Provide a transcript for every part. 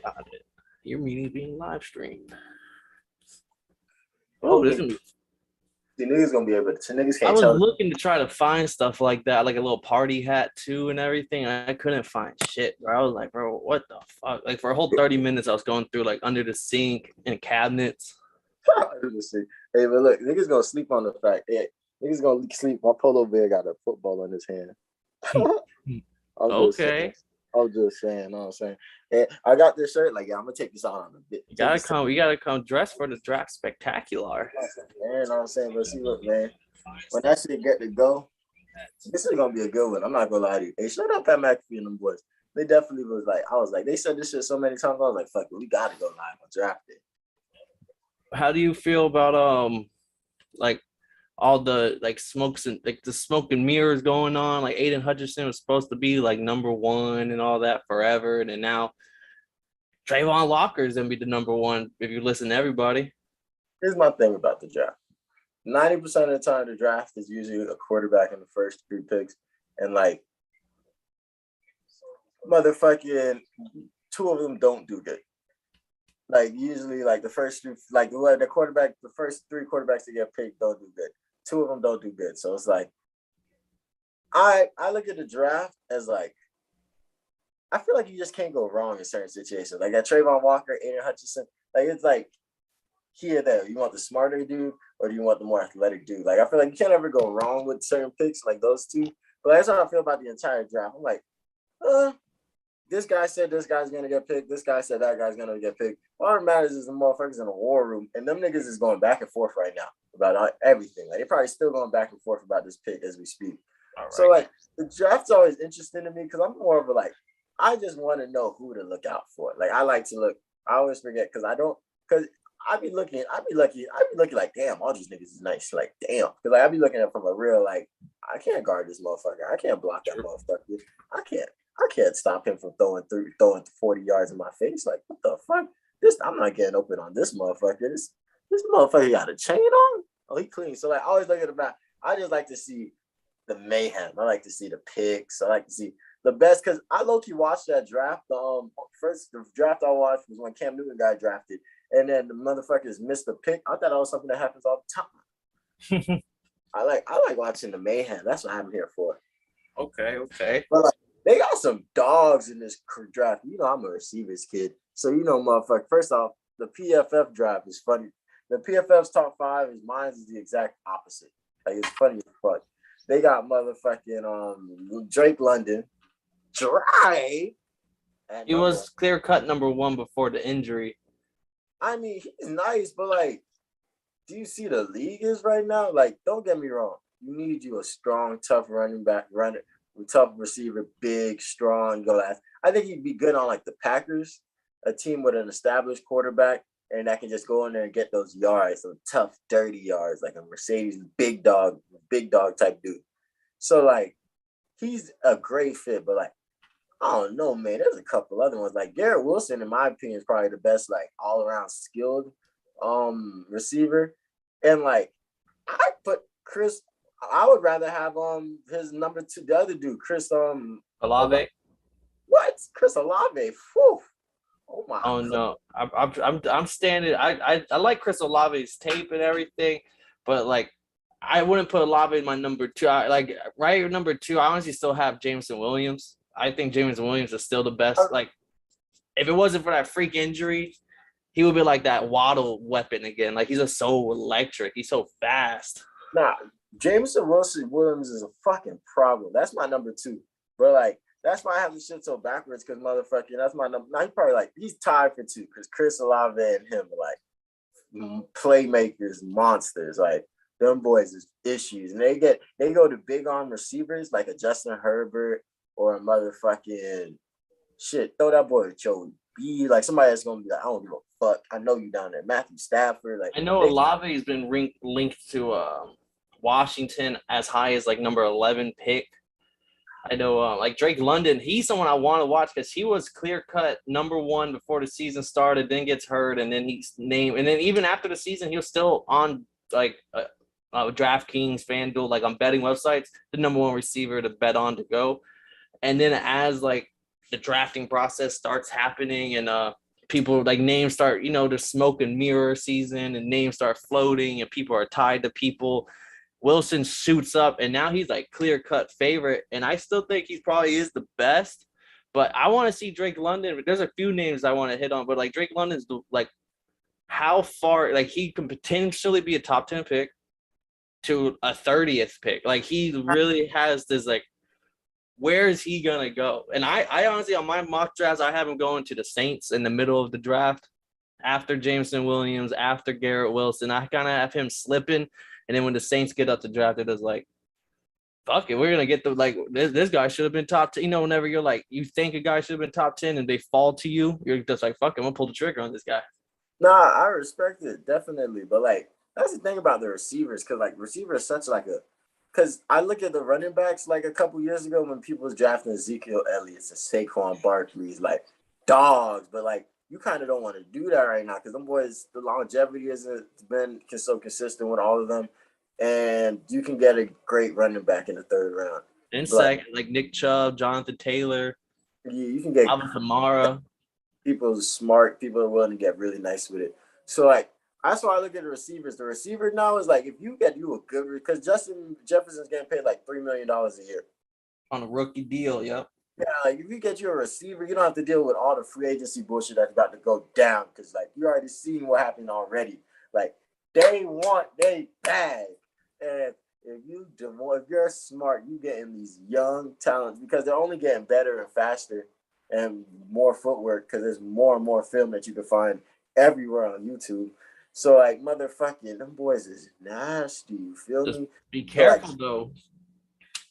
Got it. Your meeting being live streamed. Oh, this Hopefully, is gonna be. the niggas gonna be able to. Niggas I can't was tell. looking to try to find stuff like that, like a little party hat too, and everything. I couldn't find shit, bro. I was like, bro, what the fuck? Like for a whole 30 minutes, I was going through like under the sink and cabinets. Hey, but look, niggas gonna sleep on the fact. Hey, niggas gonna sleep. My polo bear got a football in his hand. I'm just saying. Okay, I'm just saying. You know what I'm saying? And I got this shirt. Like, yeah, I'm gonna take this out on a bit. you Take gotta this. come. You gotta come dressed for the draft spectacular. Man, you know what I'm saying? But see, look, man. When that shit get to go, this is gonna be a good one. I'm not gonna lie to you. Hey, shout out Pat McAfee and them boys. They definitely was like, I was like, they said this shit so many times. I was like, fuck it, we gotta go live on draft day. How do you feel about like all the like smokes and like the smoke and mirrors going on? Like Aiden Hutchinson was supposed to be like number one and all that forever, and then now Trayvon Locker is gonna be the number one if you listen to everybody. Here's my thing about the draft. 90% of the time, the draft is usually a quarterback in the first three picks, and like motherfucking two of them don't do good. Like usually, like the first three, like the quarterback, the first three quarterbacks that get picked don't do good. Two of them don't do good. So it's like I look at the draft as like I feel like you just can't go wrong in certain situations. Like at Trayvon Walker, Aiden Hutchinson, like it's like here there. You want the smarter dude or do you want the more athletic dude? Like I feel like you can't ever go wrong with certain picks like those two. But that's how I feel about the entire draft. I'm like, this guy said this guy's gonna get picked. This guy said that guy's gonna get picked. All that matters is the motherfuckers in the war room, and them niggas is going back and forth right now about everything. Like they're probably still going back and forth about this pick as we speak. All So right. like the draft's always interesting to me because I'm more of a like I just want to know who to look out for. Like I like to look. I always forget because I don't because I be looking like damn, all these niggas is nice. Like damn, because like I be looking at it from a real like I can't guard this motherfucker. I can't block that motherfucker. I can't. I can't stop him from throwing 40 yards in my face. Like, what the fuck? This I'm not getting open on this motherfucker. This motherfucker got a chain on? Oh, he clean. So like I always look at the back. I just like to see the mayhem. I like to see the picks. I like to see the best because I low-key watched that draft. First the draft I watched was when Cam Newton got drafted. And then the motherfuckers missed the pick. I thought that was something that happens all the time. I like watching the mayhem. That's what I'm here for. Okay, okay. But like, they got some dogs in this draft. You know, I'm a receivers kid. So, you know, motherfucker, first off, the PFF draft is funny. The PFF's top five is mine is the exact opposite. Like, it's funny as fuck. They got motherfucking Drake London, Dry at He number one. was clear cut number one before the injury. I mean, he's nice, but like, do you see the league is right now? Like, don't get me wrong. You need you a strong, tough running back, runner, tough receiver, big, strong, go last. I think he'd be good on like the Packers, a team with an established quarterback, and that can just go in there and get those yards, some tough, dirty yards, like a Mercedes big dog type dude. So like, he's a great fit, but like, I don't know, man. There's a couple other ones. Like Garrett Wilson, in my opinion, is probably the best, like all around skilled receiver. And like I put Chris, I would rather have his number two, the other dude, Chris Olave. what? Chris Olave. Whew. Oh my Oh god. no, I'm standing. I like Chris Olave's tape and everything, but like I wouldn't put Olave in my number two. Like right number two, I honestly still have Jameson Williams. I think Jameson Williams is still the best. Like if it wasn't for that freak injury, he would be like that Waddle weapon again. Like he's just so electric. He's so fast. Nah, Jameson Williams is a fucking problem. That's my number two. But like that's why I have the shit so backwards because motherfucking that's my number. Now he probably like he's tied for two because Chris Olave and him are like playmakers, monsters. Like them boys is issues, and they go to big arm receivers like a Justin Herbert or a motherfucking shit. Throw that boy a Joey B, like somebody that's gonna be like, I don't give a fuck. I know you down there, Matthew Stafford. Like I know they, Olave has been linked to Washington as high as like number 11 pick. I know, like Drake London, he's someone I want to watch because he was clear cut number one before the season started, then gets hurt, and then he's named. And then even after the season, he was still on like DraftKings, FanDuel, like on betting websites, the number one receiver to bet on to go. And then as like the drafting process starts happening, and people like names start, the smoke and mirror season and names start floating and people are tied to people. Wilson suits up and now he's like clear cut favorite. And I still think he probably is the best. But I want to see Drake London. There's a few names I want to hit on, but like Drake London's like how far like he can potentially be a top 10 pick to a 30th pick. Like he really has this like where is he gonna go? And I honestly on my mock drafts, I have him going to the Saints in the middle of the draft after Jameson Williams, after Garrett Wilson. I kind of have him slipping. And then when the Saints get up to draft, it is like, fuck it, we're gonna get the like this guy should have been top 10. Whenever you're like you think a guy should have been top 10 and they fall to you, you're just like, fuck it, I'm gonna pull the trigger on this guy. Nah, I respect it definitely, but like that's the thing about the receivers, because like receivers such like a. Because I look at the running backs like a couple years ago when people was drafting Ezekiel Elliott and Saquon Barkley's like dogs, but like you kind of don't want to do that right now because them boys, the longevity hasn't been so consistent with all of them, and you can get a great running back in the third round. In second, like Nick Chubb, Jonathan Taylor, you can get Alvin Kamara. People smart, people are willing to get really nice with it. So like that's why I look at the receivers. The receiver now is like if you get you a good because Justin Jefferson's getting paid like $3 million a year On a rookie deal, yep. Yeah, like if you get you a receiver, you don't have to deal with all the free agency bullshit that's about to go down because like you already seen what happened already. Like they want they bag, and if you're smart, you getting these young talents because they're only getting better and faster and more footwork because there's more and more film that you can find everywhere on YouTube. So like motherfucking them boys is nasty. You feel Just me? be careful though.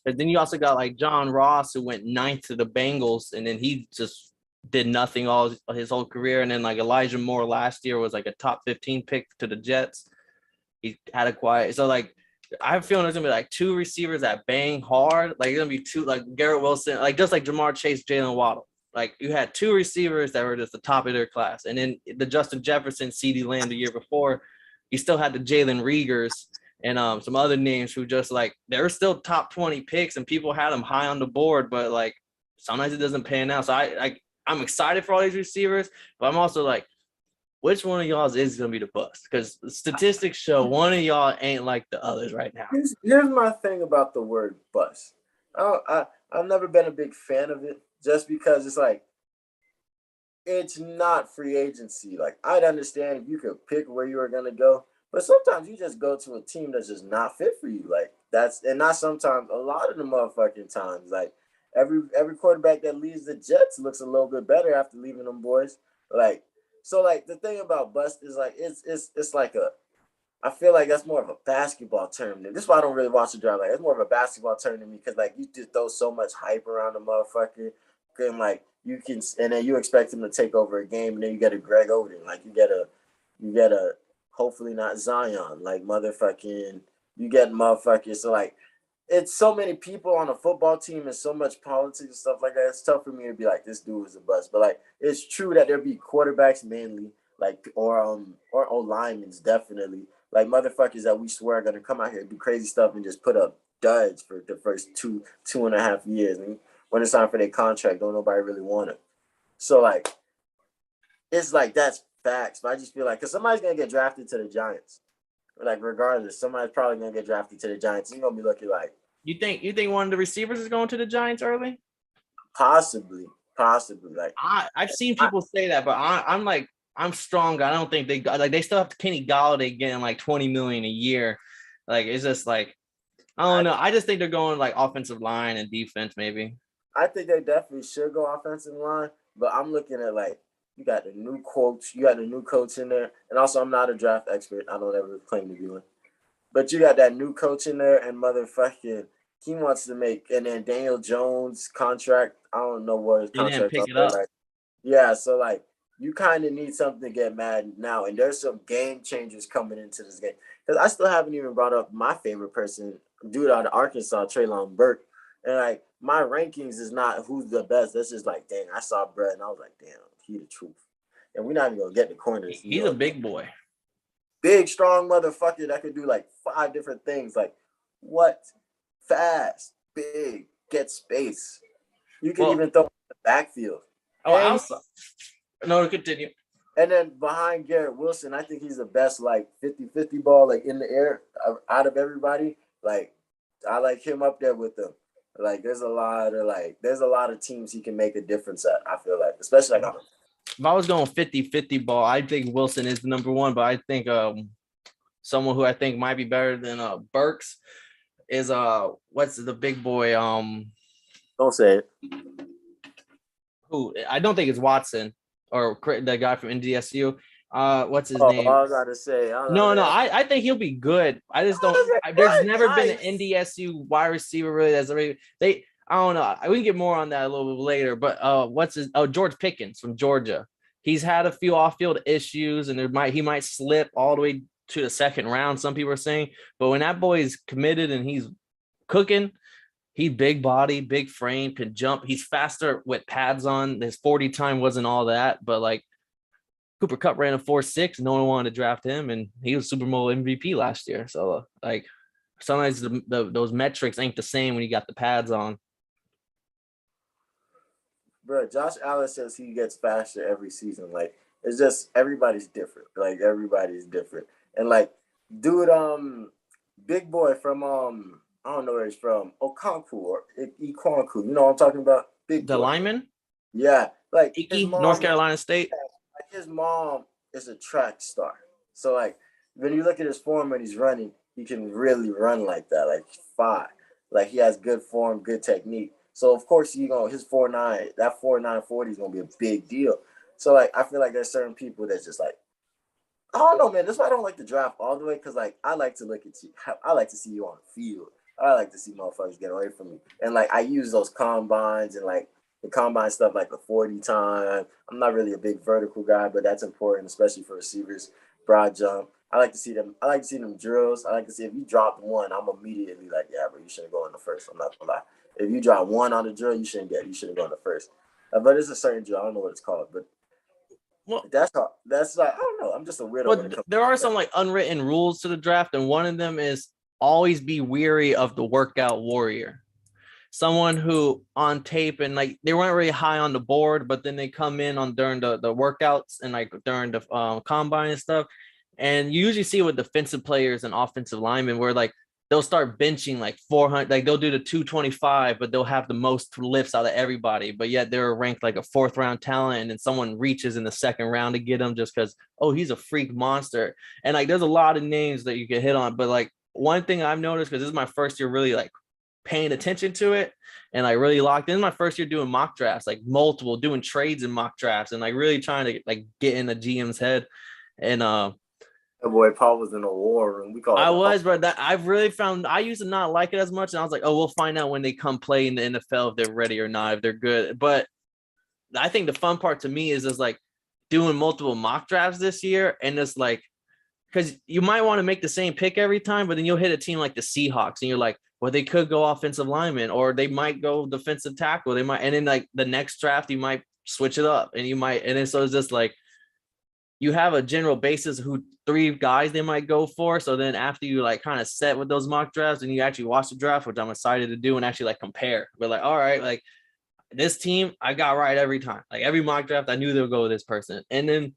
But then you also got like John Ross who went ninth to the Bengals and then he just did nothing all his whole career. And then like Elijah Moore last year was like a top 15 pick to the Jets. He had a quiet. So like I have a feeling there's gonna be like two receivers that bang hard. Like it's gonna be two like Garrett Wilson, like just like Jamar Chase, Jalen Waddle. Like you had two receivers that were just the top of their class. And then the Justin Jefferson, CeeDee Lamb the year before, you still had the Jalen Reagers and some other names who just like they were still top 20 picks and people had them high on the board, but like sometimes it doesn't pan out. So I'm excited for all these receivers, but I'm also like, which one of y'all is gonna be the bust? Because statistics show one of y'all ain't like the others right now. Here's my thing about the word bust. I've never been a big fan of it just because it's like it's not free agency. Like I'd understand if you could pick where you were gonna go, but sometimes you just go to a team that's just not fit for you. Like that's and not sometimes a lot of the motherfucking times. Like every quarterback that leaves the Jets looks a little bit better after leaving them boys. Like so like the thing about bust is like it's like a I feel like that's more of a basketball term. This is why I don't really watch the draft. Like it's more of a basketball term to me because like you just throw so much hype around the motherfucker, and like you can, and then you expect him to take over a game, and then you get a Greg Oden, like you get a hopefully not Zion, like motherfucking, you get motherfuckers. So like it's so many people on a football team and so much politics and stuff like that. It's tough for me to be like this dude is a bust, but like it's true that there be quarterbacks mainly, like or O linemen definitely like motherfuckers that we swear are gonna come out here and do crazy stuff and just put up duds for the first 2.5 years. And when it's time for their contract, don't nobody really want it. So like it's like that's facts. But I just feel like because somebody's gonna get drafted to the Giants. Like regardless, somebody's probably gonna get drafted to the Giants. You're gonna be looking like You think one of the receivers is going to the Giants early? possibly. Like I've seen people say that, but I'm like I'm strong. I don't think they got like they still have Kenny Galladay getting like 20 million a year. Like it's just like I don't know. I just think they're going like offensive line and defense maybe. I think they definitely should go offensive line, but I'm looking at like you got the new coach in there, and also I'm not a draft expert. I don't ever claim to be one, but you got that new coach in there, and motherfucking he wants to make, and then Daniel Jones contract. I don't know what his They didn't contract pick is it up. like. Yeah, so like you kind of need something to get mad now, and there's some game changers coming into this game because I still haven't even brought up my favorite person, dude out of Arkansas, Treylon Burke, and like my rankings is not who's the best. That's just like, dang, I saw Brett and I was like, damn, he the truth. And we're not even gonna get the corners. He's a big boy. Big, strong motherfucker that could do like 5 different things. Like what? Fast, big, get space. You can even throw in the backfield. Oh, no, continue. And then behind Garrett Wilson, I think he's the best like 50-50 ball like in the air out of everybody. Like I like him up there with them. Like there's a lot of teams he can make a difference at. I feel like, especially like if I was going 50-50 ball, I think Wilson is the number one, but I think someone who I think might be better than Burks is what's the big boy don't say it. Who I don't think it's Watson or the guy from NDSU. What's his name? I was about to say. I think he'll be good. I just don't. There's never been an NDSU wide receiver really that's already they. I don't know. We can get more on that a little bit later. But what's his? Oh, George Pickens from Georgia. He's had a few off-field issues, and he might slip all the way to the second round. Some people are saying, but when that boy is committed and he's cooking, he's big body, big frame, can jump. He's faster with pads on. His 40 time wasn't all that, but like Cooper Kupp ran a 4.6. No one wanted to draft him, and he was Super Bowl MVP last year. So like sometimes those metrics ain't the same when you got the pads on. Bro, Josh Allen says he gets faster every season. Like it's just everybody's different. Like everybody's different. And like, dude, big boy from I don't know where he's from, Okonkwo or Ikwanku. You know what I'm talking about? Big the boy. lineman. Yeah, like North Carolina State. Like his mom is a track star. So like when you look at his form when he's running, he can really run like that, like 5. Like he has good form, good technique. So of course, his 4.9, that 4.9 40 is gonna be a big deal. So like I feel like there's certain people that's just like, I don't know, man. That's why I don't like to draft all the way, because like I like to look at you. I like to see you on the field. I like to see motherfuckers get away from me. And like I use those combines and like the combine stuff, like the 40 time. I'm not really a big vertical guy, but that's important, especially for receivers. Broad jump. I like to see them. I like to see them drills. I like to see if you drop one, I'm immediately like, yeah, but you shouldn't go in the first. I'm not gonna lie. If you drop one on the drill, you shouldn't go in the first. But it's a certain drill. I don't know what it's called, but that's like I don't know. I'm just a weirdo. Well, there are some like unwritten rules to the draft, and one of them is always be weary of the workout warrior. Someone who on tape and like they weren't really high on the board, but then they come in on during the workouts and like during the combine and stuff. And you usually see it with defensive players and offensive linemen where like they'll start benching like 400, like they'll do the 225, but they'll have the most lifts out of everybody. But yet they're ranked like a 4th round talent, and then someone reaches in the 2nd round to get them just because, oh, he's a freak monster. And like there's a lot of names that you can hit on, but like one thing I've noticed, because this is my first year really like paying attention to it and like really locked in. My first year doing mock drafts, like multiple, doing trades and mock drafts, and like really trying to like get in the GM's head. And that boy Paul was in a war room. But that I've really found I used to not like it as much, and I was like, oh, we'll find out when they come play in the NFL if they're ready or not, if they're good. But I think the fun part to me is just like doing multiple mock drafts this year, and just like because you might want to make the same pick every time, but then you'll hit a team like the Seahawks, and you're like, well, they could go offensive lineman, or they might go defensive tackle. They might, and then like the next draft, you might switch it up, and then so it's just like you have a general basis of who 3 guys they might go for. So then after you like kind of set with those mock drafts and you actually watch the draft, which I'm excited to do, and actually like compare. We're like, all right, like this team I got right every time. Like every mock draft, I knew they would go with this person, and then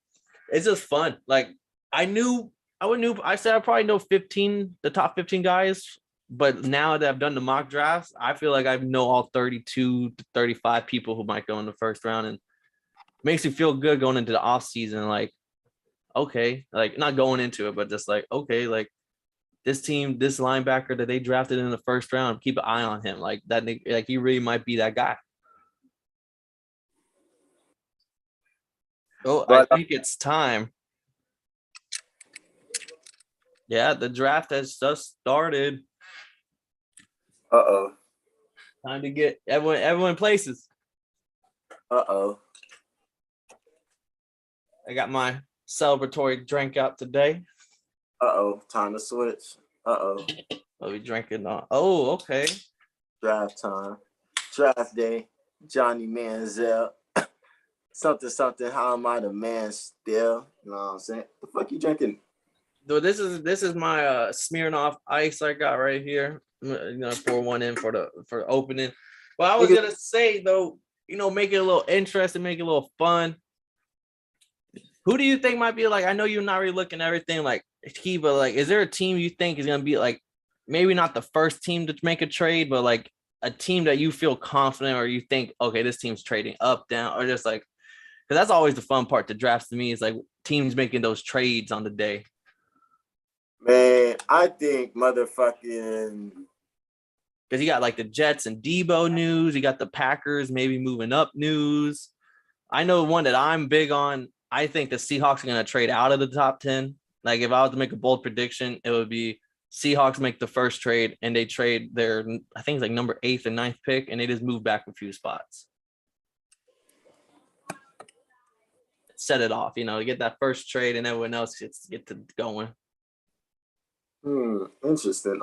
it's just fun. Like I said I probably know the top 15 guys. But now that I've done the mock drafts, I feel like I know all 32 to 35 people who might go in the 1st round, and it makes you feel good going into the off season. Like, okay, like not going into it, but just like, okay, like this team, this linebacker that they drafted in the 1st round, keep an eye on him. Like that, like he really might be that guy. Oh, I think it's time. Yeah, the draft has just started. Uh-oh. Time to get everyone places. Uh-oh. I got my celebratory drink out today. Uh-oh. Time to switch. Uh-oh. What we drinking on? Oh, okay. Draft time. Draft day. Johnny Manziel. something. How am I the man still? You know what I'm saying? The fuck you drinking? Dude, this is my Smirnoff Ice I got right here. I'm gonna pour one in for opening. But I was gonna say though, make it a little interesting, make it a little fun. Who do you think might be like? I know you're not really looking at everything like key, but like, is there a team you think is gonna be like maybe not the first team to make a trade, but like a team that you feel confident or you think, okay, this team's trading up, down, or just like because that's always the fun part to drafts to me is like teams making those trades on the day. Man, I think motherfucking Because you got like the Jets and Debo news, you got the Packers maybe moving up news. I know one that I'm big on. I think the Seahawks are going to trade out of the top 10. Like if I was to make a bold prediction, it would be Seahawks make the first trade and they trade their, I think it's like number 8th and 9th pick, and they just move back a few spots. Set it off, to get that first trade and everyone else gets get to going. Interesting.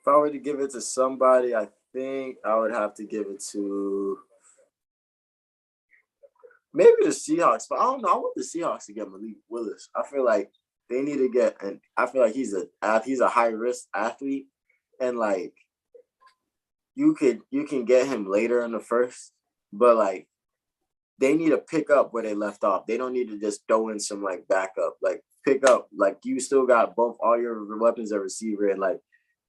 If I were to give it to somebody, I think I would have to give it to maybe the Seahawks, but I don't know. I want the Seahawks to get Malik Willis. I feel like they need to get, and I feel like he's a high risk athlete, and like you can get him later in the first, but like they need to pick up where they left off. They don't need to just throw in some like backup, like pick up, like you still got all your weapons at receiver, and like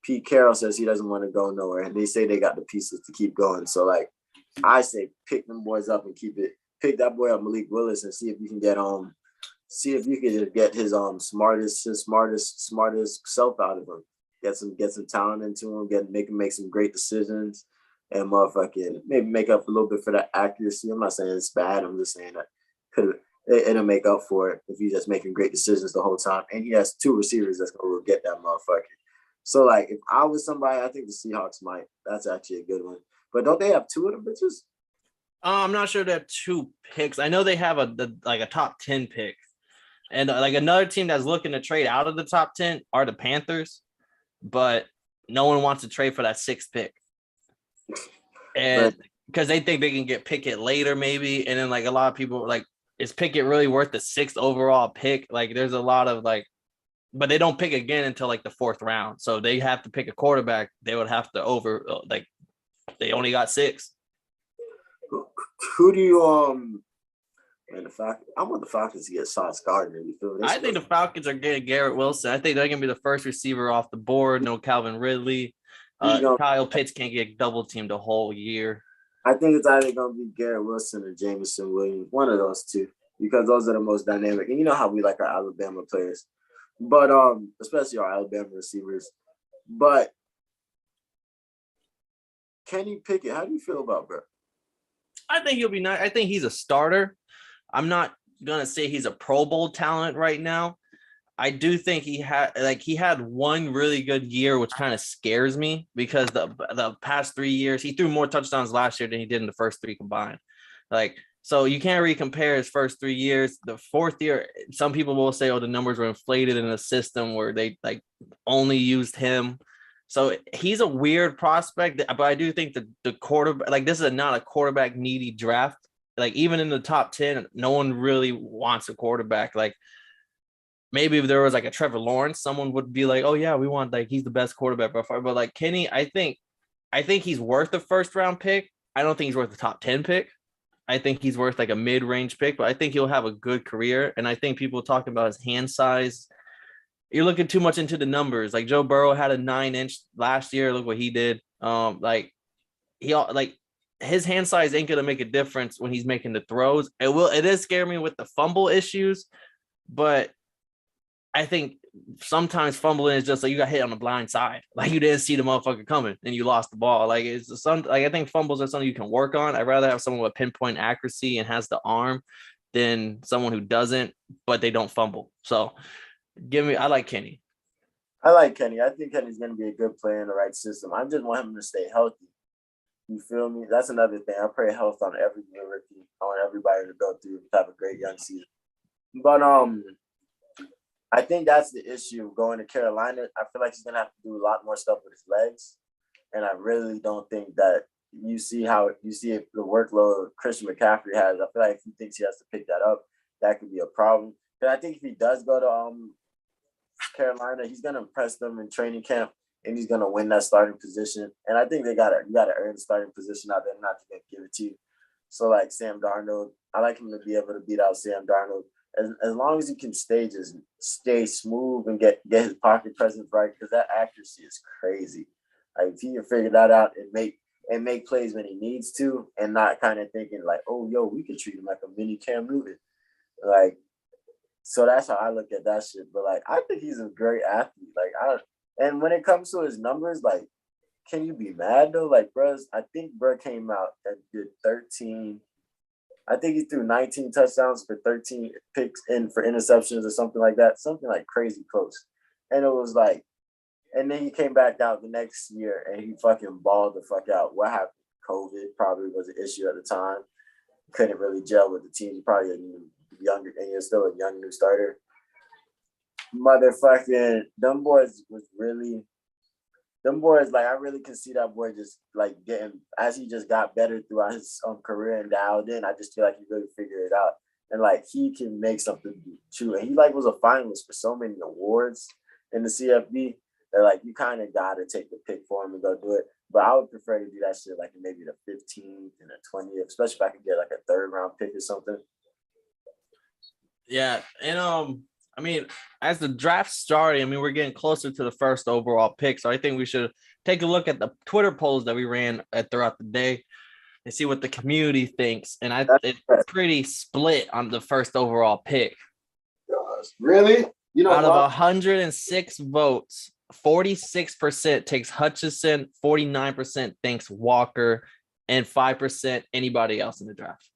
Pete Carroll says he doesn't want to go nowhere, and they say they got the pieces to keep going. So like I say pick them boys up and keep it. Pick that boy up, Malik Willis, and see if you can see if you can just get his smartest self out of him. Get some talent into him, make some great decisions, and motherfucking maybe make up a little bit for that accuracy. I'm not saying it's bad. I'm just saying that it'll make up for it if he's just making great decisions the whole time. And he has 2 receivers that's gonna get that motherfucker. So like if I was somebody, I think the Seahawks might. That's actually a good one. But don't they have 2 of them bitches? I'm not sure they have 2 picks. I know they have a top 10 pick. And like another team that's looking to trade out of the top 10 are the Panthers, but no one wants to trade for that 6th pick. And because they think they can get Pickett later, maybe. And then like a lot of people like, is Pickett really worth the 6th overall pick? Like there's a lot of like, but they don't pick again until like the 4th round. So they have to pick a quarterback. They would have to they only got 6. Who do you and I want the Falcons to get Sauce Gardner. You feel me? I think the Falcons are getting Garrett Wilson. I think they're gonna be the first receiver off the board. No Calvin Ridley. Kyle Pitts can't get double teamed the whole year. I think it's either gonna be Garrett Wilson or Jameson Williams, one of those 2, because those are the most dynamic. And you know how we like our Alabama players, but especially our Alabama receivers. But Kenny Pickett, how do you feel about bro? I think he'll be nice. I think he's a starter. I'm not gonna say he's a Pro Bowl talent right now. I do think he had one really good year, which kind of scares me because the past 3 years he threw more touchdowns last year than he did in the first 3 combined. Like, so you can't really compare his first 3 years. The 4th year, some people will say, oh, the numbers were inflated in a system where they like only used him. So he's a weird prospect, but I do think that the quarterback, like this is not a quarterback needy draft. Like even in the top 10, no one really wants a quarterback. Like maybe if there was like a Trevor Lawrence, someone would be like, oh yeah, we want like he's the best quarterback by far. But like Kenny, I think he's worth the 1st round pick. I don't think he's worth the top 10 pick. I think he's worth like a mid-range pick, but I think he'll have a good career. And I think people talking about his hand size. You're looking too much into the numbers. Like Joe Burrow had a 9-inch last year. Look what he did. His hand size ain't gonna make a difference when he's making the throws. It is scare me with the fumble issues, but I think sometimes fumbling is just like you got hit on the blind side. Like you didn't see the motherfucker coming and you lost the ball. Like I think fumbles are something you can work on. I'd rather have someone with pinpoint accuracy and has the arm than someone who doesn't, but they don't fumble. So I like Kenny. I like Kenny. I think Kenny's going to be a good player in the right system. I just want him to stay healthy. You feel me? That's another thing. I pray health on every rookie. I want everybody to go through have a great young season. But I think that's the issue going to Carolina. I feel like he's going to have to do a lot more stuff with his legs. And I really don't think that you see the workload Christian McCaffrey has. I feel like if he thinks he has to pick that up, that could be a problem. But I think if he does go to Carolina, he's going to impress them in training camp, and he's going to win that starting position. And I think you got to earn the starting position out there, not to give it to you. So like Sam Darnold, I like him to be able to beat out Sam Darnold as long as he can stay smooth and get his pocket presence right, because that accuracy is crazy. Like if he can figure that out and make plays when he needs to, and not kind of thinking like, oh yo, we could treat him like a mini Cam Newton. Like, so that's how I look at that shit. But like I think he's a great athlete. And when it comes to his numbers, like, can you be mad though? Like, I think bro came out and did 13. I think he threw 19 touchdowns for 13 picks in for interceptions or something like that. Something like crazy close. And it was like, and then he came back out the next year and he fucking balled the fuck out. What happened? COVID probably was an issue at the time. Couldn't really gel with the team. He probably younger, and you're still a young new starter. Motherfucking them boys, like I really can see that boy just like getting as he just got better throughout his career and dialed in. I just feel like he really figured it out, and like he can make something true. And he like was a finalist for so many awards in the CFB that like you kind of got to take the pick for him and go do it. But I would prefer to do that shit like maybe the 15th and the 20th, especially if I could get like a third round pick or something. Yeah, and I mean, as the draft started, I mean, we're getting closer to the first overall pick, so I think we should take a look at the Twitter polls that we ran throughout the day and see what the community thinks. And it's pretty split on the first overall pick. Gosh, really? Out of 106 votes, 46% takes Hutchinson, 49% thinks Walker, and 5% anybody else in the draft.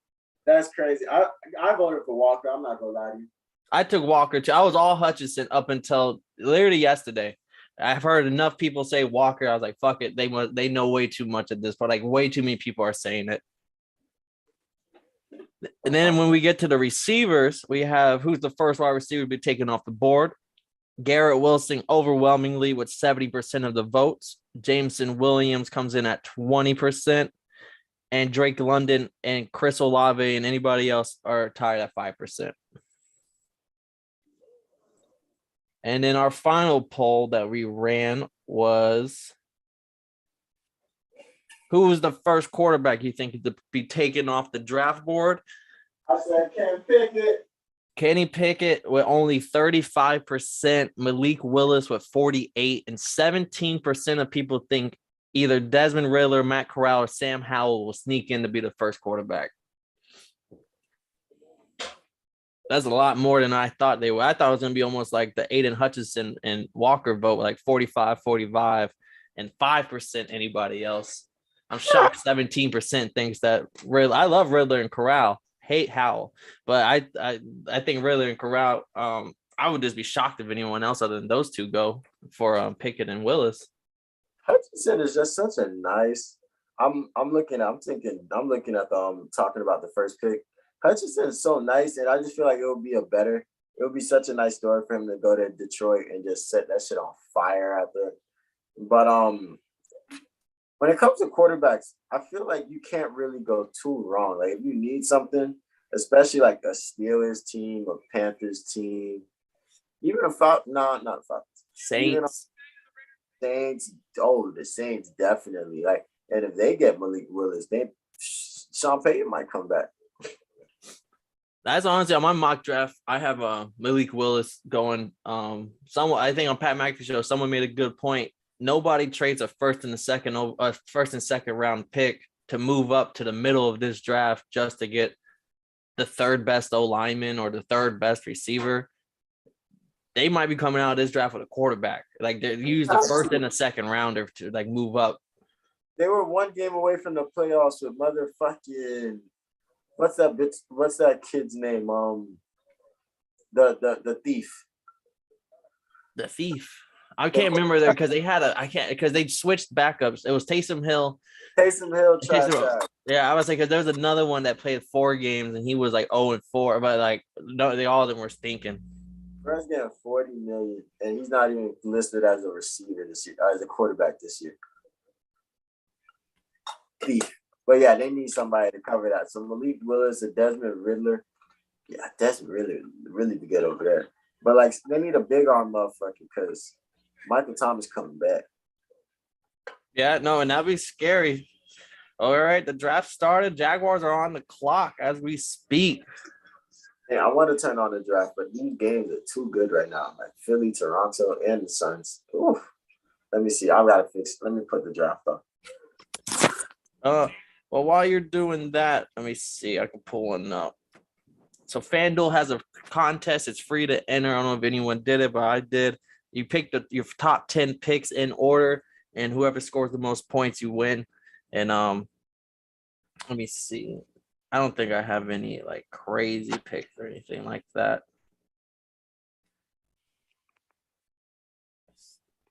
That's crazy. I voted for Walker. I'm not gonna lie to you. I took Walker too. I was all Hutchinson up until literally yesterday. I've heard enough people say Walker. I was like, fuck it. They know way too much at this point. Like way too many people are saying it. And then when we get to the receivers, we have who's the first wide receiver to be taken off the board. Garrett Wilson overwhelmingly with 70% of the votes. Jameson Williams comes in at 20%. And Drake London and Chris Olave and anybody else are tied at 5%. And then our final poll that we ran was, who was the first quarterback you think to be taken off the draft board? I said Kenny Pickett. Kenny Pickett with only 35%, Malik Willis with 48%, and 17% of people think either Desmond Riddler, Matt Corral, or Sam Howell will sneak in to be the first quarterback. That's a lot more than I thought they were. I thought it was going to be almost like the Aiden Hutchinson and Walker vote, like 45, and 5% anybody else. I'm shocked 17% thinks that Riddler. I love Riddler and Corral. Hate Howell. But I think Riddler and Corral, I would just be shocked if anyone else other than those two go for Pickett and Willis. Hutchinson is just such a nice. I'm looking at the talking about the first pick. Hutchinson is so nice, and I just feel like it would be such a nice story for him to go to Detroit and just set that shit on fire out there. But when it comes to quarterbacks, I feel like you can't really go too wrong. Like if you need something, especially like a Steelers team, a Panthers team, even a not Falcons. Saints. Saints, the Saints definitely. Like, and if they get Malik Willis, Sean Payton might come back. That's honestly on my mock draft. I have Malik Willis going. I think on Pat McAfee show, someone made a good point. Nobody trades a first and second round pick to move up to the middle of this draft just to get the third best O lineman or the third best receiver. They might be coming out of this draft with a quarterback. Like they use the first and a second rounder to like move up. They were one game away from the playoffs with motherfucking what's that kid's name? The thief. The thief. I can't remember there because because they switched backups. It was Taysom Hill. Yeah, I was like, because there was another one that played 4 games and he was like 0-4, but like no, all of them were stinking. Bro's getting $40 million, and he's not even listed as a receiver this year, as a quarterback this year. But yeah, they need somebody to cover that. So Malik Willis and Desmond Riddler. Yeah, Desmond Riddler really be good over there. But like, they need a big arm motherfucker because Michael Thomas coming back. Yeah, no, and that'd be scary. All right, the draft started. Jaguars are on the clock as we speak. Yeah, I want to turn on the draft, but these games are too good right now. Like Philly, Toronto, and the Suns. Oof. Let me see. I gotta fix. Let me put the draft up. Well, while you're doing that, let me see. I can pull one up. So FanDuel has a contest. It's free to enter. I don't know if anyone did it, but I did. You pick your top 10 picks in order, and whoever scores the most points, you win. And let me see. I don't think I have any like crazy picks or anything like that.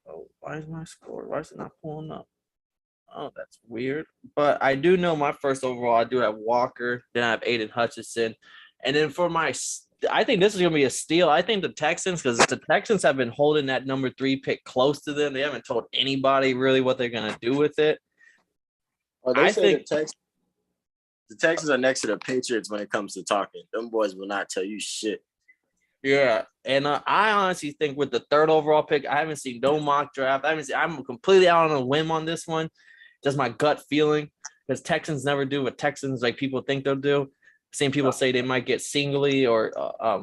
Oh, why is my score? Why is it not pulling up? Oh, that's weird. But I do know my first overall, I do have Walker. Then I have Aiden Hutchinson. And then for I think this is going to be a steal. I think the Texans, because the Texans have been holding that number 3 pick close to them. They haven't told anybody really what they're going to do with it. Oh, they say the Texans are next to the Patriots when it comes to talking. Them boys will not tell you shit. Yeah, and I honestly think with the 3rd overall pick, I haven't seen no mock draft. I'm completely out on a limb on this one. Just my gut feeling, because Texans never do what Texans like people think they'll do. Same people say they might get Singly or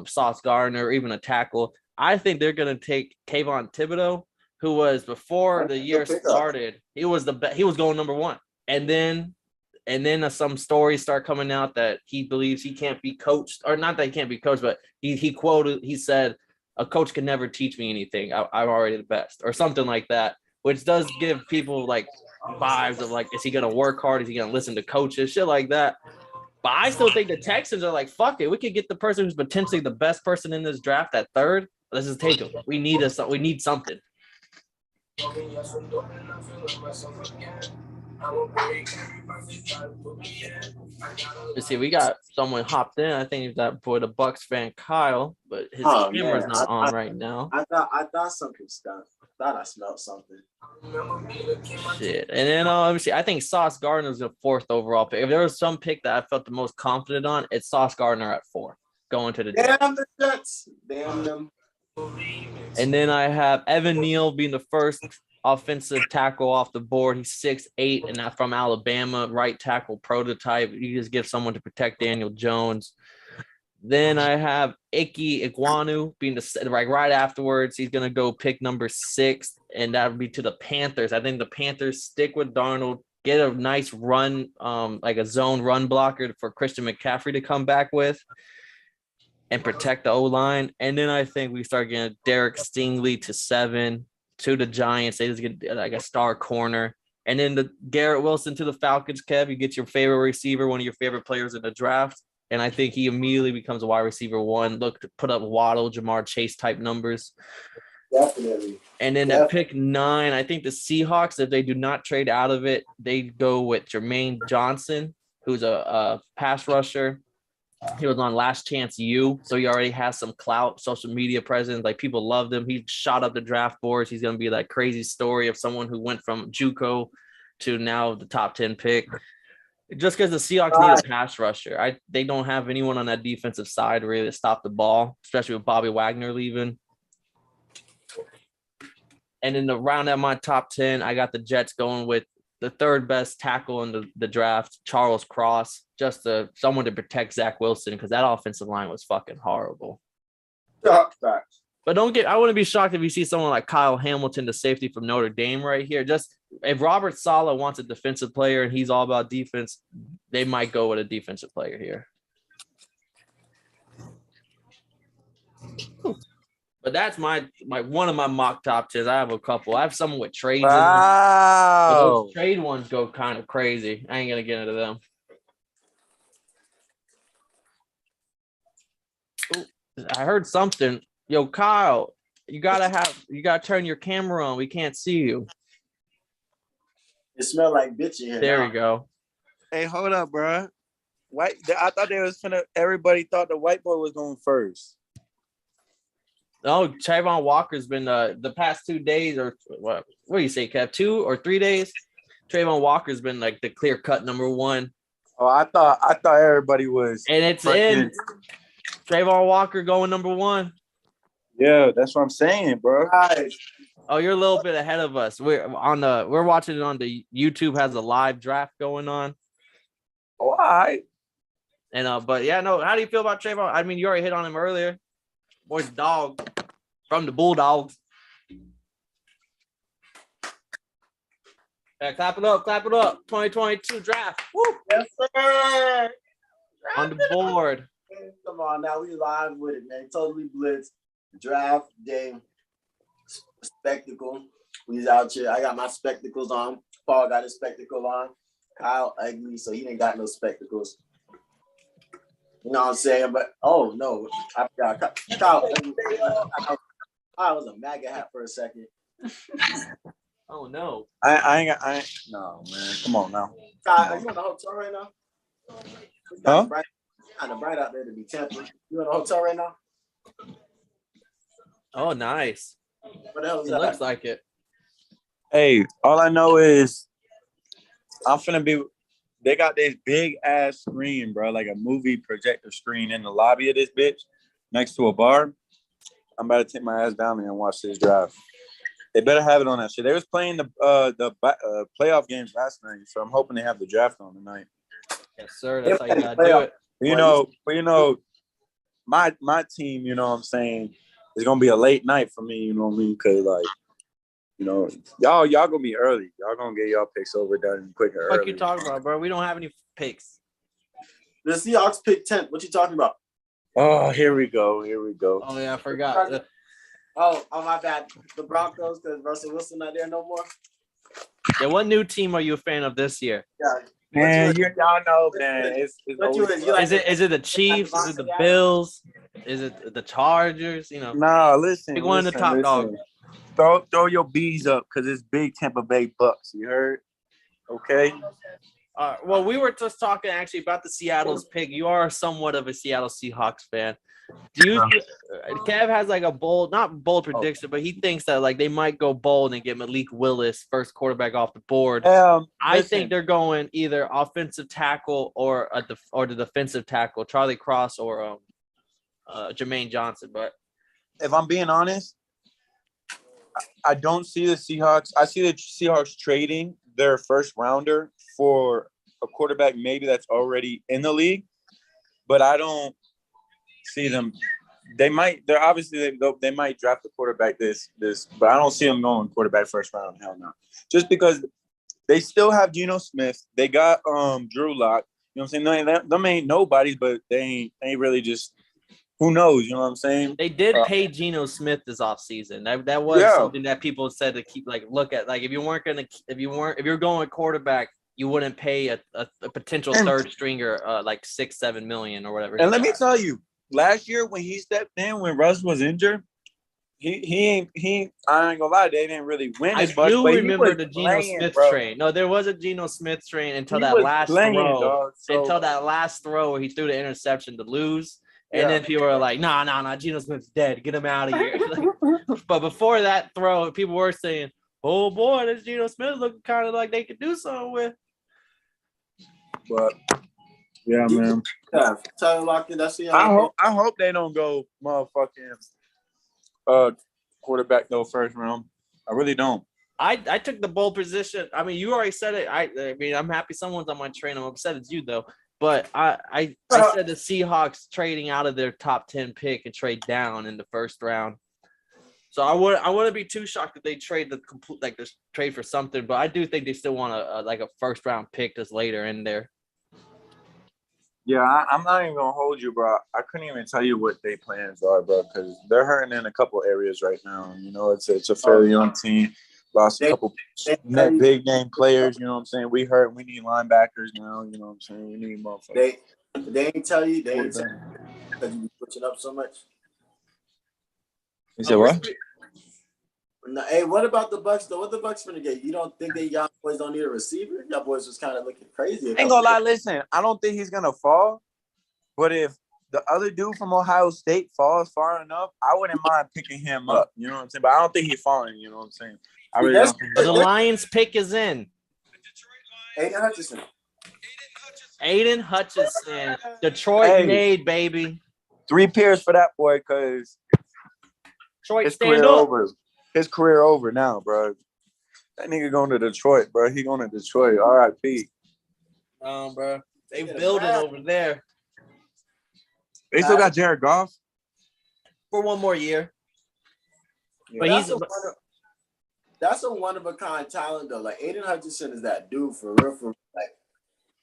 Sauce Gardner or even a tackle. I think they're going to take Kayvon Thibodeau, who was before the year started. He was going number 1, and then some stories start coming out that he believes he can't be coached, or not that he can't be coached, but he said, "A coach can never teach me anything. I'm already the best," or something like that, which does give people like vibes of like, is he going to work hard? Is he going to listen to coaches? Shit like that. But I still think the Texans are like, fuck it. We could get the person who's potentially the best person in this draft at 3rd. Let's just take him. We need something. Let's see. We got someone hopped in. I think that boy, the Bucks fan Kyle, but his camera's not on right now. I thought something stopped. I thought I smelled something. Shit. And then let me see. I think Sauce Gardner is the 4th overall pick. If there was some pick that I felt the most confident on, it's Sauce Gardner at 4, going to the Damn the Jets. Damn them. And then I have Evan Neal being the first offensive tackle off the board. He's 6'8", and that's from Alabama, right tackle prototype. You just give someone to protect Daniel Jones. Then I have Ike Iguanu being right afterwards. He's going to go pick number 6, and that would be to the Panthers. I think the Panthers stick with Darnold, get a nice run, like a zone run blocker for Christian McCaffrey to come back with and protect the O-line. And then I think we start getting Derek Stingley to 7 to the Giants. They just get like a star corner. And then the Garrett Wilson to the Falcons, Kev. You get your favorite receiver, one of your favorite players in the draft. And I think he immediately becomes a wide receiver 1. Look to put up Waddle, Jamar Chase type numbers. Definitely. And then at pick 9, I think the Seahawks, if they do not trade out of it, they go with Jermaine Johnson, who's a pass rusher. He was on Last Chance U, so he already has some clout, social media presence. Like, people loved him. He shot up the draft boards. He's going to be that crazy story of someone who went from JUCO to now the top 10 pick. Just because the Seahawks need a pass rusher. They don't have anyone on that defensive side really to stop the ball, especially with Bobby Wagner leaving. And in the round at my top 10, I got the Jets going with the 3rd best tackle in the draft, Charles Cross, just someone to protect Zach Wilson, because that offensive line was fucking horrible. But I wouldn't be shocked if you see someone like Kyle Hamilton, the safety from Notre Dame right here. Just if Robert Saleh wants a defensive player and he's all about defense, they might go with a defensive player here. But that's my one of my mock top 10s. I have a couple. I have someone with trades in them. But those trade ones go kind of crazy. I ain't gonna get into them. Ooh, I heard something. Yo, Kyle, you gotta turn your camera on. We can't see you. It smelled like bitch in here. There we go. Hey, hold up, bro. I thought everybody thought the white boy was going first. No, Trayvon Walker's been the past 2 days, or what do you say, Kev? 2 or 3 days? Trayvon Walker's been like the clear cut number 1. Oh, I thought everybody was. And it's in. Trayvon Walker going number 1. Yeah, that's what I'm saying, bro. Oh, you're a little bit ahead of us. We're watching it on the YouTube has a live draft going on. Oh, all right. And but yeah, no. How do you feel about Trayvon? I mean, you already hit on him earlier. Boy's dog from the Bulldogs. Yeah, clap it up, clap it up. 2022 draft. Woo! Yes, sir. On the board. Come on now, we live with it, man. Totally blitz. Draft day spectacle. We's out here. I got my spectacles on. Paul got his spectacle on. Kyle ugly, so he ain't got no spectacles. You know what I'm saying? But oh no, I forgot. Kyle ugly. I was a MAGA hat for a second. Oh no. I ain't. No, man. Come on now. Kyle, are you in the hotel right now? Huh? Kind of bright out there to be tempered. You in a hotel right now? Oh, nice. What the hell is It that? looks like it. Hey, all I know is I'm finna be. They got this big ass screen, bro, like a movie projector screen in the lobby of this bitch, next to a bar. I'm about to take my ass down there and watch this draft. They better have it on that shit. They was playing the playoff games last night, so I'm hoping they have the draft on tonight. Yes, sir. That's how you gotta do it. You know, my team, you know what I'm saying, it's gonna be a late night for me, you know what I mean? Because like, you know, y'all gonna be early. Y'all gonna get y'all picks over done quicker. What Early. you talking about, bro? We don't have any picks. The Seahawks pick 10th. What you talking about? Oh, here we go. Oh yeah, I forgot. Oh, my bad. The Broncos, because Russell Wilson not there no more. Yeah, what new team are you a fan of this year? Yeah. Man, y'all know, man. It's Is it the Chiefs? Is it the Bills? Is it the Chargers? You know, No, listen. pick one of the top dogs. Throw your bees up because it's big Tampa Bay Bucks. You heard? Okay. Well, we were just talking actually about the Seattle's pick. You are somewhat of a Seattle Seahawks fan. Do you? Kev has like a not bold prediction, but he thinks that like they might go bold and get Malik Willis, first quarterback off the board. I think they're going either offensive tackle or the defensive tackle, Charlie Cross or Jermaine Johnson. But if I'm being honest, I don't see the Seahawks. I see the Seahawks trading their first rounder for a quarterback maybe that's already in the league, but I don't see them. They might. They're obviously they might draft the quarterback this, but I don't see them going quarterback first round. Hell no. Just because they still have Geno Smith. They got Drew Lock. You know what I'm saying? Them ain't nobodies, but they ain't really just. Who knows? You know what I'm saying? They did pay Geno Smith this offseason. That was something that people said to keep look at. Like if you're going quarterback, you wouldn't pay a potential third stringer like $6-7 million or whatever. And let me tell you, last year when he stepped in when Russ was injured, he ain't I ain't gonna lie, they didn't really win as much. I do remember the Geno Smith train. No, there was a Geno Smith train until that last throw. Until that last throw where he threw the interception to lose. And then people were like, nah, Geno Smith's dead. Get him out of here. But before that throw, people were saying, oh, boy, this Geno Smith looking kind of like they could do something with. But, yeah, man. Yeah, Tyler Lockett, that's the I hope they don't go motherfucking quarterback, no first round. I really don't. I took the bold position. I mean, you already said it. I mean, I'm happy someone's on my train. I'm upset it's you, though. But I said the Seahawks trading out of their top 10 pick and trade down in the first round. So I wouldn't be too shocked if they trade this trade for something. But I do think they still want a first round pick that's later in there. Yeah, I'm not even gonna hold you, bro. I couldn't even tell you what their plans are, bro, because they're hurting in a couple areas right now. You know, it's a fairly young team. Lost a couple big name players, you know what I'm saying? We need linebackers now, you know what I'm saying? We need motherfuckers. They ain't tell you because you be switching up so much. You said what? No, hey, what about the Bucks though? What the Bucks gonna get? You don't think y'all boys don't need a receiver? Y'all boys was kind of looking crazy. Ain't gonna lie, listen, I don't think he's gonna fall, but if the other dude from Ohio State falls far enough, I wouldn't mind picking him up. You know what I'm saying? But I don't think he's falling, you know what I'm saying? I really don't think the Lions pick is in. Aiden Hutchinson. Detroit made, baby. 3 pairs for that boy, because Detroit stand up. Over. his career over now, bro. That nigga going to Detroit, bro. He going to Detroit. R.I.P. Bro. They building over there. They still got Jared Goff for one more year. Yeah, But that's a one of a kind talent though. Like Aiden Hutchinson is that dude for real. Like,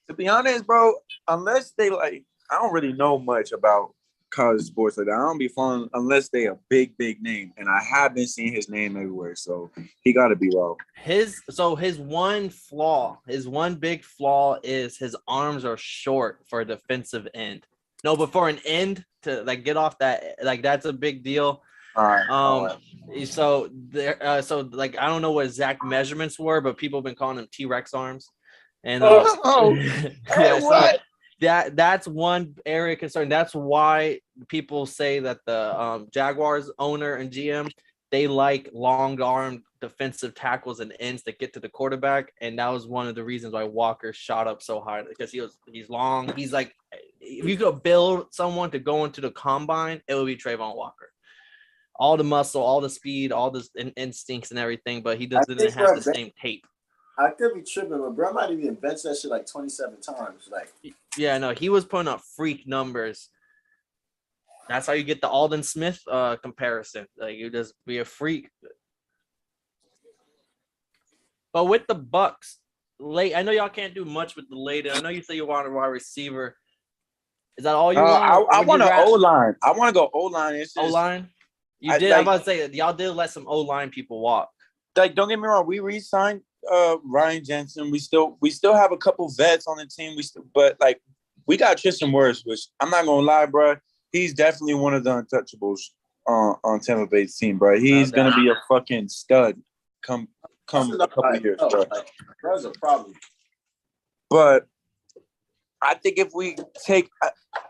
to be honest, bro, unless they like, I don't really know much about college sports like that. I don't be following unless they a big name, and I have been seeing his name everywhere. So he got to be well. His one big flaw is his arms are short for a defensive end. No, but for an end to like get off that, like that's a big deal. All right. So there, so like I don't know what exact measurements were, but people have been calling them T-Rex arms, and yeah, so that's one area of concern. That's why people say that the Jaguars owner and GM, they like long-armed defensive tackles and ends that get to the quarterback, and that was one of the reasons why Walker shot up so high because he's long. He's like, if you could build someone to go into the combine, it would be Trayvon Walker. All the muscle, all the speed, all the instincts and everything, but he didn't have the same tape. I could be tripping, but bro might even bench that shit like 27 times. Like, yeah, no, he was putting up freak numbers. That's how you get the Aldon Smith comparison. Like you just be a freak. But with the Bucks, late, I know y'all can't do much with the late. I know you say you want a wide receiver. Is that all you want? I want an O-line. I want to go O-line. O-line? You did. I'm about to say that y'all did let some O-line people walk. Like, don't get me wrong. We re-signed Ryan Jensen. We still have a couple vets on the team. But like we got Tristan Wirfs, which I'm not gonna lie, bro. He's definitely one of the untouchables on Tampa Bay's team, bro. He's gonna be a fucking stud come a couple of years, bro. That's a problem. But I think if we take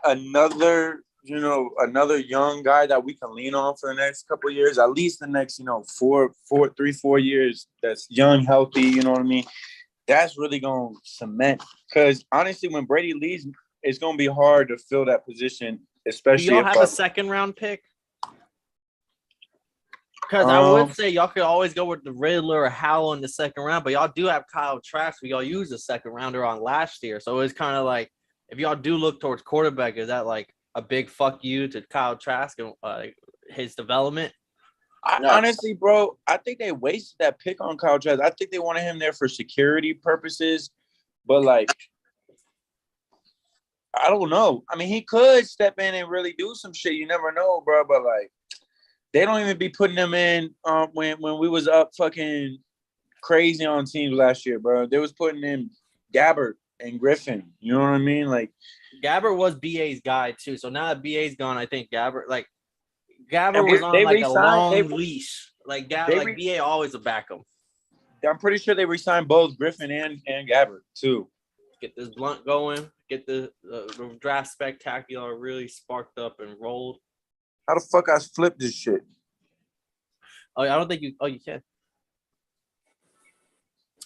another young guy that we can lean on for the next couple of years, at least the next, 4 years, that's young, healthy, you know what I mean? That's really going to cement. Because honestly, when Brady leaves, it's going to be hard to fill that position, especially do y'all have a second round pick? Because I would say y'all could always go with the Riddler or Howell in the second round, but y'all do have Kyle Trask. Y'all used a second rounder on last year. So it's kind of like, if y'all do look towards quarterback, is that like a big fuck you to Kyle Trask and his development? Honestly, bro, I think they wasted that pick on Kyle Trask. I think they wanted him there for security purposes, but like, I don't know. I mean, he could step in and really do some shit. You never know, bro. But like, they don't even be putting him in when we was up fucking crazy on teams last year, bro. They was putting in Gabbert and Griffin. You know what I mean? Like, Gabbert was BA's guy too. So now that BA's gone, I think Gabbert was on like a long leash. Like BA always would back him. I'm pretty sure they re-signed both Griffin and Gabbert too. Get this blunt going. Get the draft spectacular really sparked up and rolled. How the fuck I flipped this shit? Oh, I don't think you. Oh, you can.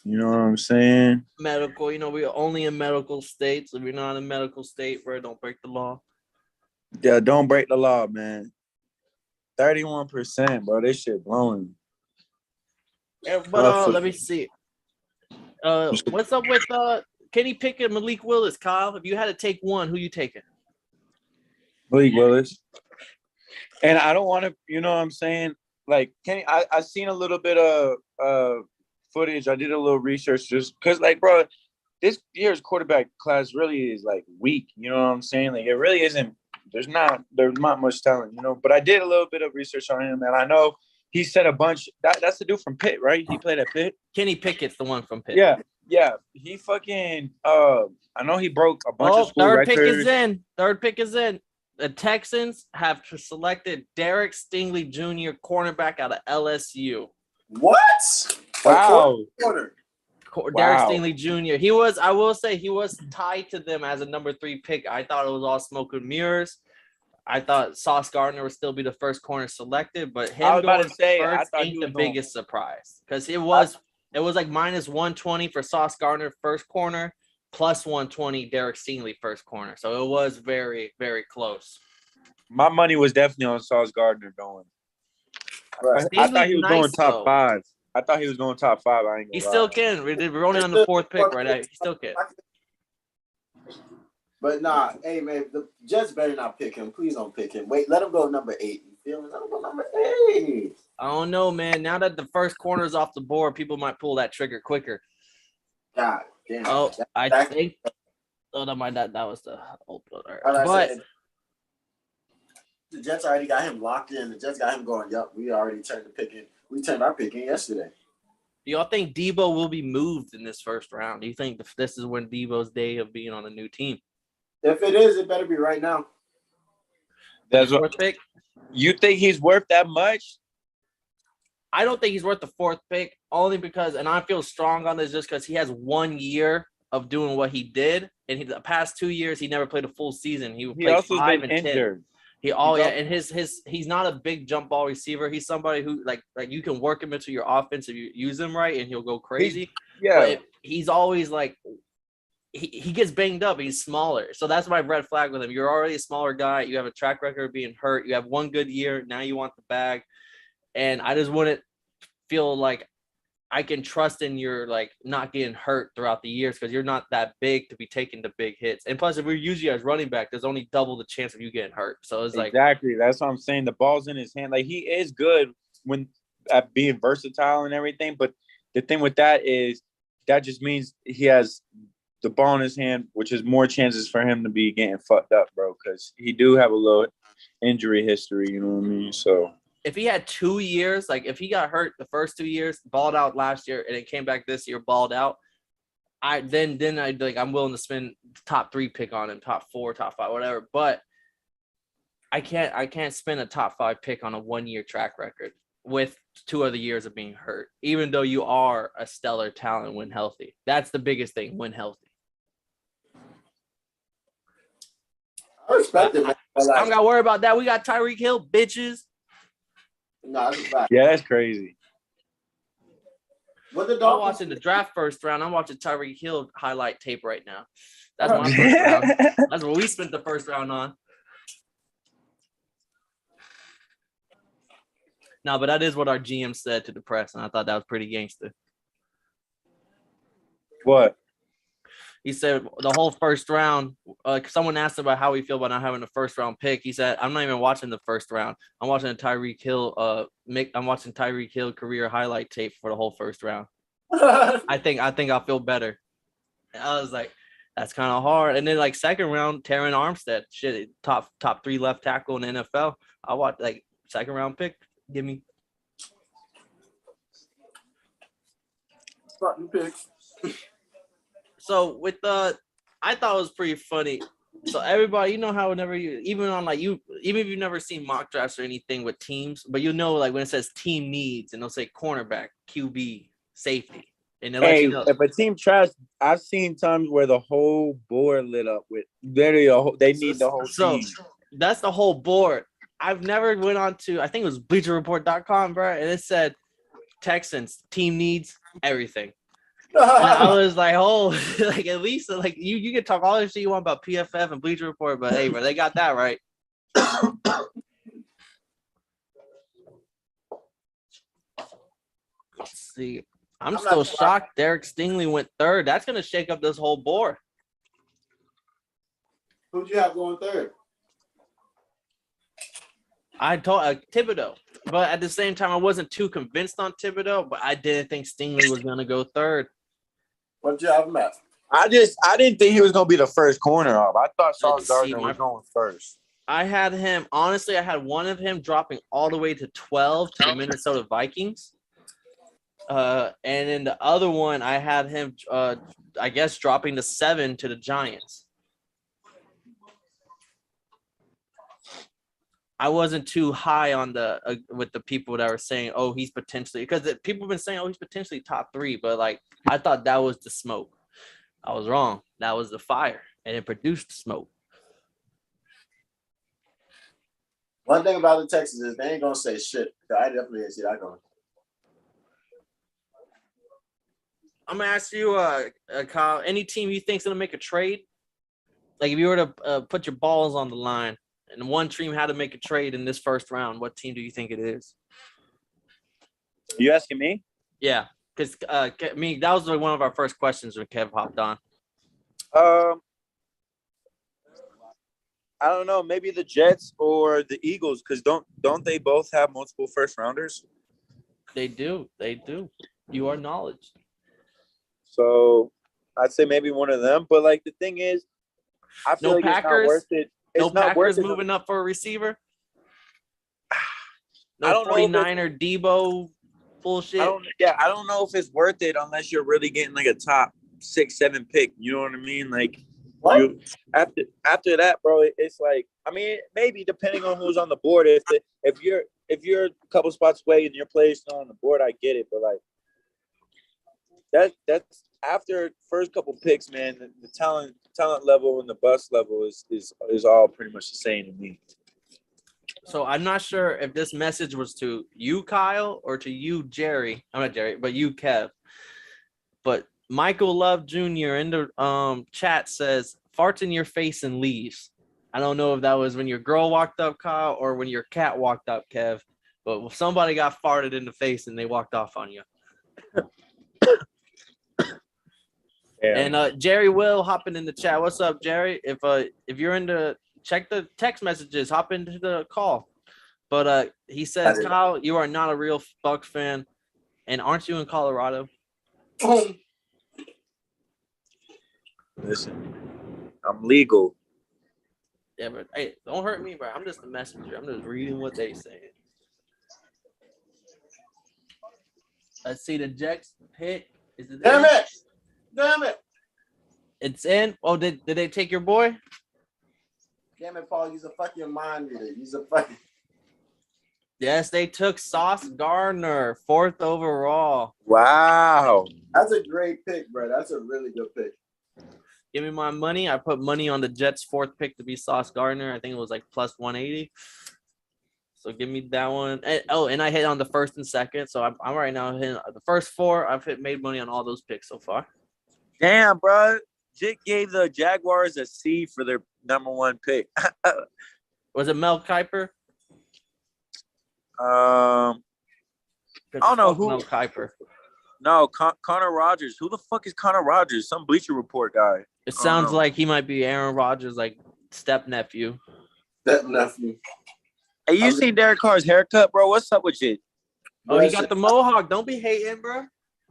You know what I'm saying? Medical. We're only in medical states. If you're not in a medical state, bro, don't break the law. Yeah, don't break the law, man. 31%, bro. This shit blowing. Yeah, but let me see. What's up with Kenny Pickett, Malik Willis, Kyle? If you had to take one, who you taking? Malik Willis. And I don't want to, you know what I'm saying? Like, Kenny, I seen a little bit of footage. I did a little research just because, like, bro, this year's quarterback class really is, like, weak. You know what I'm saying? Like, it really isn't. There's not much talent, But I did a little bit of research on him, and I know he said a bunch. That's the dude from Pitt, right? He played at Pitt. Kenny Pickett's the one from Pitt. Yeah. He fucking. I know he broke a bunch of school records. Third pick is in. The Texans have selected Derek Stingley Jr., cornerback out of LSU. What? Wow. Derek Stingley Jr. I will say he was tied to them as a number 3 pick. I thought it was all smoke and mirrors. I thought Sauce Gardner would still be the first corner selected, but him going first ain't the biggest surprise. Because it was like minus 120 for Sauce Gardner first corner, plus 120 Derek Stingley first corner. So it was very, very close. My money was definitely on Sauce Gardner going. Right. I thought he was going nice, top though. 5. I thought he was going top 5. I ain't He gonna still lie. can. We're only on the 4th pick right now. He still can. But nah, hey man, the Jets better not pick him. Please don't pick him. Wait, let him go number 8. You feel me? Let him go number 8. I don't know, man. Now that the first corner is off the board, people might pull that trigger quicker. God damn. Oh, I think. Oh, that was the opener. But the Jets already got him locked in. The Jets got him going. Yup, we already turned the pick in. We turned our pick in yesterday. Do y'all think Debo will be moved in this first round? Do you think this is when Debo's day of being on a new team? If it is, it better be right now. That's what pick. You think he's worth that much? I don't think he's worth the 4th pick, only because, and I feel strong on this just because he has 1 year of doing what he did, and the past 2 years he never played a full season. He played also 5 been and injured. 10. And he's not a big jump ball receiver. He's somebody who like you can work him into your offense if you use him right, and he'll go crazy. But he's always like he gets banged up. He's smaller, so that's my red flag with him. You're already a smaller guy. You have a track record of being hurt. You have 1 good year. Now you want the bag, and I just wouldn't feel like I can trust in your like not getting hurt throughout the years because you're not that big to be taking the big hits. And plus, if we're using you as running back, there's only double the chance of you getting hurt. So it's like exactly that's what I'm saying. The ball's in his hand. Like he is good when at being versatile and everything. But the thing with that is that just means he has the ball in his hand, which is more chances for him to be getting fucked up, bro. Because he do have a little injury history. You know what I mean? So. If he had 2 years, like if he got hurt the first 2 years, balled out last year, and it came back this year, balled out, then I'd like I'm willing to spend top 3 pick on him, top 4, top 5, whatever. But I can't spend a top 5 pick on a 1 year track record with 2 other years of being hurt, even though you are a stellar talent when healthy. That's the biggest thing, when healthy. I respect it, man. I don't got to worry about that. We got Tyreek Hill, bitches. No, that's a fact. Yeah, that's crazy. What the I'm watching the draft first round. I'm watching Tyreek Hill highlight tape right now. That's my first round. That's what we spent the first round on. No, but that is what our GM said to the press, and I thought that was pretty gangster. What? He said the whole first round, someone asked about how we feel about not having the first round pick. He said, I'm not even watching the first round. I'm watching Tyreek Hill. I'm watching Tyreek Hill career highlight tape for the whole first round. I think I'll feel better. And I was like, that's kind of hard. And then like second round, Terran Armstead, shit, top 3 left tackle in the NFL. I watch like second round pick. Give me. Starting picks. So with I thought it was pretty funny. So everybody, you know how whenever even if you've never seen mock drafts or anything with teams, but you know like when it says team needs and they'll say cornerback, QB, safety, and they'll let you know. If a team tries, I've seen times where the whole board lit up with literally they need the whole team. That's the whole board. I've never went on to, I think it was BleacherReport.com, bro, and it said Texans team needs everything. And I was like, oh, like at least like you can talk all the shit you want about PFF and Bleacher Report, but hey, bro, they got that right. Let's see. I'm still shocked Derek Stingley went 3rd. That's gonna shake up this whole board. Who'd you have going 3rd? I told Thibodeau, but at the same time, I wasn't too convinced on Thibodeau, but I didn't think Stingley was gonna go 3rd. What'd you have him at? I didn't think he was gonna be the first corner off. I thought Sauce Gardner was going first. I had him, honestly, I had one of him dropping all the way to 12 to the Minnesota Vikings. And then the other one, I had him, I guess, dropping to 7 to the Giants. I wasn't too high on with the people that were saying, oh, he's potentially, because people have been saying, oh, he's potentially top 3, but like I thought that was the smoke. I was wrong. That was the fire, and it produced smoke. One thing about the Texans is they ain't gonna say shit. I definitely didn't see that going. I'm gonna ask you, Kyle, any team you think's gonna make a trade? Like if you were to put your balls on the line, and one team had to make a trade in this first round, what team do you think it is? You asking me? Yeah, because I mean that was like one of our first questions when Kev hopped on. I don't know. Maybe the Jets or the Eagles, because don't they both have multiple first rounders? They do. You are knowledge. So I'd say maybe one of them. But like the thing is, I feel No like it's not Packers. worth it. It's No not worth Packers it. moving up for a receiver. I No don't know if 49er Debo bullshit. I don't know if it's worth it unless you're really getting like a top 6-7 pick. You know what I mean? Like What? you after that, bro, it's like, I mean, maybe depending on who's on the board. If you're a couple spots away and your player's still on the board, I get it. But like that's after first couple picks, man. The talent level and the bust level is all pretty much the same to me. So I'm not sure if this message was to you, Kyle, or to you, Jerry. I'm not Jerry, but you, Kev. But Michael Love Jr. in the chat says, farts in your face and leaves. I don't know if that was when your girl walked up, Kyle, or when your cat walked up, Kev. But somebody got farted in the face and they walked off on you. Yeah. And Jerry Will hopping in the chat. What's up, Jerry? If you're into, check the text messages, hop into the call. But he says, Kyle, you are not a real Bucks fan, and aren't you in Colorado? Listen, I'm legal. Yeah, but hey, don't hurt me, bro. I'm just a messenger. I'm just reading what they say. Let's see the Jets pick. Is it Damn in? it! Damn it! It's in. Oh, did they take your boy? Damn it, Paul. Use a fucking mind reader. Use a fucking. Yes, they took Sauce Gardner, 4th overall. Wow. That's a great pick, bro. That's a really good pick. Give me my money. I put money on the Jets' 4th pick to be Sauce Gardner. I think it was like plus 180. So give me that one. And I hit on the 1st and 2nd. So I'm right now hitting the first 4. I've made money on all those picks so far. Damn, bro. Jit gave the Jaguars a C for their number 1 pick. Was it Mel Kiper? I don't know who. Mel Kiper. No, Connor Rogers. Who the fuck is Connor Rogers? Some Bleacher Report guy. It sounds like he might be Aaron Rodgers' like step nephew. Step nephew. Hey, you seen Derek Carr's haircut, bro? What's up with it? Oh, he got the mohawk. Don't be hating, bro.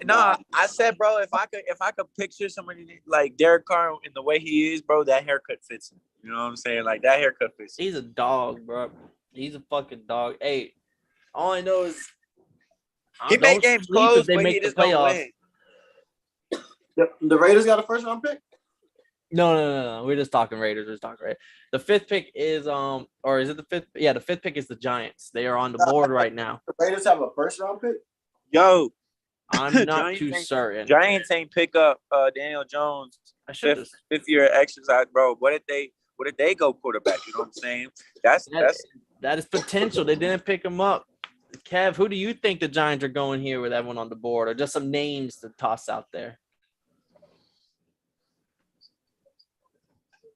Nah, I said, bro, if I could picture somebody like Derek Carr in the way he is, bro, that haircut fits him. You know what I'm saying? Like that haircut fits him. He's a dog, bro. He's a fucking dog. Hey, all I know is he made games close, but he just don't win. The Raiders got a first round pick? No. We're just talking Raiders. The 5th pick is or is it the 5th? Yeah, the 5th pick is the Giants. They are on the board right now. The Raiders have a first round pick? Yo, I'm not too certain. Giants ain't pick up Daniel Jones. Fifth year exercise, bro. What did they go quarterback? You know what I'm saying? That is potential. They didn't pick him up. Kev, who do you think the Giants are going here with everyone on the board, or just some names to toss out there?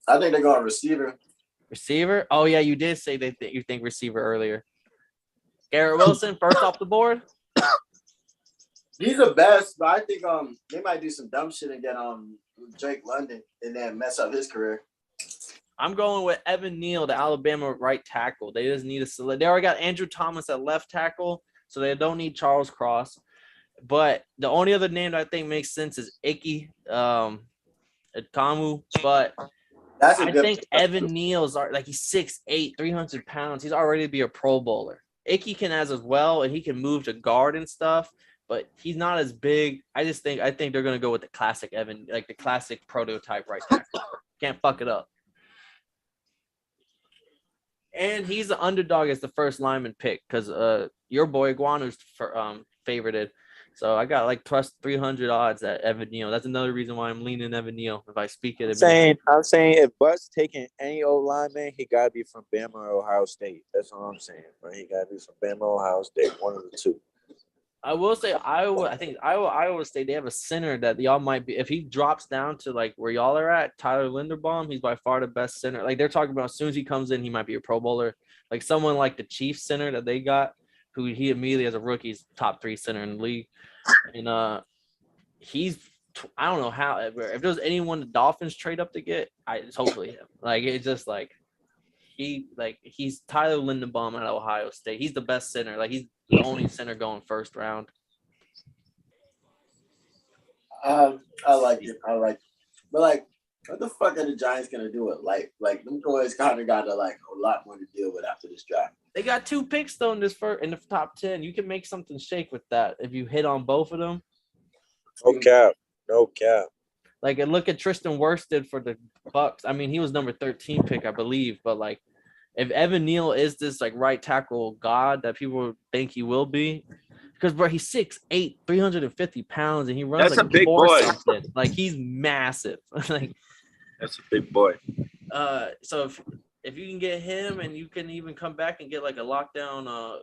I think they're going receiver. Receiver? Oh yeah, you did say you think receiver earlier. Garrett Wilson first off the board. He's the best, but I think they might do some dumb shit and get Drake London and then mess up his career. I'm going with Evan Neal, the Alabama right tackle. They just need a select. They already got Andrew Thomas at left tackle, so they don't need Charles Cross. But the only other name that I think makes sense is Ike Kamu. But I think Evan Neal's like he's 6'8", 300 pounds. He's already to be a Pro Bowler. Ike can as well, and he can move to guard and stuff. But he's not as big. I think they're gonna go with the classic Evan, like the classic prototype right tackle. Can't fuck it up. And he's the underdog as the first lineman pick because your boy Iguanu's favorited. So I got like plus 300 odds at Evan Neal. That's another reason why I'm leaning Evan Neal. If I speak it, I'm saying if Butts taking any old lineman, he gotta be from Bama or Ohio State. That's all I'm saying. Right? He gotta be from Bama or Ohio State. One of the two. I will say Iowa. I think Iowa State. They have a center that y'all might be. If he drops down to like where y'all are at, Tyler Linderbaum, he's by far the best center. Like they're talking about, as soon as he comes in, he might be a Pro Bowler. Like someone like the Chiefs center that they got, who he immediately as a rookie is top 3 center in the league, and he's I don't know how if there's anyone the Dolphins trade up to get, it's hopefully him. Like it's just like he's Tyler Lindenbaum at Ohio State. He's the best center. Like he's the only center going first round. I like it. But like, what the fuck are the Giants gonna do it? Like them boys kind of got a lot more to deal with after this draft. They got 2 picks though in the top 10. You can make something shake with that if you hit on both of them. No cap. Like, and look at Tristan Wirfs for the Bucks. I mean, he was number 13 pick, I believe. But like, if Evan Neal is this like right tackle god that people think he will be, because bro, he's 6'8", 350 pounds, and he runs That's like a big boy. Something. Like he's massive. Like that's a big boy. So if you can get him, and you can even come back and get like a lockdown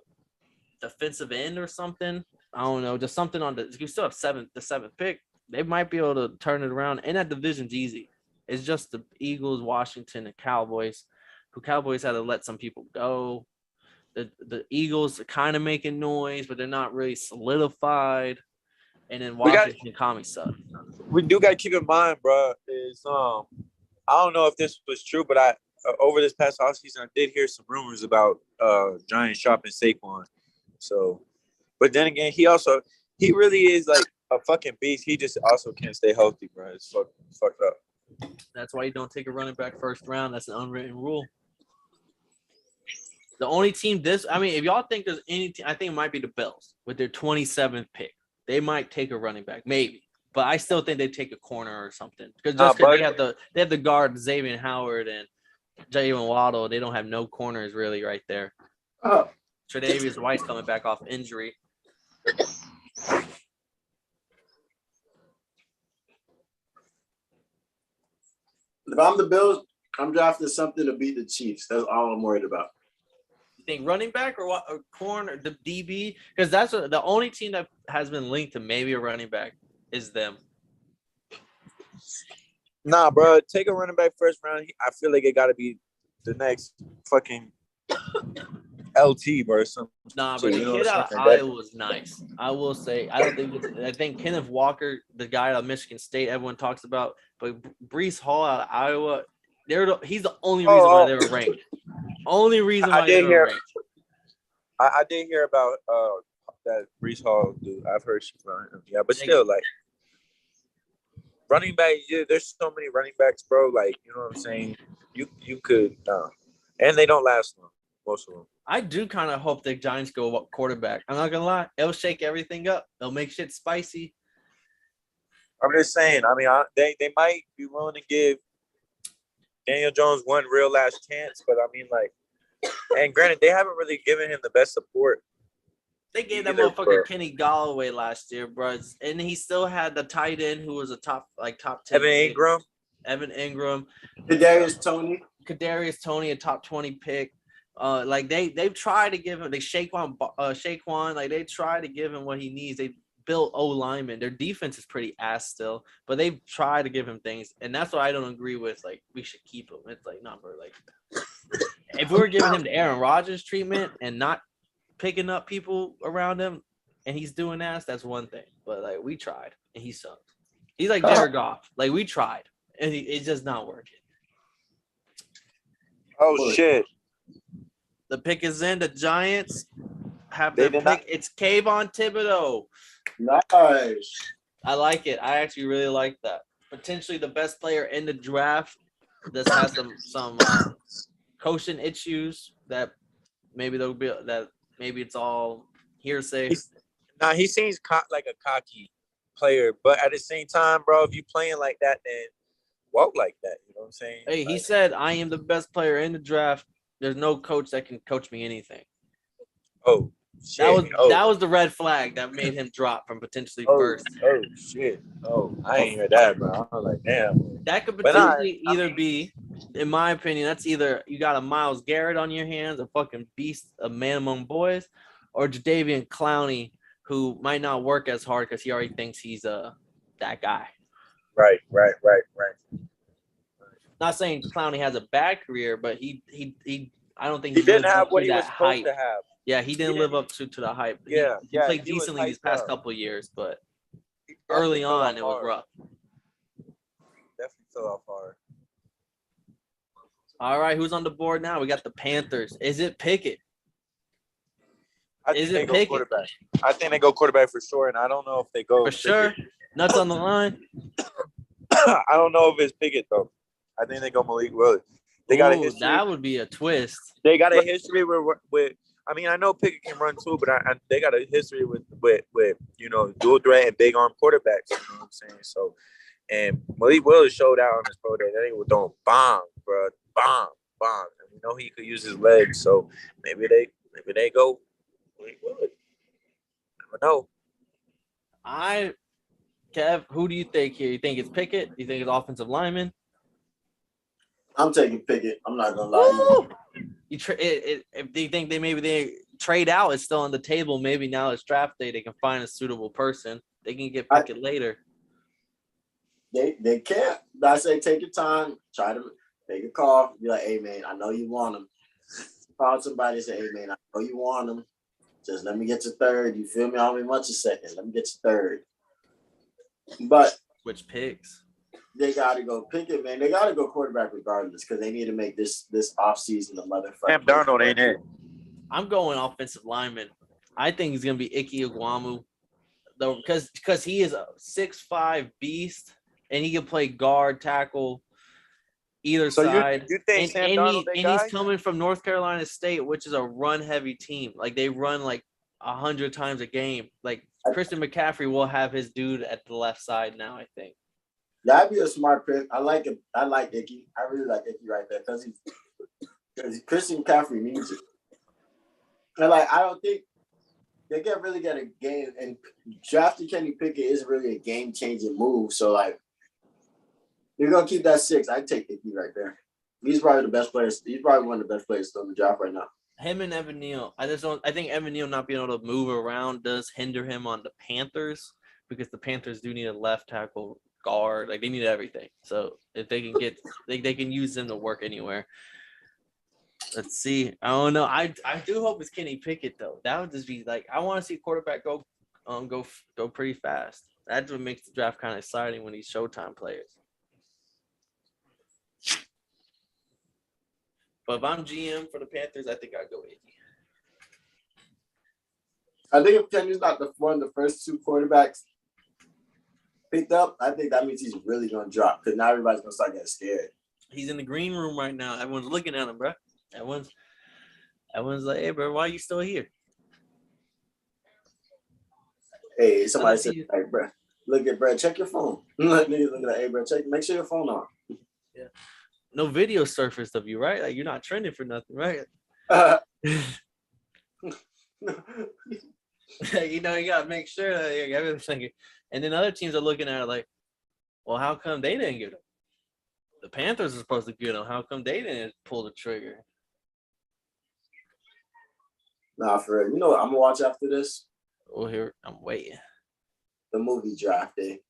defensive end or something, I don't know, just something on you still have the 7th pick. They might be able to turn it around, and that division's easy. It's just the Eagles, Washington, and Cowboys. Cowboys had to let some people go. The Eagles are kind of making noise, but they're not really solidified. And then Washington comics suck. We do got to keep in mind, bro, is I don't know if this was true, but I over this past offseason, I did hear some rumors about Giants shopping Saquon. So, but then again, he really is like a fucking beast. He just also can't stay healthy, bro. It's fucked up. That's why you don't take a running back first round. That's an unwritten rule. The only team if y'all think there's any team, I think it might be the Bills with their 27th pick. They might take a running back, maybe. But I still think they take a corner or something. Because they have the guard Xavier Howard and Jalen Waddle. They don't have no corners really right there. Oh. Tre'Davious White's coming back off injury. If I'm the Bills, I'm drafting something to beat the Chiefs. That's all I'm worried about. You think running back or what? Or corner, the DB? Because that's the only team that has been linked to maybe a running back is them. Nah, bro. Take a running back first round. I feel like it got to be the next fucking LT, bro. Nah, but the kid out of Iowa was nice. I will say. I think Kenneth Walker, the guy out of Michigan State, everyone talks about, but Breece Hall out of Iowa, he's the only reason why they were ranked. Only reason why they were ranked. I did hear about that Breece Hall dude. I've heard shit about him. Yeah, but still, like running back. Yeah, there's so many running backs, bro. Like, you know what I'm saying? You could, and they don't last long. Most of them. I do kind of hope the Giants go quarterback. I'm not gonna lie, it'll shake everything up. They'll make shit spicy. I'm just saying. I mean, they might be willing to give Daniel Jones one real last chance, but I mean, like, and granted, they haven't really given him the best support. They gave that motherfucker Kenny Golladay last year, bro, and he still had the tight end who was a top 10. Evan Ingram, Kadarius Toney, a top 20 pick. Like they've tried to give him Shaquan, like they try to give him what he needs. They built O-linemen. Their defense is pretty ass still, but they've tried to give him things, and that's what I don't agree with. Like, we should keep him. It's like, not for like if we were giving him the Aaron Rodgers treatment and not picking up people around him, and he's doing that's one thing. But like, we tried and he sucked. He's like Jared Goff. Like, we tried and it's just not working. Oh shit. The pick is in. The Giants have their pick. It's Kayvon Thibodeau. Nice. I like it. I actually really like that. Potentially the best player in the draft. This has some coaching issues that maybe maybe it's all hearsay. He seems like a cocky player, but at the same time, bro, if you playing like that, then walk like that. You know what I'm saying? Hey, he said, "I am the best player in the draft. There's no coach that can coach me anything." Oh, shit. That was the red flag that made him drop from potentially first. Oh shit. Oh, I ain't heard that, bro. I was like, damn. That could potentially be, in my opinion, that's either you got a Myles Garrett on your hands, a fucking beast, a man among boys, or Jadeveon Clowney, who might not work as hard because he already thinks he's that guy. Right. Not saying Clowney has a bad career, but he I don't think he didn't have what he was supposed to have. Yeah, he didn't live up to the hype. Yeah, he played he was decently these hyped past up. couple of years, but He early definitely fell on off it was hard. rough. Definitely fell off hard. All right, who's on the board now? We got the Panthers. Is it Pickett? I Is think they it go Pickett? quarterback. I think they go quarterback for sure, and I don't know if they go For sure. Nuts on the line. I don't know if it's Pickett though. I think they go Malik Willis. They got a Ooh, history. that would be a twist. They got a history with. I mean, I know Pickett can run too, but they got a history with dual threat and big arm quarterbacks. You know what I'm saying? So, and Malik Willis showed out on his pro day. They were throwing bombs, bro, bombs. And we know he could use his legs, so maybe they go Malik Willis. Never know. Kev, who do you think here? You think it's Pickett? Do you think it's offensive lineman? I'm taking Pickett. I'm not gonna lie. If they think they trade out, it's still on the table. Maybe now it's draft day. They can find a suitable person. They can get Pickett later. They can't. I say take your time. Try to make a call. Be like, hey man, I know you want him. Call somebody. Say, hey man, I know you want him. Just let me get to third. You feel me? I don't much a second. Let me get to third. But which picks? They gotta go Pickett, man. They gotta go quarterback regardless because they need to make this offseason the motherfucker. Sam Darnold ain't it. I'm going offensive lineman. I think he's gonna be Ike Ekwonu, though, because he is a 6'5" beast and he can play guard, tackle, either side. You think Sam Darnold and he's coming from North Carolina State, which is a run-heavy team. Like they run like 100 times a game. Like Christian McCaffrey will have his dude at the left side now, I think. That'd be a smart pick. I like it. I like Icky. I really like Icky right there because Christian McCaffrey needs it. And I don't think they can really get a game. And drafting Kenny Pickett isn't really a game-changing move. So you're gonna keep that 6. I'd take Icky right there. He's probably the best player. He's probably one of the best players still in the draft right now. Him and Evan Neal. I think Evan Neal not being able to move around does hinder him on the Panthers because the Panthers do need a left tackle, guard. Like they need everything. So if they can get, they can use them to work anywhere. Let's see. I don't know. I do hope it's Kenny Pickett though. That would just be like I want to see a quarterback go pretty fast. That's what makes the draft kind of exciting when these Showtime players. But if I'm GM for the Panthers, I think I'd go Iggy. I think if Kenny's not one of the first 2 quarterbacks picked up, I think that means he's really going to drop because now everybody's going to start getting scared. He's in the green room right now. Everyone's looking at him, bro. Everyone's like, hey, bro, why are you still here? Hey, somebody said, hey, bro, look at bro, check your phone. Look at that, hey, bro, make sure your phone on. Yeah. No video surfaced of you, right? Like you're not trending for nothing, right? You gotta make sure that everything. And then other teams are looking at it like, well, how come they didn't get him? The Panthers are supposed to get him. How come they didn't pull the trigger? Nah, for real. You know what I'm gonna watch after this? Oh, here I'm waiting. The movie Draft Day.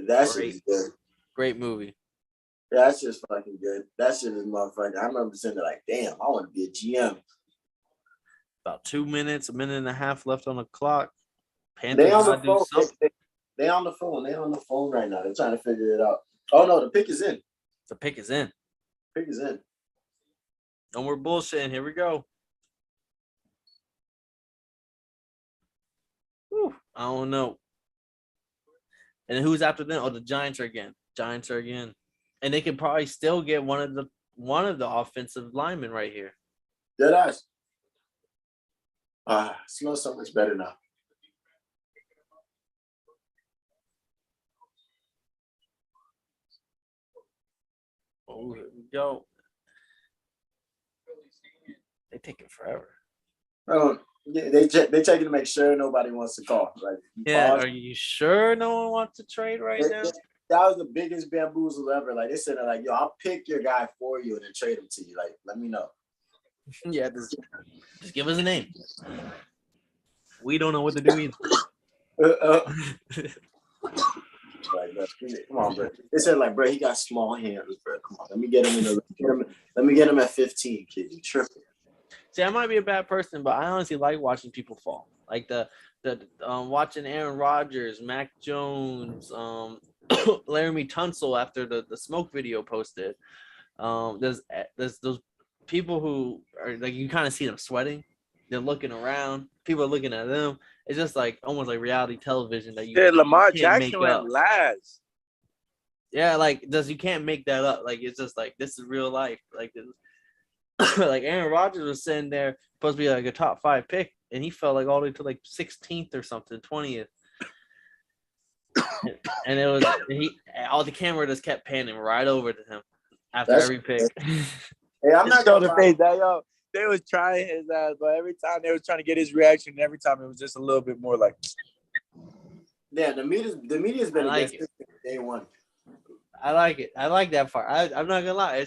That shit is good. Great movie. Yeah, that's just fucking good. That shit is motherfucking. I remember saying like, damn, I want to be a GM. About 2 minutes, a minute and a half left on the clock. Panthers they on the phone. They on the phone. They on the phone right now. They're trying to figure it out. Oh no, the pick is in. The pick is in. Pick is in. No more bullshitting. Here we go. Whew, I don't know. And then who's after them? Oh, the Giants are again. And they could probably still get one of the offensive linemen right here. Deadass. Smells so much better now. Oh, here we go. They taking forever. They checking to make sure nobody wants to call. Like, yeah, are you sure no one wants to trade right now? That was the biggest bamboozle ever. Like they said, like, yo, I'll pick your guy for you and then trade him to you. Like, let me know. Yeah, just give us a name. We don't know what to do either. Like, come on, bro. They said, like, bro, he got small hands, bro. Come on, let me get him at 15, kid. You tripping? See, I might be a bad person, but I honestly like watching people fall. Like the watching Aaron Rodgers, Mac Jones, Laramie Tunsil after the smoke video posted. There's those people who are like you kind of see them sweating. They're looking around. People are looking at them. It's just like almost like reality television that you Lamar can't Jackson make up. went last. Yeah, like you can't make that up. Like it's just like this is real life. Like this, like Aaron Rodgers was sitting there supposed to be like a top 5 pick, and he fell like all the way to like 16th or something, 20th. And it was all the camera just kept panning right over to him after every pick. Hey, I'm not gonna gonna face that, yo. They was trying his ass, but every time they was trying to get his reaction, and every time it was just a little bit more like. Yeah, the media's been against it day one. I like it. I like that part. I'm not gonna lie.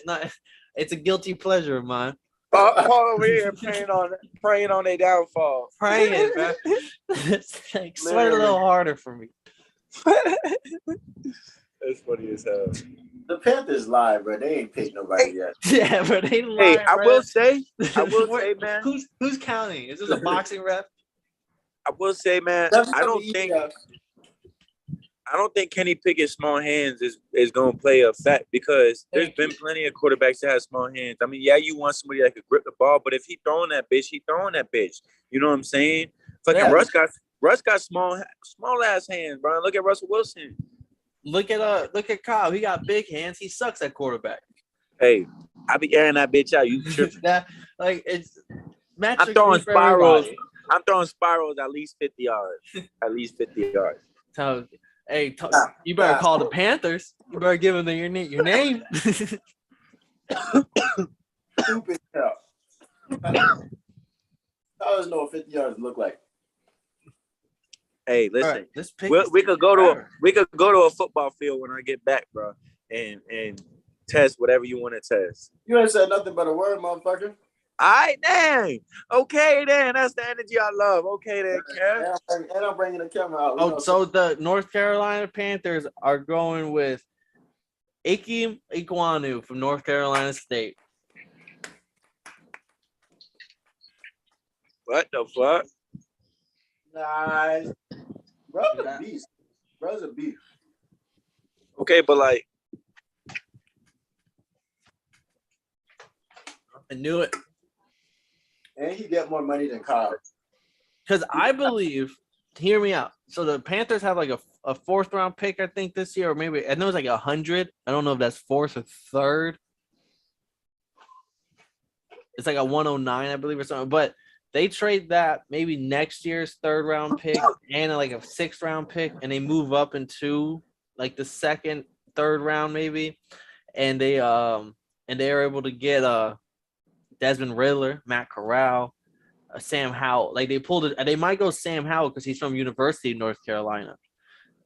It's a guilty pleasure of mine. Paul over here praying on their downfall. Praying, man. It's like sweat a little harder for me. That's funny as hell. The Panthers lied, bro. They ain't picked nobody yet. Yeah, but they lied. Hey, I will say, man. Who's counting? Is this a boxing ref? I will say, man. I don't think Kenny Pickett's small hands is going to play a fact because there's been plenty of quarterbacks that have small hands. I mean, yeah, you want somebody that could grip the ball, but if he throwing that bitch, he throwing that bitch. You know what I'm saying? Fucking yeah. Russ got small ass hands, bro. Look at Russell Wilson. Look at Kyle. He got big hands. He sucks at quarterback. Hey, I be airing that bitch out. You tripping? It's. I'm throwing spirals. I'm throwing spirals at least 50 yards. At least 50 yards. So, hey, you better call the Panthers. You better give them your name. Stupid hell. I always know what 50 yards look like. Hey, listen. Right, we could go to a football field when I get back, bro, and test whatever you want to test. You ain't said nothing but a word, motherfucker. All right, dang. Okay, then. That's the energy I love. Okay, then, Kev. And I'm bringing the camera out. Oh, so the North Carolina Panthers are going with Ikem Ekwonu from North Carolina State. What the fuck? Nice. Bro's a beast. Bro's a beast. Okay, but like. I knew it. And he get more money than Kyle. Because I believe, hear me out. So the Panthers have like a 4th round pick, I think, this year, or maybe I know it's like 100. I don't know if that's 4th or 3rd. It's like a 109, I believe, or something. But they trade that maybe next year's 3rd round pick and like a 6th round pick, and they move up into like the 2nd, 3rd round maybe, and they are able to get Desmond Riddler, Matt Corral, Sam Howell. Like they pulled it. They might go Sam Howell because he's from University of North Carolina,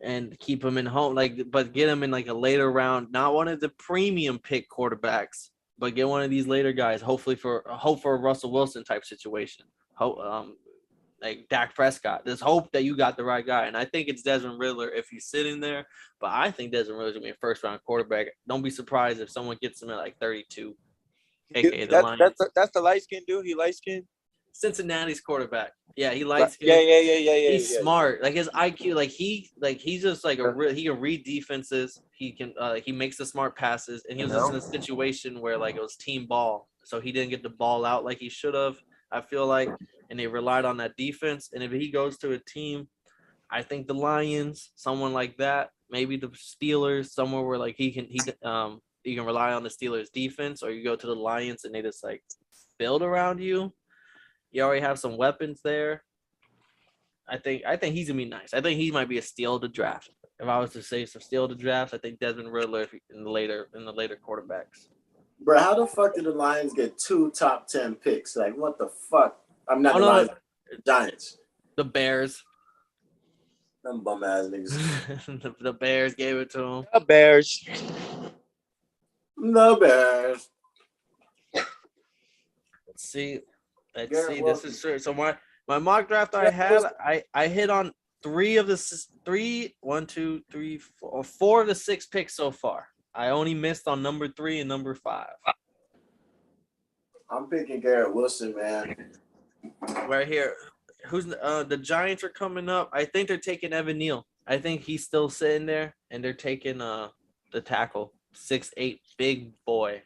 and keep him in home. But get him in like a later round, not one of the premium pick quarterbacks, but get one of these later guys. Hopefully for a Russell Wilson type situation. Like Dak Prescott. There's hope that you got the right guy, and I think it's Desmond Riddler if he's sitting there. But I think Desmond Riddler's gonna be a 1st round quarterback. Don't be surprised if someone gets him at like 32. AKA the Lions. That's the light skin dude. He light skin. Cincinnati's quarterback. Yeah, he light skin. Yeah. He's smart. Like his IQ. He's just like he can read defenses. He can he makes the smart passes, and he was just in a situation where like it was team ball, so he didn't get the ball out like he should have. I feel like, and they relied on that defense. And if he goes to a team, I think the Lions, someone like that, maybe the Steelers, somewhere where like you can rely on the Steelers defense, or you go to the Lions and they just like build around you. You already have some weapons there. I think he's gonna be nice. I think he might be a steal of the draft. If I was to say some steal of the draft, I think Desmond Riddler in the later quarterbacks. Bro, how the fuck did the Lions get 2 top 10 picks? Like, what the fuck? I'm not the Lions, Giants. The Bears. Them bum ass niggas. The Bears gave it to them. The Bears. The Bears. Let's see. This is true. So my mock draft I had, I hit on 4 of the 6 picks so far. I only missed on number 3 and number 5. I'm picking Garrett Wilson, man. Right here. Who's the Giants are coming up? I think they're taking Evan Neal. I think he's still sitting there, and they're taking the tackle, 6'8", big boy.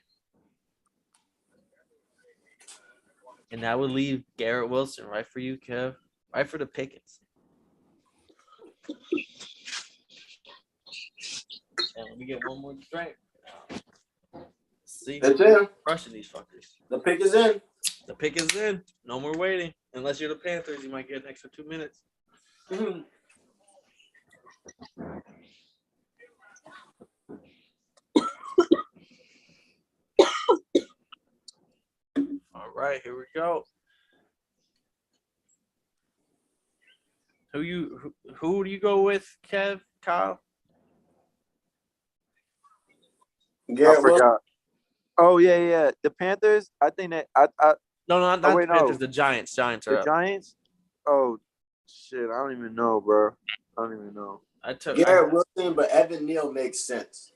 And that would leave Garrett Wilson, right for you, Kev, right for the Pickens. And let me get one more drink. See, It's in. crushing these fuckers. The pick is in. The pick is in. No more waiting. Unless you're the Panthers, you might get an extra 2 minutes. All right, here we go. Who do you go with, Kev, Kyle? Garrett I forgot. Oh yeah. The Panthers. I think that No, not the wait, Panthers. no. The Giants. Giants are the up. Giants. Oh shit! I don't even know, bro. I don't even know. Garrett Wilson, but Evan Neal makes sense.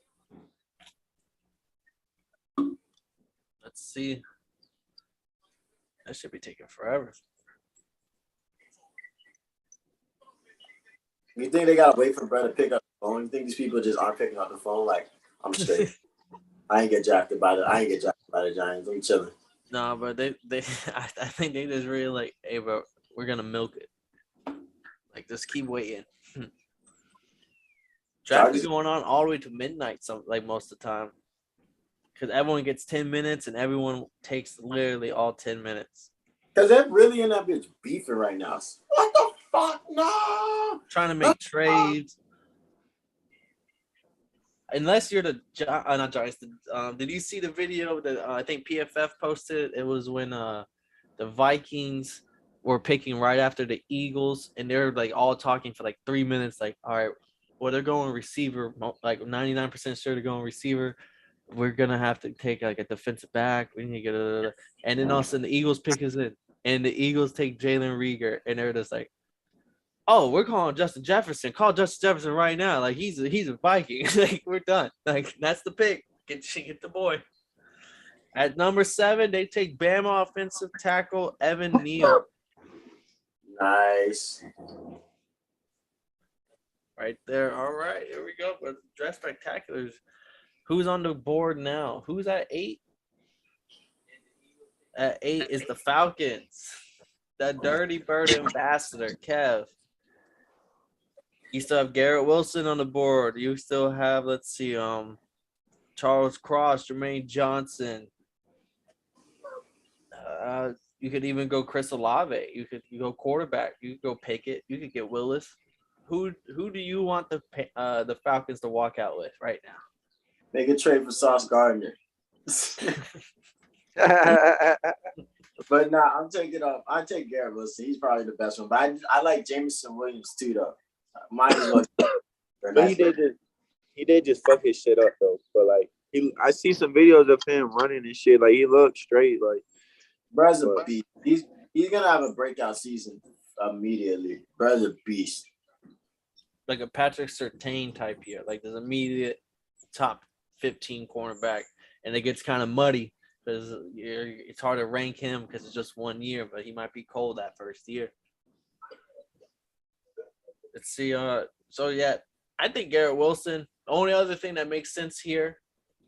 Let's see. That should be taking forever. You think they gotta wait for Brett to pick up the phone? You think these people just aren't picking up the phone? Like, I'm straight. I ain't get drafted by the Giants. I'm chilling. No, but they I think they just really like, hey, bro, we're gonna milk it. Like, just keep waiting. Draft is going on all the way to midnight, most of the time, because everyone gets 10 minutes and everyone takes literally all 10 minutes. Because they're really in that bitch beefing right now. What the fuck? No. Trying to make trades. Unless you're the not Giants. Did you see the video that I think PFF posted? It was when the Vikings were picking right after the Eagles, and they're like all talking for like 3 minutes. Like, all right, well, they're going receiver. Like 99% sure they're going receiver. We're gonna have to take like a defensive back. We need to get and then all of a sudden the Eagles pick us in, and the Eagles take Jalen Reagor, and they're just like, oh, we're calling Justin Jefferson. Call Justin Jefferson right now. Like, he's a Viking. Like, we're done. Like, that's the pick. Get the boy. At number 7, they take Bama offensive tackle Evan Neal. Nice. Right there. All right, here we go. But draft spectaculars. Who's on the board now? Who's at 8? At 8 is the Falcons. The Dirty Bird ambassador, Kev. You still have Garrett Wilson on the board. You still have, let's see, Charles Cross, Jermaine Johnson. You could even go Chris Olave. You go quarterback. You could go Pickett. You could get Willis. Who do you want the Falcons to walk out with right now? Make a trade for Sauce Gardner. But nah, I'm taking up. I take Garrett Wilson. He's probably the best one. But I like Jameson Williams too, though. Mine is what. But he did just fuck his shit up though. But like I see some videos of him running and shit. Like he looks straight. Like Brad's a beast. He's gonna have a breakout season immediately. Brad's a beast. Like a Patrick Surtain type here. Like there's immediate top 15 cornerback, and it gets kind of muddy because it's hard to rank him because it's just 1 year, but he might be cold that first year. Let's see. So yeah, I think Garrett Wilson. The only other thing that makes sense here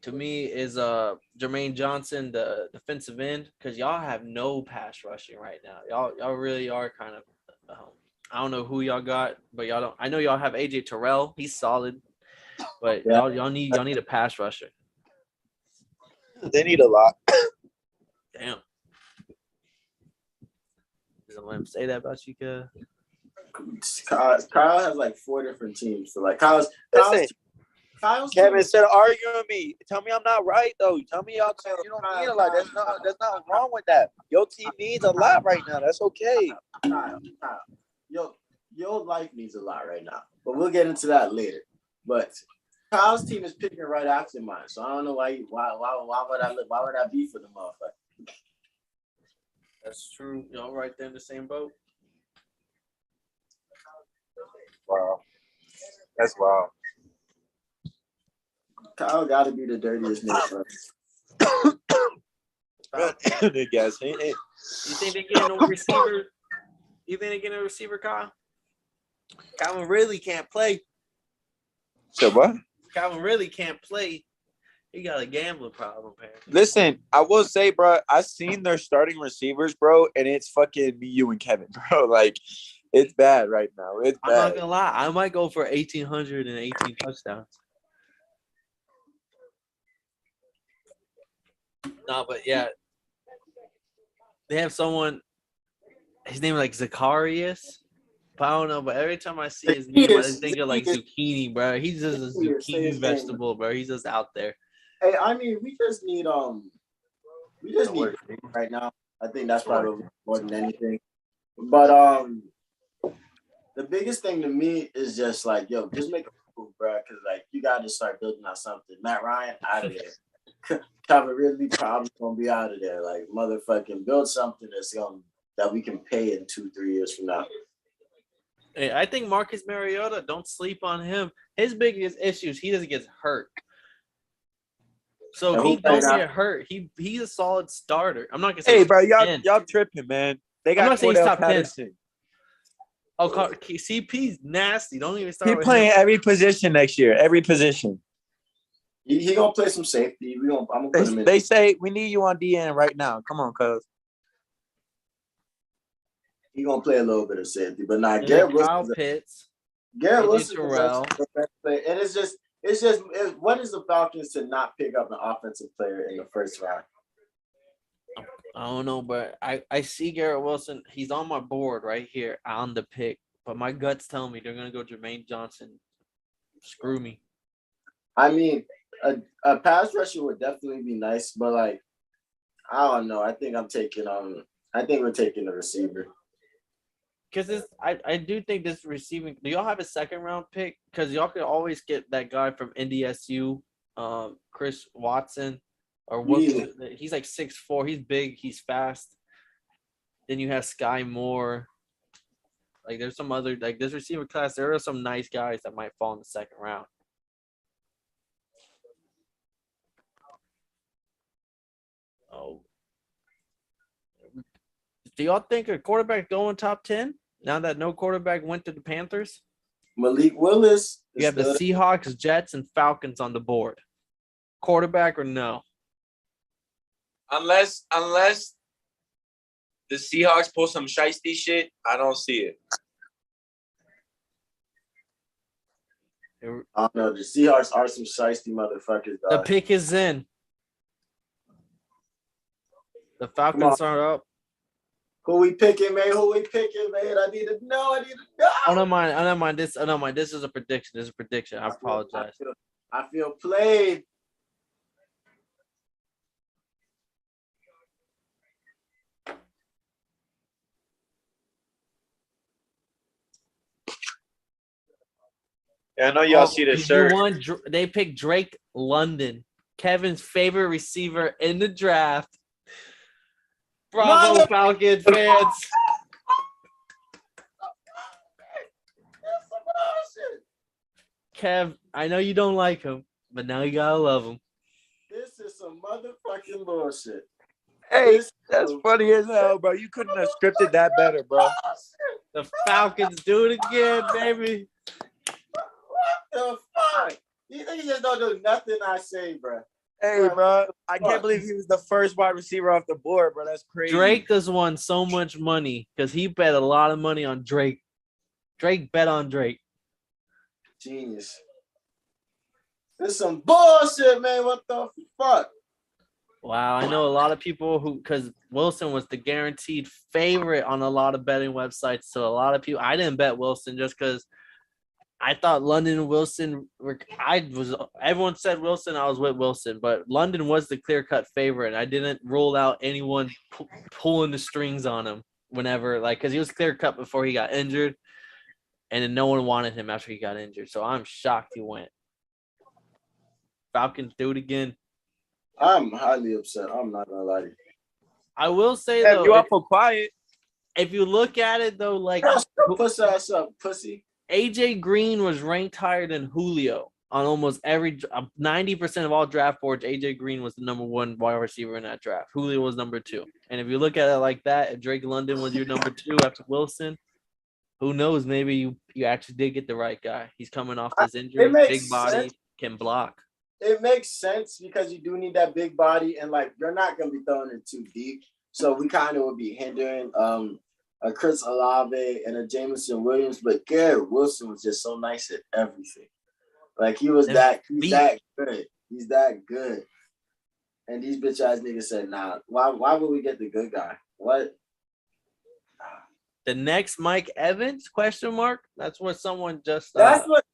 to me is Jermaine Johnson, the defensive end, because y'all have no pass rushing right now. Y'all really are kind of. I don't know who y'all got, but y'all don't. I know y'all have AJ Terrell. He's solid, but y'all need a pass rusher. They need a lot. Damn. Doesn't let him say that about you, cuz. Kyle has like 4 different teams. So like Kyle's Kevin, instead of arguing with me, tell me I'm not right though. Tell me y'all you don't need a lot. There's nothing wrong with that. Your team needs a lot right now. That's okay. Kyle. Your life needs a lot right now. But we'll get into that later. But Kyle's team is picking right after mine. So I don't know why would I be for the motherfucker? That's true. Y'all right there in the same boat. Wow. That's wild. Kyle got to be the dirtiest nigga. Falcons. They guess. Hey. You think they're getting a receiver? You think they're getting a receiver, Kyle? Calvin really can't play. So what? Calvin really can't play. He got a gambling problem, man. Listen, I will say, bro, I seen their starting receivers, bro, and it's fucking me, you, and Kevin, bro. Like, it's bad right now. It's I'm not bad. gonna lie. I might go for 1,818 touchdowns. No, but yeah, they have someone. His name is like Zacharias. But I don't know. But every time I see his name, I just think of like zucchini, bro. He's just a zucchini vegetable, bro. He's just out there. Hey, I mean, we just need right now. I think that's probably more than anything. But the biggest thing to me is just like, yo, just make a move, bro, because like you got to start building out something. Matt Ryan out of there. Calvin Ridley probably gonna be out of there. Like motherfucking build something that we can pay in 2-3 years from now. Hey, I think Marcus Mariota, don't sleep on him. His biggest issue is he doesn't get hurt. So if he don't get hurt, he's a solid starter. I'm not gonna say. Hey, bro, y'all tripping, man. They got Cordell Patterson. Oh, CP's nasty. Don't even start. He's playing every position next year. Every position. He gonna play some safety. I'm gonna put him in. They say we need you on DN right now. Come on, cuz. He gonna play a little bit of safety, but not Garrett Wilson. Garrett Wilson and it's just what is the Falcons to not pick up an offensive player in the first round? I don't know, but I see Garrett Wilson. He's on my board right here on the pick, but my gut's telling me they're gonna go Jermaine Johnson. Screw me. I mean, a pass rusher would definitely be nice, but like, I don't know. I think we're taking the receiver. Because I do think this receiving. Do y'all have a second round pick? Because y'all could always get that guy from NDSU, Chris Watson, or what? Yeah. He's like 6'4". He's big. He's fast. Then you have Sky Moore. Like there's some other like this receiver class. There are some nice guys that might fall in the second round. Oh. Do y'all think a quarterback going top 10 now that no quarterback went to the Panthers? Malik Willis. You have the Seahawks, Jets, and Falcons on the board. Quarterback or no? Unless the Seahawks pull some shiesty shit, I don't see it. I don't know. The Seahawks are some shiesty motherfuckers, dog. The pick is in. The Falcons are up. Who we picking, man? I need to know. Oh, no mind. This is a prediction. I apologize. I feel played. Yeah, I know y'all see the shirt. They picked Drake London, Kevin's favorite receiver in the draft. Bravo, Falcons fans. Kev, I know you don't like him, but now you gotta love him. This is some motherfucking bullshit. Hey, that's funny as hell, bro. You couldn't have scripted that better, bro. The Falcons do it again, baby. What the fuck? These niggas just don't do nothing I say, bro. Hey, bro, I can't believe he was the first wide receiver off the board, bro. That's crazy. Drake has won so much money because he bet a lot of money on Drake. Drake bet on Drake. Genius. This is some bullshit, man. What the fuck? Wow, I know a lot of people because Wilson was the guaranteed favorite on a lot of betting websites. So a lot of people, I didn't bet Wilson just because I thought London and Wilson everyone said Wilson, I was with Wilson, but London was the clear-cut favorite. I didn't rule out anyone pulling the strings on him whenever, because he was clear-cut before he got injured, and then no one wanted him after he got injured. So I'm shocked he went. Falcons do it again. I'm highly upset. I'm not gonna lie to you. I will say though, you awful quiet. If you look at it though, pussy ass up, pussy. AJ Green was ranked higher than Julio. on almost every 90% of all draft boards, AJ Green was the number one wide receiver in that draft. Julio was number 2. And if you look at it like that, if Drake London was your number 2 after Wilson, who knows? Maybe you actually did get the right guy. He's coming off this injury, big body, can block. It makes sense because you do need that big body, and like you're not gonna be throwing it too deep. So we kind of would be hindering a Chris Olave and a Jameson Williams, but Garrett Wilson was just so nice at everything. Like he's that good. He's that good. And these bitch ass niggas said, nah, why would we get the good guy? What? The next Mike Evans, question mark? That's what someone just That's what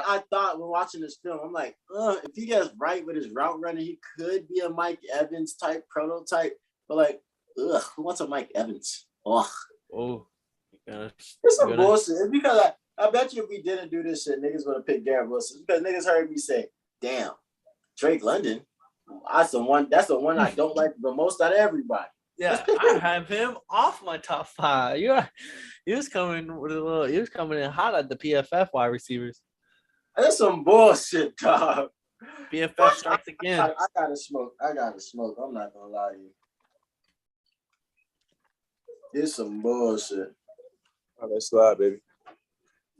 I thought when watching this film. I'm like, if he gets right with his route running, he could be a Mike Evans type prototype. But like, who wants a Mike Evans? Oh, it's some bullshit. It's because I bet you if we didn't do this shit, niggas would have picked Garrett Wilson. Because niggas heard me say, damn, Drake London. That's the one I don't like the most out of everybody. Yeah, I have him off my top 5. He was coming in hot at the PFF wide receivers. That's some bullshit, dog. PFF strikes again. I gotta smoke. I'm not gonna lie to you. It's some bullshit. Oh, that's slide, baby.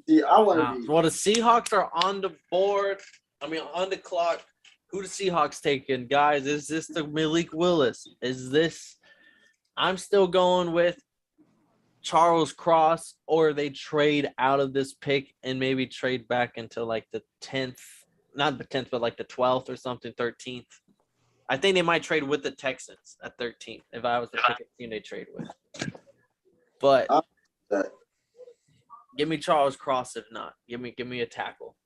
See, I want to be. Well, the Seahawks are on the board. On the clock. Who the Seahawks taking, guys? Is this the Malik Willis? Is this? I'm still going with Charles Cross, or they trade out of this pick and maybe trade back into like the 10th, not the 10th, but like the 12th or something, 13th. I think they might trade with the Texans at 13th if I was the pick team they trade with. But give me Charles Cross if not. Give me a tackle.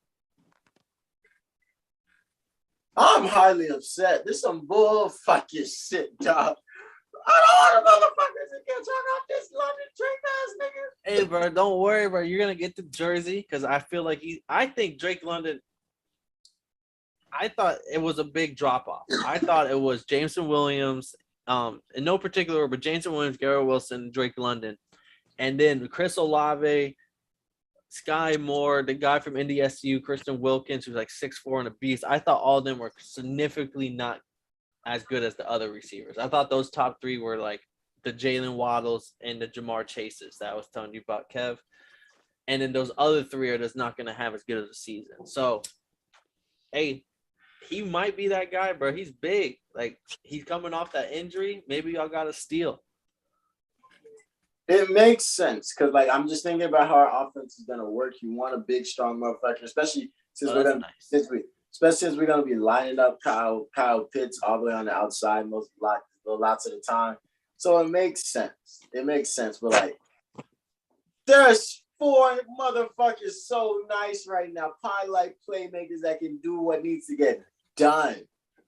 I'm highly upset. This is some bull fucking shit, dog. I don't want the motherfuckers to get turned off this London Drake ass nigga. Hey, bro, don't worry, bro. You're gonna get the jersey because I feel like I think Drake London. I thought it was a big drop off. I thought it was Jameson Williams, in no particular order, but Jameson Williams, Garrett Wilson, Drake London, and then Chris Olave, Sky Moore, the guy from NDSU, Christian Wilkins, who's like 6'4" and a beast. I thought all of them were significantly not as good as the other receivers. I thought those top 3 were like the Jalen Waddles and the Jamar Chases that I was telling you about, Kev. And then those other 3 are just not going to have as good of a season. So, hey, he might be that guy, bro. He's big. Like, he's coming off that injury. Maybe y'all got to steal. It makes sense because, like, I'm just thinking about how our offense is going to work. You want a big, strong motherfucker, especially since we're going to be lining up Kyle Pitts all the way on the outside lots of the time. So it makes sense. But like, there's 4 motherfuckers so nice right now, pie-like playmakers that can do what needs to get done.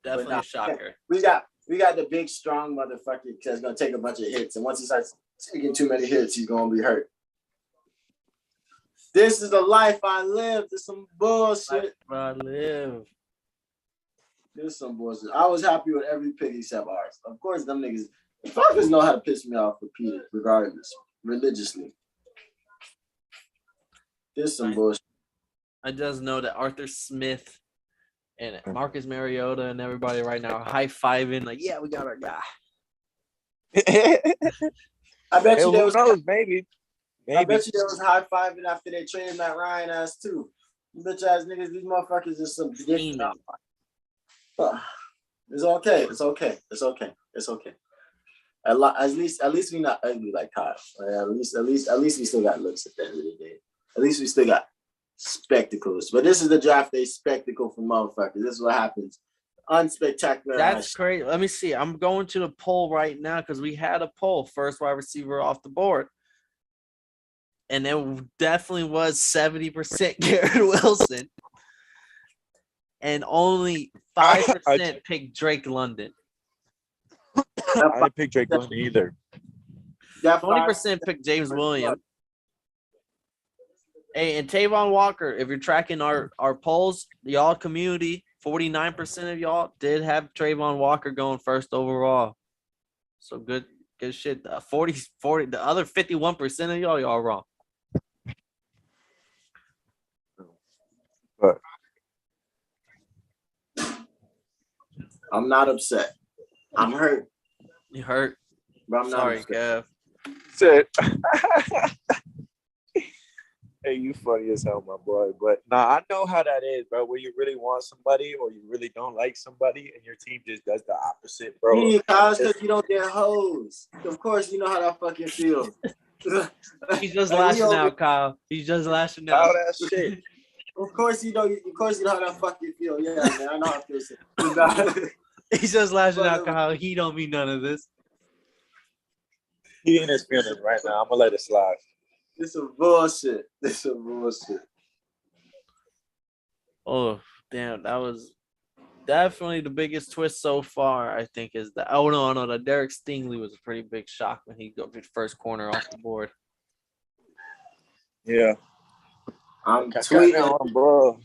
Definitely a shocker. We got the big, strong motherfucker that's gonna take a bunch of hits, and once he starts taking too many hits, he's gonna be hurt. This is the life I live. This is some bullshit. This is some bullshit. I was happy with every pick except ours. Of course, them niggas, the fuckers know how to piss me off repeated, regardless, religiously. This is some bullshit. I just know that Arthur Smith and Marcus Mariota and everybody right now are high-fiving, like, yeah, we got our guy. I bet you there was maybe. I bet you there was high-fiving after they traded Matt Ryan ass too. Bitch ass niggas, these motherfuckers is some dick. It's okay. At least we not ugly like Kyle. At least we still got looks at the end of the day. At least we still got spectacles. But this is the draft day spectacle for motherfuckers. This is what happens. Unspectacular. That's great. Let me see. I'm going to the poll right now because we had a poll, first wide receiver off the board. And it definitely was 70% Garrett Wilson. And only 5% picked Drake London. I didn't pick Drake London either. 20% picked James Williams. Hey, and Tavon Walker, if you're tracking our polls, y'all community, 49% of y'all did have Trayvon Walker going first overall. So good shit. 40, the other 51% of y'all wrong. I'm not upset. I'm hurt, You hurt? but I'm not Sorry, upset. Kev. Shit. Hey, you funny as hell, my boy. But nah, I know how that is, bro. When you really want somebody or you really don't like somebody and your team just does the opposite, bro. Yeah, Kyle, because you don't get hoes. Of course, you know how that fucking feels. He's just Like, lashing out, Kyle. He's just lashing All out. that shit. Of course, you know. Of course, you know how that fucking feel. Yeah, man. I know how it feels. He's just lashing out, Kyle. He don't mean none of this. He in his feelings right now. I'm gonna let it slide. This some bullshit. This some bullshit. Oh, damn. That was definitely the biggest twist so far, I think, is that. Oh, no. The Derek Stingley was a pretty big shock when he got the first corner off the board. Yeah. I'm tweeting. bro.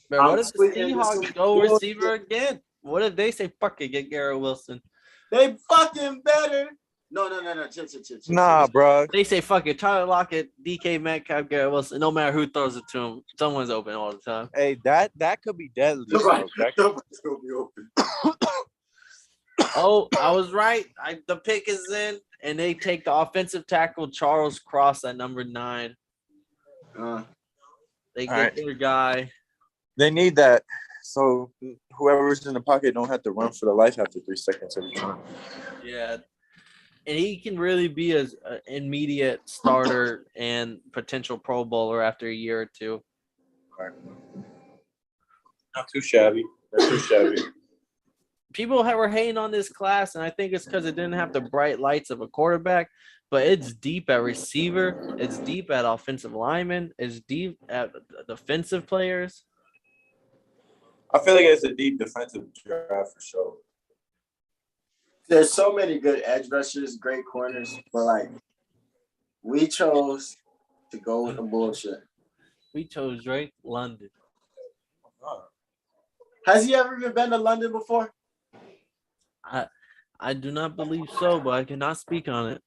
But what if the Seahawks go receiver again? What if they say, fuck it, get Garrett Wilson? They fucking better. No. Nah, bro. They say, fuck it, Tyler Lockett, DK Metcalf, Garrett Wilson. No matter who throws it to him, someone's open all the time. Hey, that could be deadly. Nobody's gonna be open. Oh, I was right. The pick is in, and they take the offensive tackle Charles Cross at number 9. They get their guy. They need that. So whoever's in the pocket don't have to run for the life after 3 seconds every time. Yeah. And he can really be an immediate starter and potential Pro Bowler after a year or two. Right. Not too shabby. Not too shabby. People were hating on this class, and I think it's because it didn't have the bright lights of a quarterback, but it's deep at receiver. It's deep at offensive linemen. It's deep at defensive players. I feel like it's a deep defensive draft for sure. There's so many good edge rushers, great corners, but like we chose to go with the bullshit. We chose Drake London. Has he ever even been to London before? I do not believe so, but I cannot speak on it.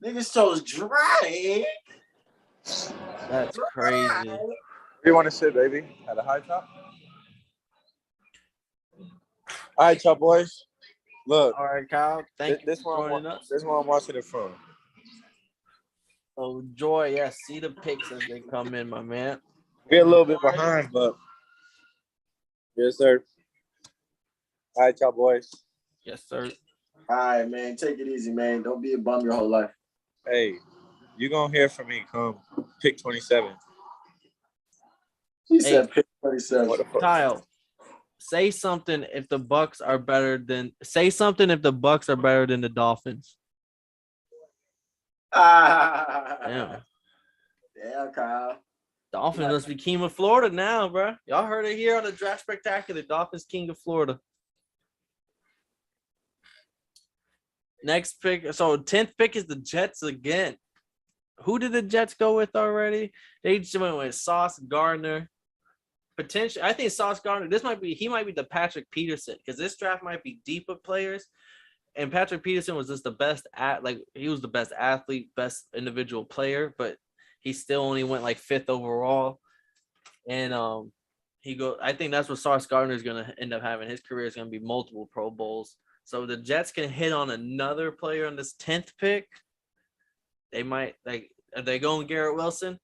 Niggas chose Drake. That's crazy. Where you want to sit, baby? At a high top? All right, y'all boys. Look. All right, Kyle. Thank you this for joining us. This one I'm watching it from. Oh, Joy, yeah, see the picks as they come in, my man. We're a little bit behind, but yes, sir. All right, y'all boys. Yes, sir. All right, man. Take it easy, man. Don't be a bum your whole life. Hey, you're going to hear from me come pick 27. He said pick 27. Kyle, say something if the Bucks are better than – say something if the Bucks are better than the Dolphins. Yeah, Kyle. Dolphins must be king of Florida now, bro. Y'all heard it here on the Draft Spectacular. Dolphins king of Florida. Next pick. So 10th pick is the Jets again. Who did the Jets go with already? They just went with Sauce Gardner. Potentially, I think Sauce Gardner. He might be the Patrick Peterson because this draft might be deep with players. And Patrick Peterson was just the best he was the best athlete, best individual player, but he still only went like 5th overall. And I think that's what Sauce Gardner is gonna end up having. His career is gonna be multiple Pro Bowls. So the Jets can hit on another player on this 10th pick. They might are they going Garrett Wilson?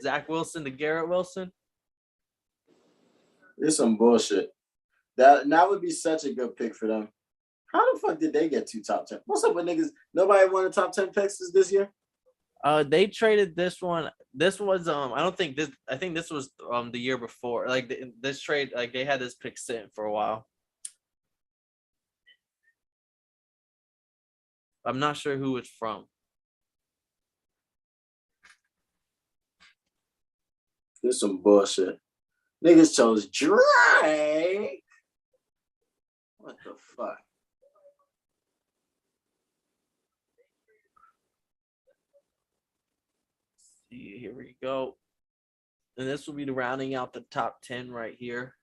Zach Wilson to Garrett Wilson? It's some bullshit. That would be such a good pick for them. How the fuck did they get 2 top 10? What's up with niggas? Nobody won the top 10 picks this year? They traded this one. This was I think this was the year before. Like this trade, like they had this pick sitting for a while. I'm not sure who it's from. This some bullshit. Niggas chose Drake. What the fuck? See, here we go. And this will be the rounding out the top 10 right here.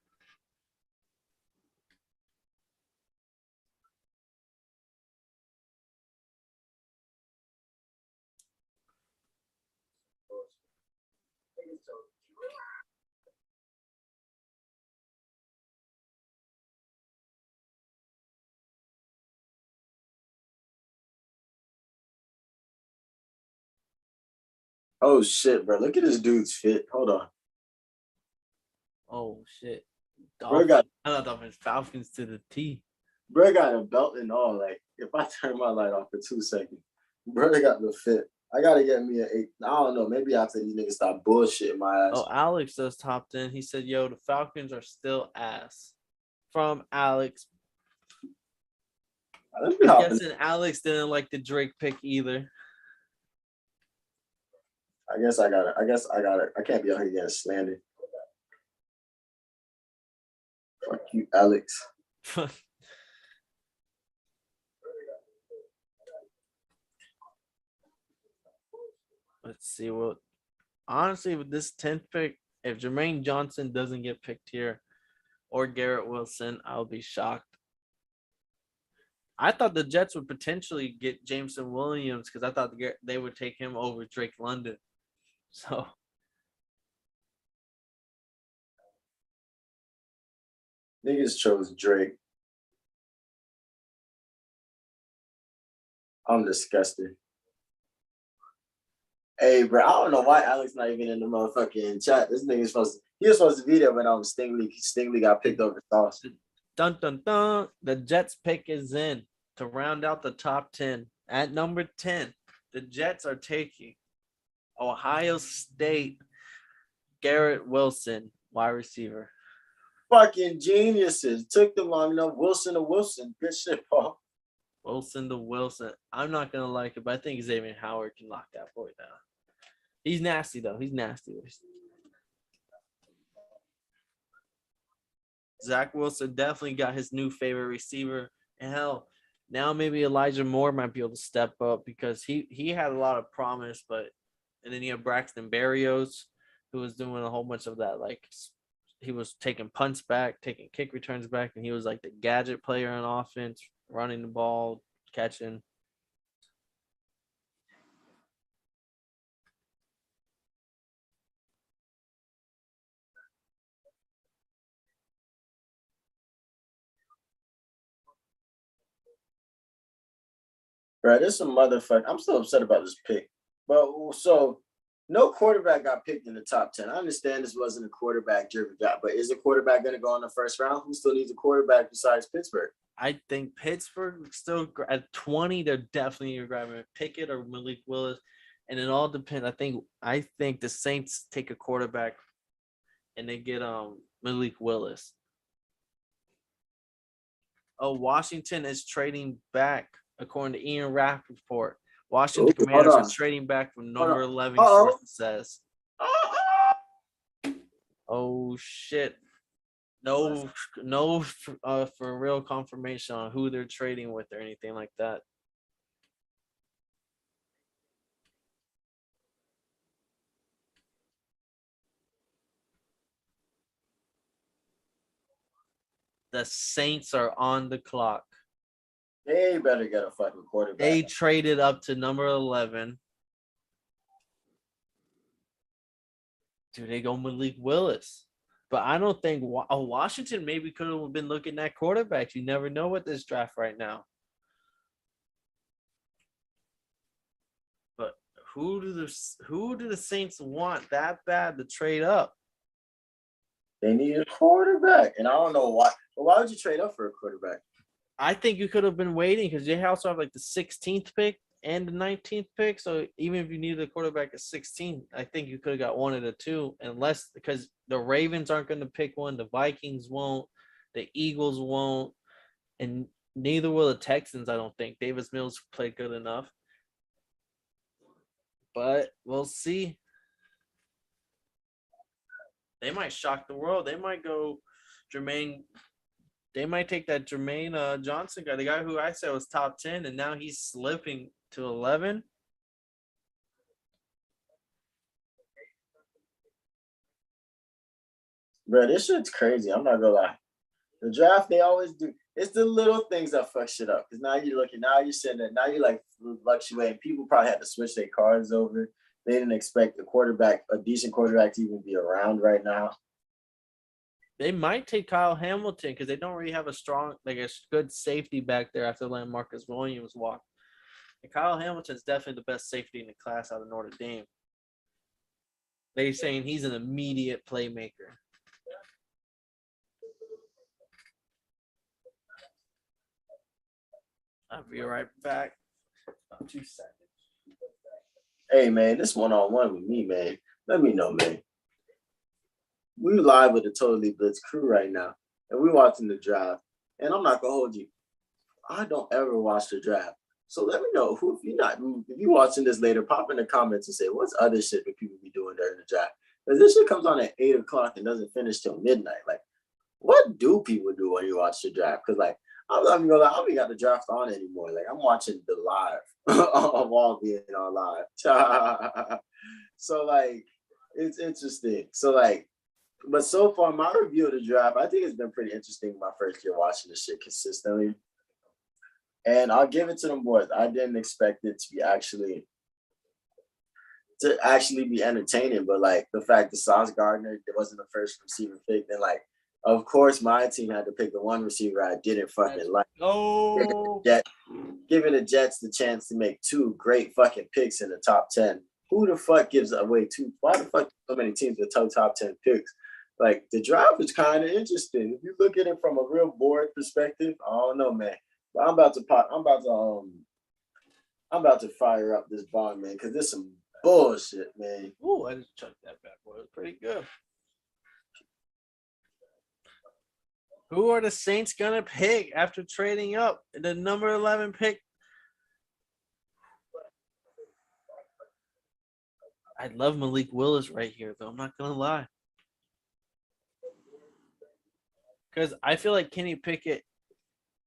Oh shit, bro! Look at this dude's fit. Hold on, Oh shit. bro. Dolphins. I love Dolphins. Falcons to the T. Bro got a belt and all. Like, if I turn my light off for 2 seconds, bro got the fit. I gotta get me an 8. I don't know. Maybe after these niggas stop bullshitting my ass. Oh, Alex does top 10. He said, "Yo, the Falcons are still ass." From Alex. Let me I'm hop in. guessing Alex didn't like the Drake pick either. I guess I got it. I can't be out here getting slandered. Fuck you, Alex. Let's see what. Honestly, with this 10th pick, if Jermaine Johnson doesn't get picked here or Garrett Wilson, I'll be shocked. I thought the Jets would potentially get Jameson Williams because I thought they would take him over Drake London. So Niggas chose Drake. I'm disgusted. Hey, bro, I don't know why Alex not even in the motherfucking chat. This nigga's he was supposed to be there when Stingley got picked over Sauce. dun dun dun. The Jets pick is in to round out the top 10. At number 10, the Jets are taking Ohio State Garrett Wilson, wide receiver. Fucking geniuses. Took them long enough. Wilson to Wilson. Good shit, Paul. Wilson to Wilson. I'm not gonna like it, but I think Xavier Howard can lock that boy down. He's nasty though. He's nasty. Zach Wilson definitely got his new favorite receiver. And hell, now maybe Elijah Moore might be able to step up because he had a lot of promise, and then you have Braxton Berrios, who was doing a whole bunch of that. Like he was taking punts back, taking kick returns back, and he was like the gadget player on offense, running the ball, catching. Bro, this is a motherfucker. I'm still upset about this pick. But so no quarterback got picked in the top 10. I understand this wasn't a quarterback driven job, but is a quarterback going to go in the first round? Who still needs a quarterback besides Pittsburgh? I think Pittsburgh still at 20, they're definitely grabbing Pickett or Malik Willis. And it all depends. I think the Saints take a quarterback and they get Malik Willis. Oh, Washington is trading back, according to Ian Rappaport. Washington Commanders are trading back from number 11, sources says. Oh, shit. No, for real confirmation on who they're trading with or anything like that. The Saints are on the clock. They better get a fucking quarterback. They traded up to number 11. Dude, they go Malik Willis. But I don't think Washington maybe could have been looking at quarterbacks. You never know with this draft right now. But who do the Saints want that bad to trade up? They need a quarterback, and I don't know why. But why would you trade up for a quarterback? I think you could have been waiting because they also have like the 16th pick and the 19th pick. So even if you needed a quarterback at 16, I think you could have got one of the two, unless because the Ravens aren't going to pick one, the Vikings won't, the Eagles won't, and neither will the Texans. I don't think Davis Mills played good enough, but we'll see. They might shock the world. They might go Jermaine. They might take that Jermaine Johnson guy, the guy who I said was top 10, and now he's slipping to 11. Bro, this shit's crazy. I'm not gonna lie. The draft, they always do. It's the little things that fuck shit up. Because now you're sitting there, now you're like fluctuating. People probably had to switch their cards over. They didn't expect a decent quarterback to even be around right now. They might take Kyle Hamilton because they don't really have a good safety back there after letting Marcus Williams walk. And Kyle Hamilton's definitely the best safety in the class out of Notre Dame. They're saying he's an immediate playmaker. I'll be right back. About 2 seconds. Hey, man, this one-on-one with me, man. Let me know, man. We live with the Totally Blitz crew right now, and we watching the draft. And I'm not gonna hold you. I don't ever watch the draft. So let me know if you're watching this later, pop in the comments and say what's other shit that people be doing during the draft. Because this shit comes on at 8 o'clock and doesn't finish till midnight. Like, what do people do when you watch the draft? Because like I'm not even gonna lie, I don't got the draft on anymore. Like I'm watching the live of all being on live. So like it's interesting. So like, but so far my review of the draft, I think it's been pretty interesting my first year watching this shit consistently. And I'll give it to them boys. I didn't expect it to actually be entertaining, but like the fact that Sauce Gardner wasn't the first receiver pick, then like of course my team had to pick the one receiver I didn't fucking like. Oh, Giving the Jets the chance to make 2 great fucking picks in the top 10. Who the fuck gives away 2? Why the fuck so many teams with top 10 picks? Like the draft is kind of interesting. If you look at it from a real board perspective, I don't know, man. But I'm about to fire up this bond, man, because there's some bullshit, man. ooh, I just chucked that bad boy. It was pretty good. Who are the Saints gonna pick after trading up the number 11 pick? I love Malik Willis right here, though. I'm not gonna lie, because I feel like Kenny Pickett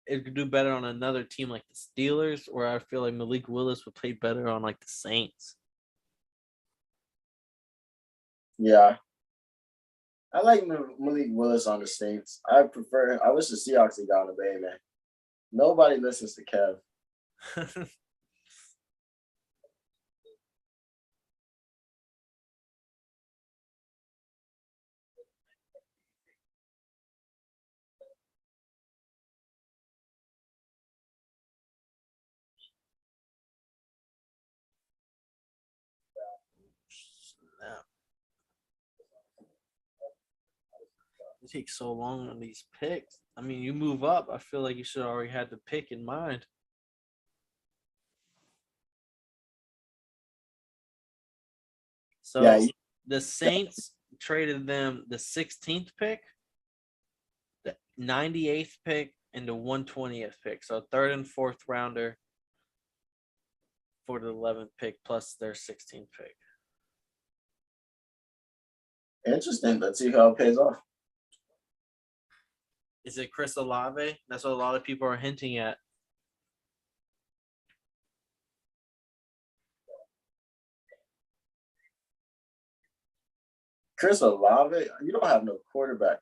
could do better on another team like the Steelers, or I feel like Malik Willis would play better on like the Saints. Yeah. I like Malik Willis on the Saints. I wish the Seahawks had gone away, man. Nobody listens to Kev. Snap. It takes so long on these picks. I mean, you move up. I feel like you should already had the pick in mind. So Yeah, the Saints traded them the 16th pick, the 98th pick, and the 120th pick. So third and fourth rounder for the 11th pick plus their 16th pick. interesting. Let's see how it pays off. Is it Chris Olave? That's what a lot of people are hinting at. Chris Olave, you don't have no quarterback.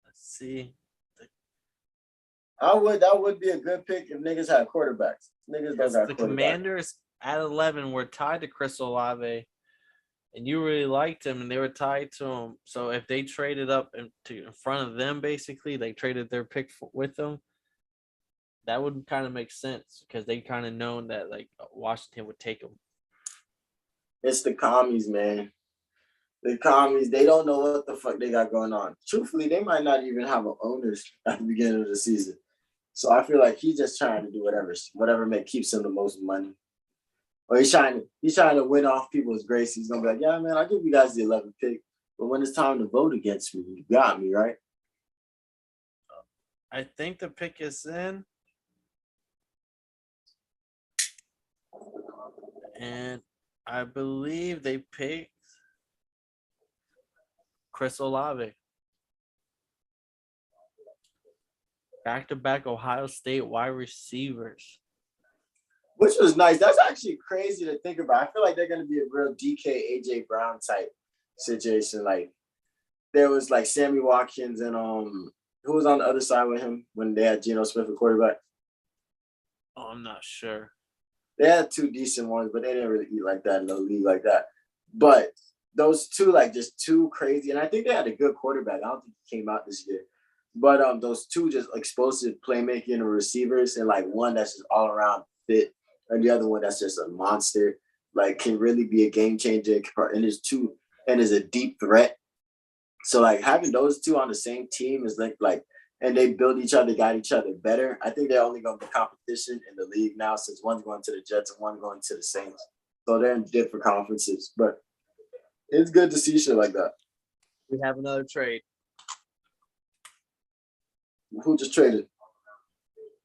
Let's see. That would be a good pick if niggas had quarterbacks. Niggas don't got The quarterbacks. Commanders at 11 were tied to Chris Olave, and you really liked him, and they were tied to him. So if they traded up in front of them, basically, they traded their pick with them, that would kind of make sense because they kind of known that like Washington would take him. It's the commies, man. The commies, they don't know what the fuck they got going on. Truthfully, they might not even have owners at the beginning of the season. So I feel like he's just trying to do whatever keeps him the most money. Or he's trying to win off people's grace. He's gonna be like, yeah, man, I'll give you guys the 11th pick. But when it's time to vote against me, you got me, right? I think the pick is in. And I believe they picked Chris Olave. Back-to-back Ohio State wide receivers. Which was nice. That's actually crazy to think about. I feel like they're going to be a real DK, AJ Brown type situation. Like, there was like Sammy Watkins and who was on the other side with him when they had Geno Smith at quarterback? Oh, I'm not sure. They had 2 decent ones, but they didn't really eat like that in the league like that. But those 2, like, just 2 crazy. And I think they had a good quarterback. I don't think he came out this year. But those 2 just explosive playmaking and receivers, and like one that's just all around fit, and the other one that's just a monster. like can really be a game changer and is a deep threat. So like having those two on the same team is like and they build each other, got each other better. I think they're only going to be competition in the league now since one's going to the Jets and one going to the Saints. So they're in different conferences, but it's good to see shit like that. We have another trade. Who just traded?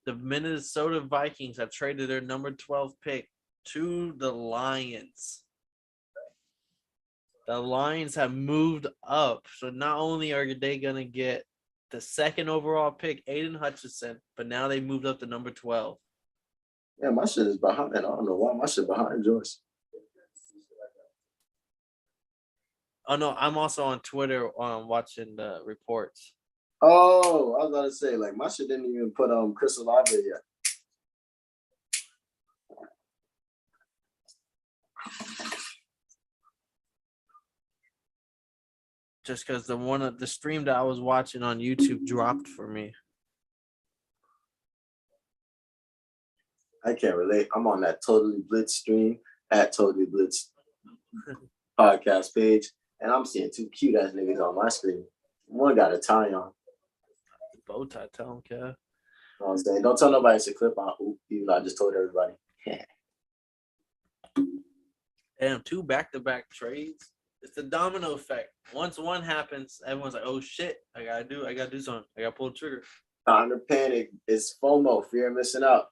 The Minnesota Vikings have traded their number 12 pick to the Lions. The Lions have moved up. So not only are they going to get the second overall pick, Aiden Hutchinson, but now they moved up to number 12. Yeah, my shit is behind. I don't know why my shit behind Joyce. Oh, no, I'm also on Twitter watching the reports. Oh, I was about to say, like, my shit didn't even put Chris Olave yet. Just because the stream that I was watching on YouTube dropped for me. I can't relate. I'm on that Totally Blitz stream at Totally Blitz podcast page, and I'm seeing two cute ass niggas on my screen. One got a tie on. Bow tie, tell him, Kev. You know what I'm saying? Don't tell nobody it's a clip on. Even though I just told everybody. Damn, 2 back-to-back trades. It's the domino effect. Once one happens, everyone's like, "Oh shit, I gotta do something. I gotta pull the trigger." Time to panic. It's FOMO, fear of missing out.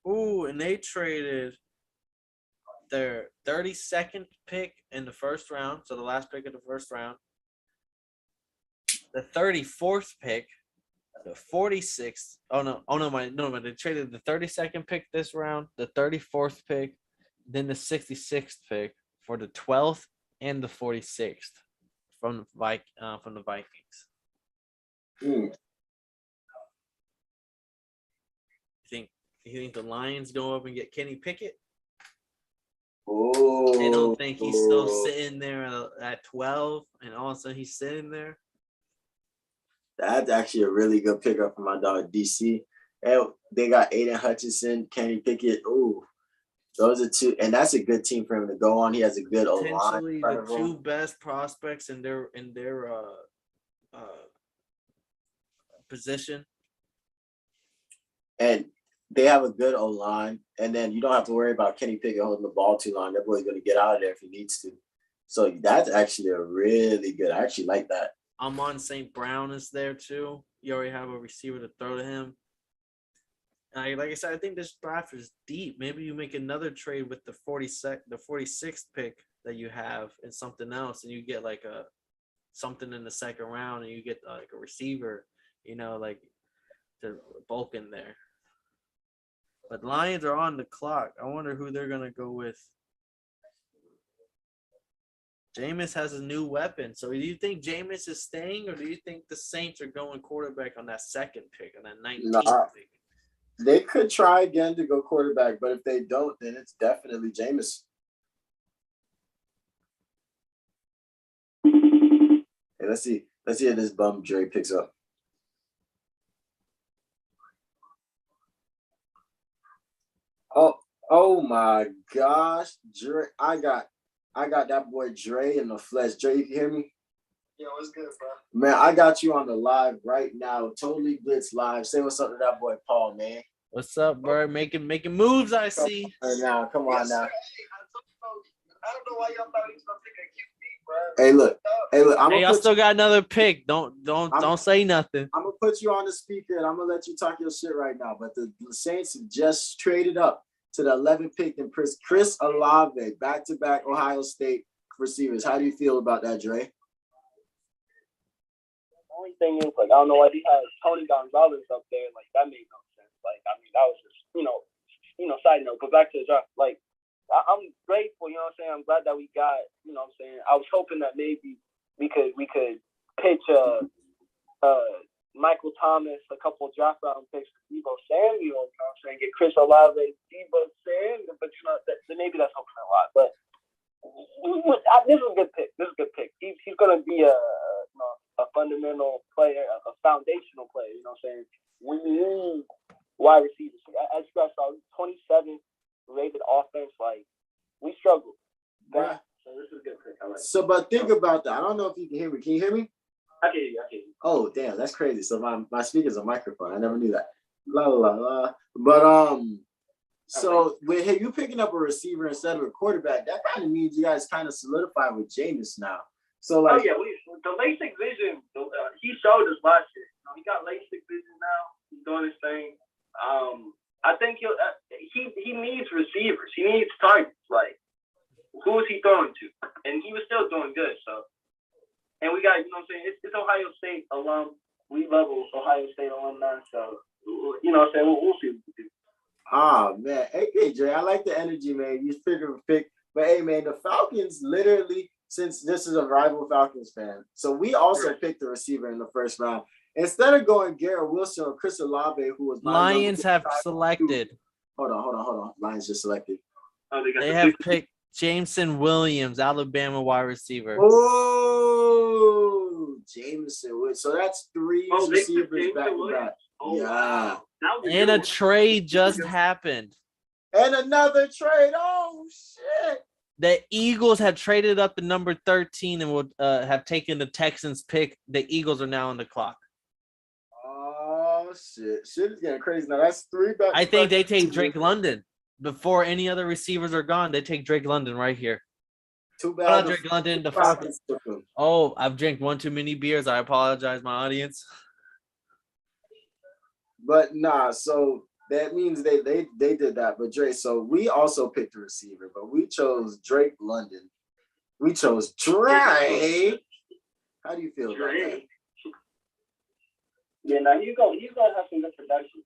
Ooh, and they traded their 32nd pick in the first round, so the last pick of the first round. The 34th pick, the 46th. They traded the 32nd pick this round, the 34th pick, then the 66th pick for the 12th and the 46th from the Vikings. You think the Lions go up and get Kenny Pickett? Oh, They don't think he's still sitting there at 12, and all of a sudden he's sitting there. That's actually a really good pickup for my dog DC. And they got Aiden Hutchinson, Kenny Pickett. Ooh, those are two, and that's a good team for him to go on. He has a good O-line. Potentially the two best prospects in their position. And they have a good O-line, and then you don't have to worry about Kenny Pickett holding the ball too long. That boy's going to get out of there if he needs to. So that's actually a really good. I actually like that. Amon St. Brown is there too. You already have a receiver to throw to him. Like I said, I think this draft is deep. Maybe you make another trade with the 46th pick that you have and something else, and you get like something in the second round, and you get like a receiver, like to bulk in there. But Lions are on the clock. I wonder who they're gonna go with. Jameis has a new weapon. So do you think Jameis is staying, or do you think the Saints are going quarterback on that second pick, on that 19th pick? They could try again to go quarterback, but if they don't, then it's definitely Jameis. Hey, let's see if this bum Dre picks up. Oh my gosh, Dre! I got that boy Dre in the flesh. Dre, you can hear me? Yo, what's good, bro? Man, I got you on the live right now. Totally Blitz live. Say what's up to that boy Paul, man. What's up, bro? Making moves, I see. Come on now. I don't know why y'all thought he was gonna pick a QB, bro. Hey, look. Y'all still got another pick. Don't say nothing. I'm gonna put you on the speaker and I'm gonna let you talk your shit right now. But the Saints just traded up to the 11th pick and Chris Olave, back-to-back Ohio State receivers. How do you feel about that, Dre? The only thing is, like, I don't know why he has Tony Gonzalez up there. Like, that made no sense. Like, I mean, that was just, side note. But back to the draft, like, I'm grateful, you know what I'm saying? I'm glad that we got, you know what I'm saying? I was hoping that maybe we could pitch Michael Thomas, a couple of draft round picks for Deebo Samuel, you know what I'm saying? Get Chris Olave, Deebo Samuel, but maybe that's hoping a lot. But this is a good pick. He's going to be a fundamental player, a foundational player, you know what I'm saying? We need wide receivers. As you guys saw, 27th rated offense, like, we struggle. So, but think about that. I don't know if you can hear me. Can you hear me? I can hear you. I can hear you. Oh, damn, that's crazy. So my speaker's a microphone. I never knew that. La la la. But so with you picking up a receiver instead of a quarterback, that kind of means you guys kind of solidified with Jameis now. So like, oh yeah, the LASIK vision. He showed us last year. He got LASIK vision now. He's doing his thing. I think he needs receivers. He needs targets. Like, who is he throwing to? And he was still doing good. So, and we got, you know what I'm saying? It's Ohio State alum. We love Ohio State alumni. So, you know what I'm saying? We'll see what we do. Ah, man. Hey, Dre, I like the energy, man. You figure pick. But, hey, man, the Falcons literally, since this is a rival Falcons fan, so we also picked the receiver in the first round. Instead of going Garrett Wilson or Chris Olave, who was Lions have selected. Hold on. Lions just selected. Oh, They have picked Jameson Williams, Alabama wide receiver. Oh, Jameson. So that's three receivers back to back. Oh, yeah. Wow. And a trade just happened. And another trade. Oh, shit. The Eagles have traded up to number 13 and will have taken the Texans pick. The Eagles are now on the clock. Oh, shit. Shit is getting crazy. Now, that's three back. I think they take Drake London. Before any other receivers are gone, they take Drake London right here. Too bad. Drake London, the Falcons. Oh, I've drank one too many beers. I apologize, my audience. But nah, so that means they did that. But Dre, so we also picked a receiver, but we chose Drake London. We chose Drake. How do you feel about that? Yeah, now he's gonna have some good production.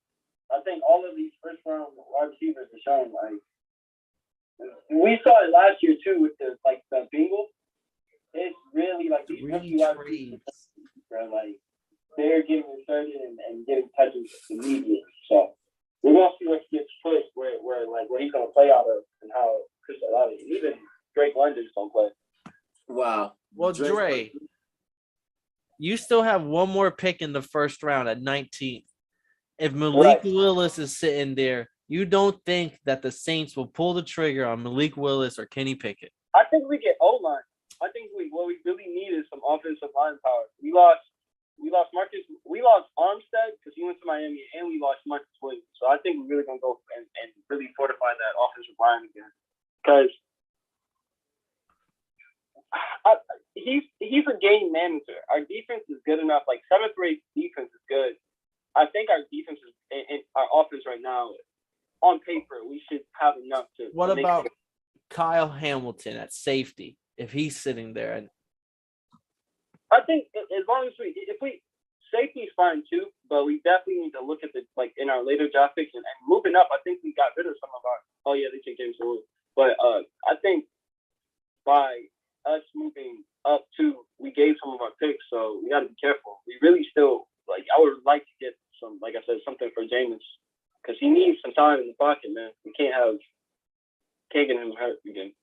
I think all of these first round wide receivers are showing, like, we saw it last year too with the Bengals. It's really like these rookie wide receivers, like, they're getting inserted and getting touches immediately. So we're gonna see what gets pushed, where he's gonna play out of, and how Chris Olave, even Drake London's gonna play. Wow. Well, Dre, you still have one more pick in the first round at 19th. If Malik Willis is sitting there, you don't think that the Saints will pull the trigger on Malik Willis or Kenny Pickett? I think we get O-line. I think what we really need is some offensive line power. We lost Marcus. We lost Armstead because he went to Miami, and we lost Marcus Williams. So I think we're really gonna go and really fortify that offensive line again. Because he's a game manager. Our defense is good enough. Like, 7th grade defense is good. I think our defense is in our offense right now. On paper, we should have enough to. What about Kyle Hamilton at safety? If he's sitting there, and I think as long as if we safety's fine too, but we definitely need to look at in our later draft picks and moving up. I think we got rid of some of our. Oh yeah, they take James Williams, but I think by us moving up too, we gave some of our picks, so we got to be careful. We really still I would like to get some, like I said, something for Jameis because he needs some time in the pocket, man. We can't get him hurt again.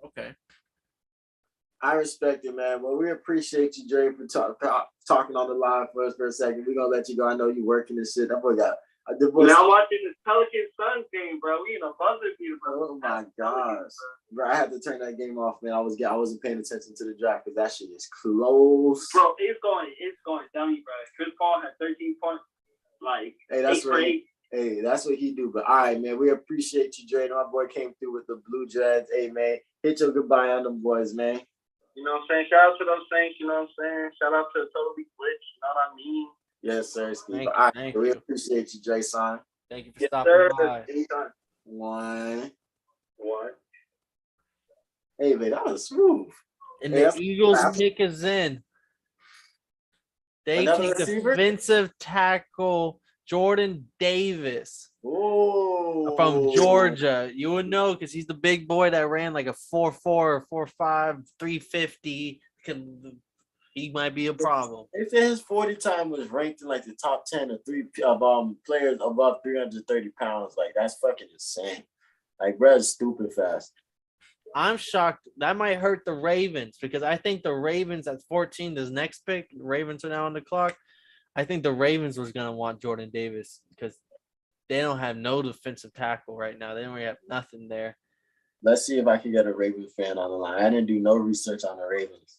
Okay. I respect it, man. Well, we appreciate you, Dre, for talking on the line for us for a second. We're going to let you go. I know you're working and shit. That boy got a divorce. Now I'm watching this Pelicans Suns game, bro. We in a buzzer beater, bro. Oh, my gosh. Bro, I had to turn that game off, man. I wasn't paying attention to the draft because that shit is close. Bro, it's going down, bro. Chris Paul had 13 points. Hey, that's what he do. But all right, man, we appreciate you, Dre. My boy came through with the Blue Jets. Hey, man, hit your goodbye on them boys, man. You know what I'm saying? Shout out to those Saints, you know what I'm saying? Shout out to Totally Glitch, you know what I mean? Yes, sir, Steve. Thank All you. right, we appreciate you, Dre, son. Thank you for Yes, stopping sir. by. Anytime. One. One. Hey, man, that was smooth. And Hey, the Eagles pick is in. They Another take receiver? defensive tackle Jordan Davis Oh, from Georgia. You would know because he's the big boy that ran like a 4.4 or 4.5, 350. He might be a problem. If his 40 time was ranked in the top 10 of players above 330 pounds, that's fucking insane. Brad's stupid fast. I'm shocked. That might hurt the Ravens because I think the Ravens at 14, this next pick, the Ravens are now on the clock. I think the Ravens was going to want Jordan Davis because they don't have no defensive tackle right now. They don't really have nothing there. Let's see if I can get a Ravens fan on the line. I didn't do no research on the Ravens.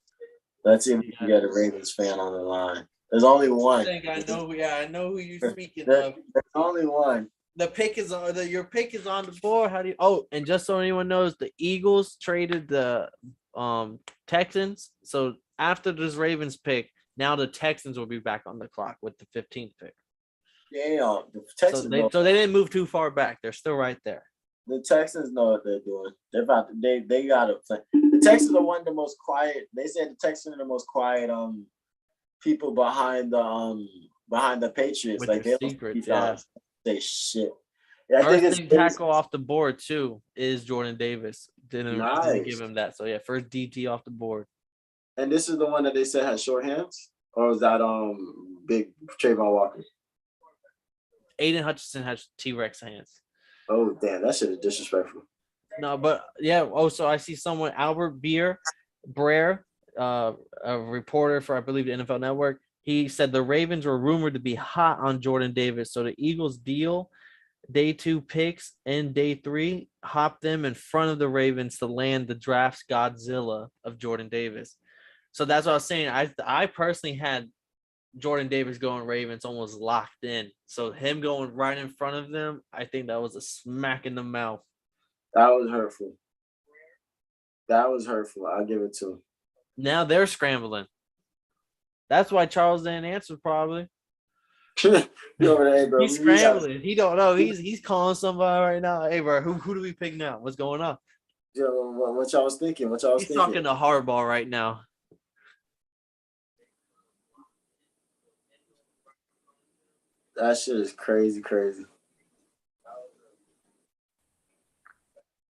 Let's see if we can get a Ravens fan on the line. There's only one. I think I know. Yeah, I know who you're speaking There's of. only one. The pick is on. Your pick is on the board. How do you? Oh, and just so anyone knows, the Eagles traded the Texans. So after this Ravens pick, now the Texans will be back on the clock with the 15th pick. Damn, the Texans. So they didn't move too far back. They're still right there. The Texans know what they're doing. They're about to, they got to play. The Texans are one of the most quiet. They said the Texans are the most quiet people behind the Patriots. With like their they secrets, don't say shit. Yeah, I first think thing tackle off the board too is Jordan Davis. Didn't give him that. So yeah, first DT off the board. And this is the one that they said has short hands, or was that big Trayvon Walker? Aiden Hutchinson has T-Rex hands. Oh damn, that shit is disrespectful. No, but yeah. Oh, so I see someone, Albert Breer, a reporter for I believe the NFL Network. He said the Ravens were rumored to be hot on Jordan Davis, so the Eagles deal day 2 picks and day 3 hop them in front of the Ravens to land the draft's Godzilla of Jordan Davis. So that's what I was saying. I personally had Jordan Davis going Ravens almost locked in. So him going right in front of them, I think that was a smack in the mouth. That was hurtful. I'll give it to him. Now they're scrambling. That's why Charles didn't answer probably. Bro, he's scrambling. He don't know. He's calling somebody right now. Hey, bro, who do we pick now? What's going on? What y'all was thinking? He's talking to Harbaugh right now. That shit is crazy.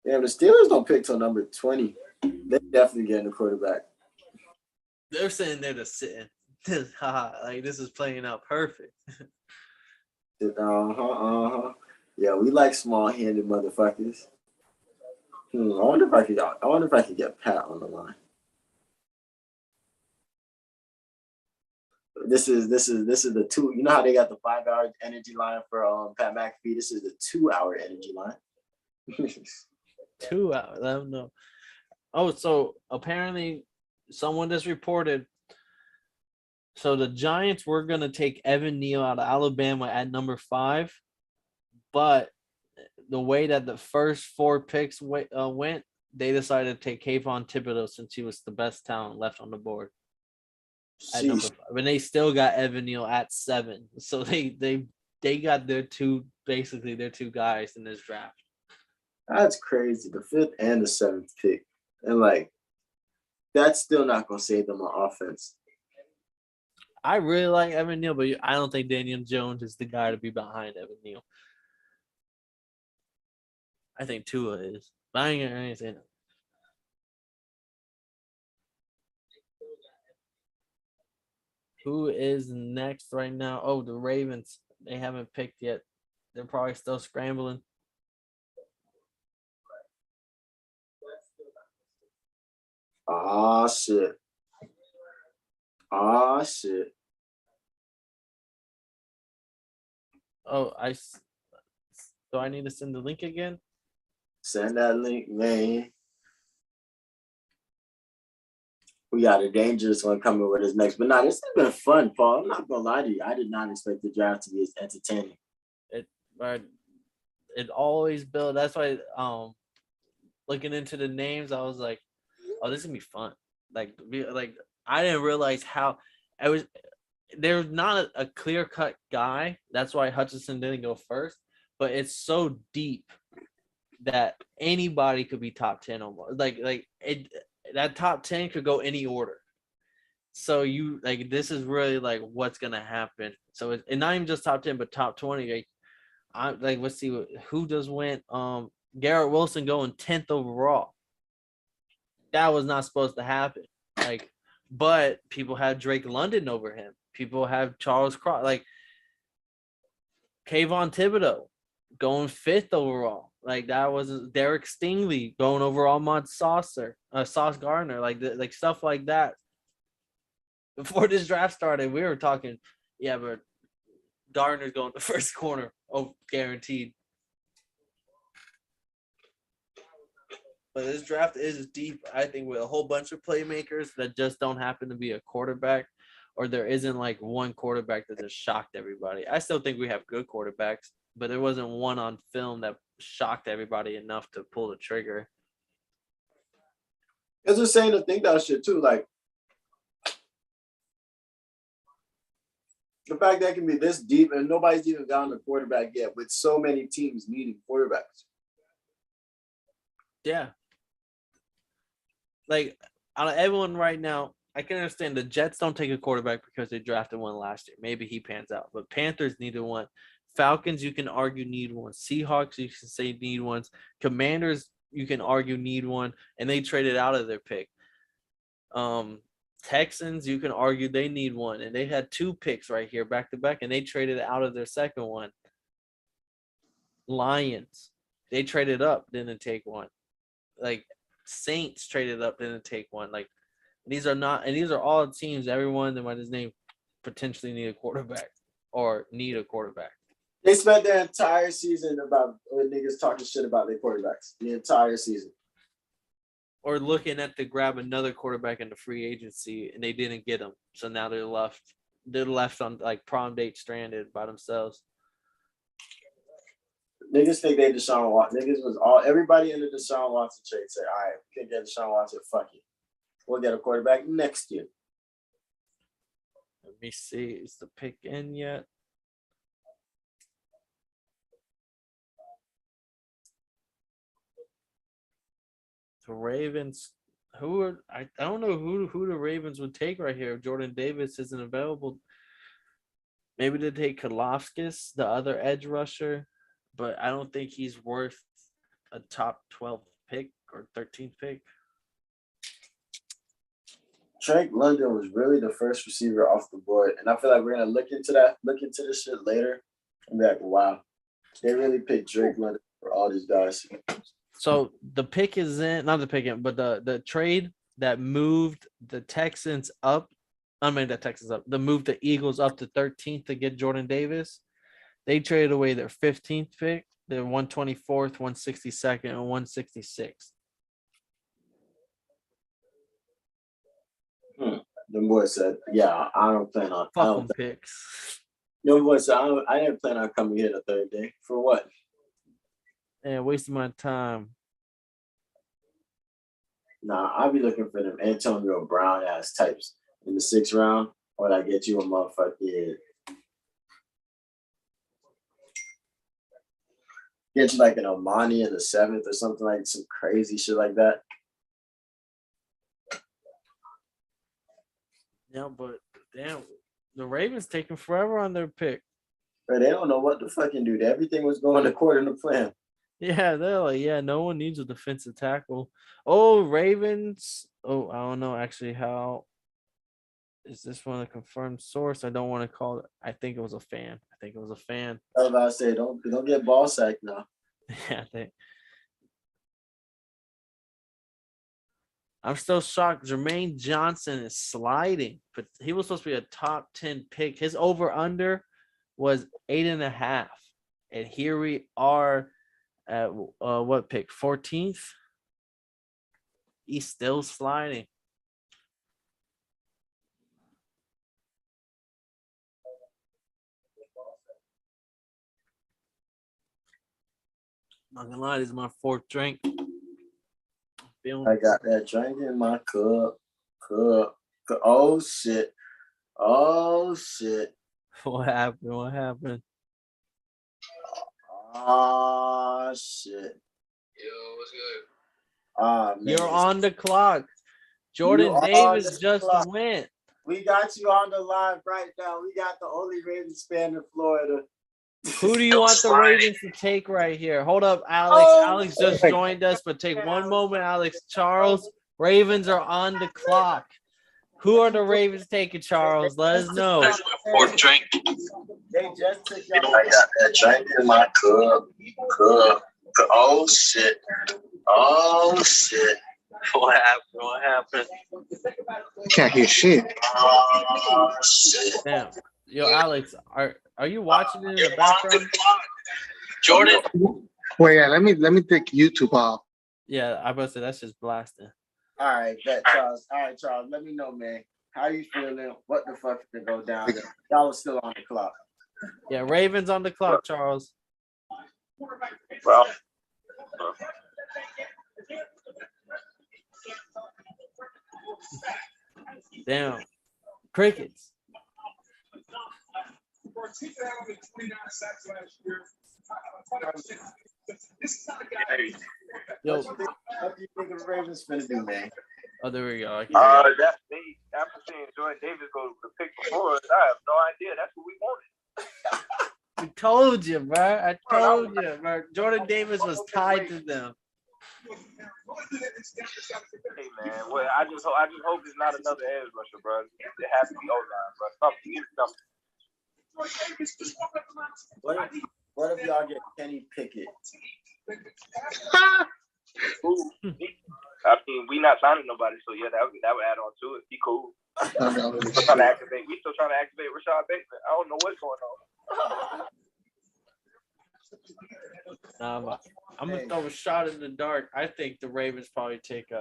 Damn, the Steelers don't pick till number 20. They definitely getting a quarterback. They're sitting there just sitting. Like this is playing out perfect. Yeah, we like small-handed motherfuckers. I wonder if I could get Pat on the line. This is the 2. You know how they got the 5-hour energy line for Pat McAfee? This is the 2-hour energy line. 2 hours. I don't know. Oh, so apparently someone just reported. So the Giants were going to take Evan Neal out of Alabama at number 5, but the way that the first 4 picks went, they decided to take Kayvon Thibodeau since he was the best talent left on the board. At number 5. And they still got Evan Neal at 7. So they got their 2 guys in this draft. That's crazy. The 5th and the 7th pick. And that's still not gonna save them on offense. I really like Evan Neal, but I don't think Daniel Jones is the guy to be behind Evan Neal. I think Tua is. But I ain't saying that. Who is next right now? Oh, the Ravens. They haven't picked yet. They're probably still scrambling. Oh, shit. Oh, do I need to send the link again? Send that link, man. We got a dangerous one coming with us next. But this has been fun, Paul. I'm not gonna lie to you. I did not expect the draft to be as entertaining. It always builds. That's why looking into the names, I was like, oh, this is gonna be fun. Like I didn't realize how I was. There's not a clear-cut guy. That's why Hutchinson didn't go first. But it's so deep that anybody could be top 10 almost. That top 10 could go any order. So this is really what's gonna happen. So it's not even just top 10, but top 20. Let's see who just went. Garrett Wilson going 10th overall. That was not supposed to happen. But people have Drake London over him. People have Charles Cross. Kayvon Thibodeau going 5th overall. That wasn't Derek Stingley going over Ahmad Sauce Gardner. Stuff like that. Before this draft started, we were talking, yeah, but Gardner's going the first corner. Oh, guaranteed. But this draft is deep, I think, with a whole bunch of playmakers that just don't happen to be a quarterback, or there isn't like one quarterback that just shocked everybody. I still think we have good quarterbacks, but there wasn't one on film that shocked everybody enough to pull the trigger. It's insane to think that shit too. Like the fact that it can be this deep and nobody's even gotten a quarterback yet, with so many teams needing quarterbacks. Yeah. Like, out of everyone right now, I can understand the Jets don't take a quarterback because they drafted one last year. Maybe he pans out. But Panthers needed one. Falcons, you can argue, need one. Seahawks, you can say need ones. Commanders, you can argue, need one. And they traded out of their pick. Texans, you can argue they need one. And they had 2 picks right here back to back, and they traded out of their second one. Lions, they traded up, didn't take one. Like, Saints traded up, didn't take one. Like, these are all teams, everyone that might his name potentially need a quarterback or need a quarterback. They spent their entire season about niggas talking shit about their quarterbacks. The entire season. Or looking at to grab another quarterback in the free agency, and they didn't get him. So now they're left on like prom date stranded by themselves. Niggas think they Deshaun Watson. Niggas was everybody in the Deshaun Watson trade said, all right, we can't get Deshaun Watson, fuck it. We'll get a quarterback next year. Let me see. Is the pick in yet? The Ravens. I don't know who the Ravens would take right here if Jordan Davis isn't available. Maybe they take Karlaftis, the other edge rusher, but I don't think he's worth a top 12 pick or 13th pick. Drake London was really the first receiver off the board, and I feel like we're gonna look into this shit later and be like, wow, they really picked Drake London for all these guys. So the pick is in, not the pick in, but the trade that moved the Texans up. That moved the Eagles up to 13th to get Jordan Davis. They traded away their 15th pick, their 124th, 162nd, and 166th. The boy said, yeah, I don't plan on Fucking picks. The boy said, I didn't plan on coming here the third day. For what? Yeah, wasting my time. Nah, I'll be looking for them Antonio Brown ass types in the 6th round, or I get you a motherfucking get you like an Omani in the 7th or something, like some crazy shit like that. Yeah, but damn, the Ravens taking forever on their pick. But they don't know what to fucking do. Everything was going according to plan. Yeah, they're like, yeah, no one needs a defensive tackle. Oh, Ravens. Oh, I don't know actually how. Is this one a confirmed source? I don't want to call it. I think it was a fan. I was about to say, don't get ball sacked now. Yeah, I'm still shocked. Jermaine Johnson is sliding, but he was supposed to be a top 10 pick. His over-under was 8.5. And here we are at what pick? 14th? He's still sliding. Not gonna lie, this is my 4th drink. I got that drink in my cup. Oh shit. Oh shit. What happened? Oh shit. Yo, what's good? Man, You're on the clock. Jordan Davis just went. We got you on the line right now. We got the only Ravens fan in Florida. Who do you want the Ravens to take right here? Hold up, Alex. Alex just joined us, but take one moment, Alex. Charles, Ravens are on the clock. Who are the Ravens taking, Charles? Let us know. That's my 4th drink. They just took y'all. I got that drink in my cup. Oh shit. Oh shit. What happened? Can't hear shit. Oh shit. Damn. Yo, Alex, are you watching it in the background? Jordan. Wait, yeah, let me take YouTube off. Yeah, I was say that's just blasting. All right, bet Charles. All right, Charles. Let me know, man. How you feeling? What the fuck to go down? Y'all was still on the clock. Yeah, Ravens on the clock, Charles. Well, Damn. Crickets. Yo, What do you think the Ravens finna do, man? oh, there we go. I can hear you. that's me. After seeing Jordan Davis go to the pick before us, I have no idea. That's what we wanted. I told you, bro. I told you, bro. Jordan Davis was tied to them. Hey man, well, I just hope it's not another edge rusher, bro. It has to be O-line, bro. Something, give me something. What if y'all get Kenny Pickett? Ooh, I mean, we not signing nobody, so yeah, that would add on to it. Be cool. We still trying to activate Rashad Bateman. I don't know what's going on. I'm gonna throw a shot in the dark. I think the Ravens probably take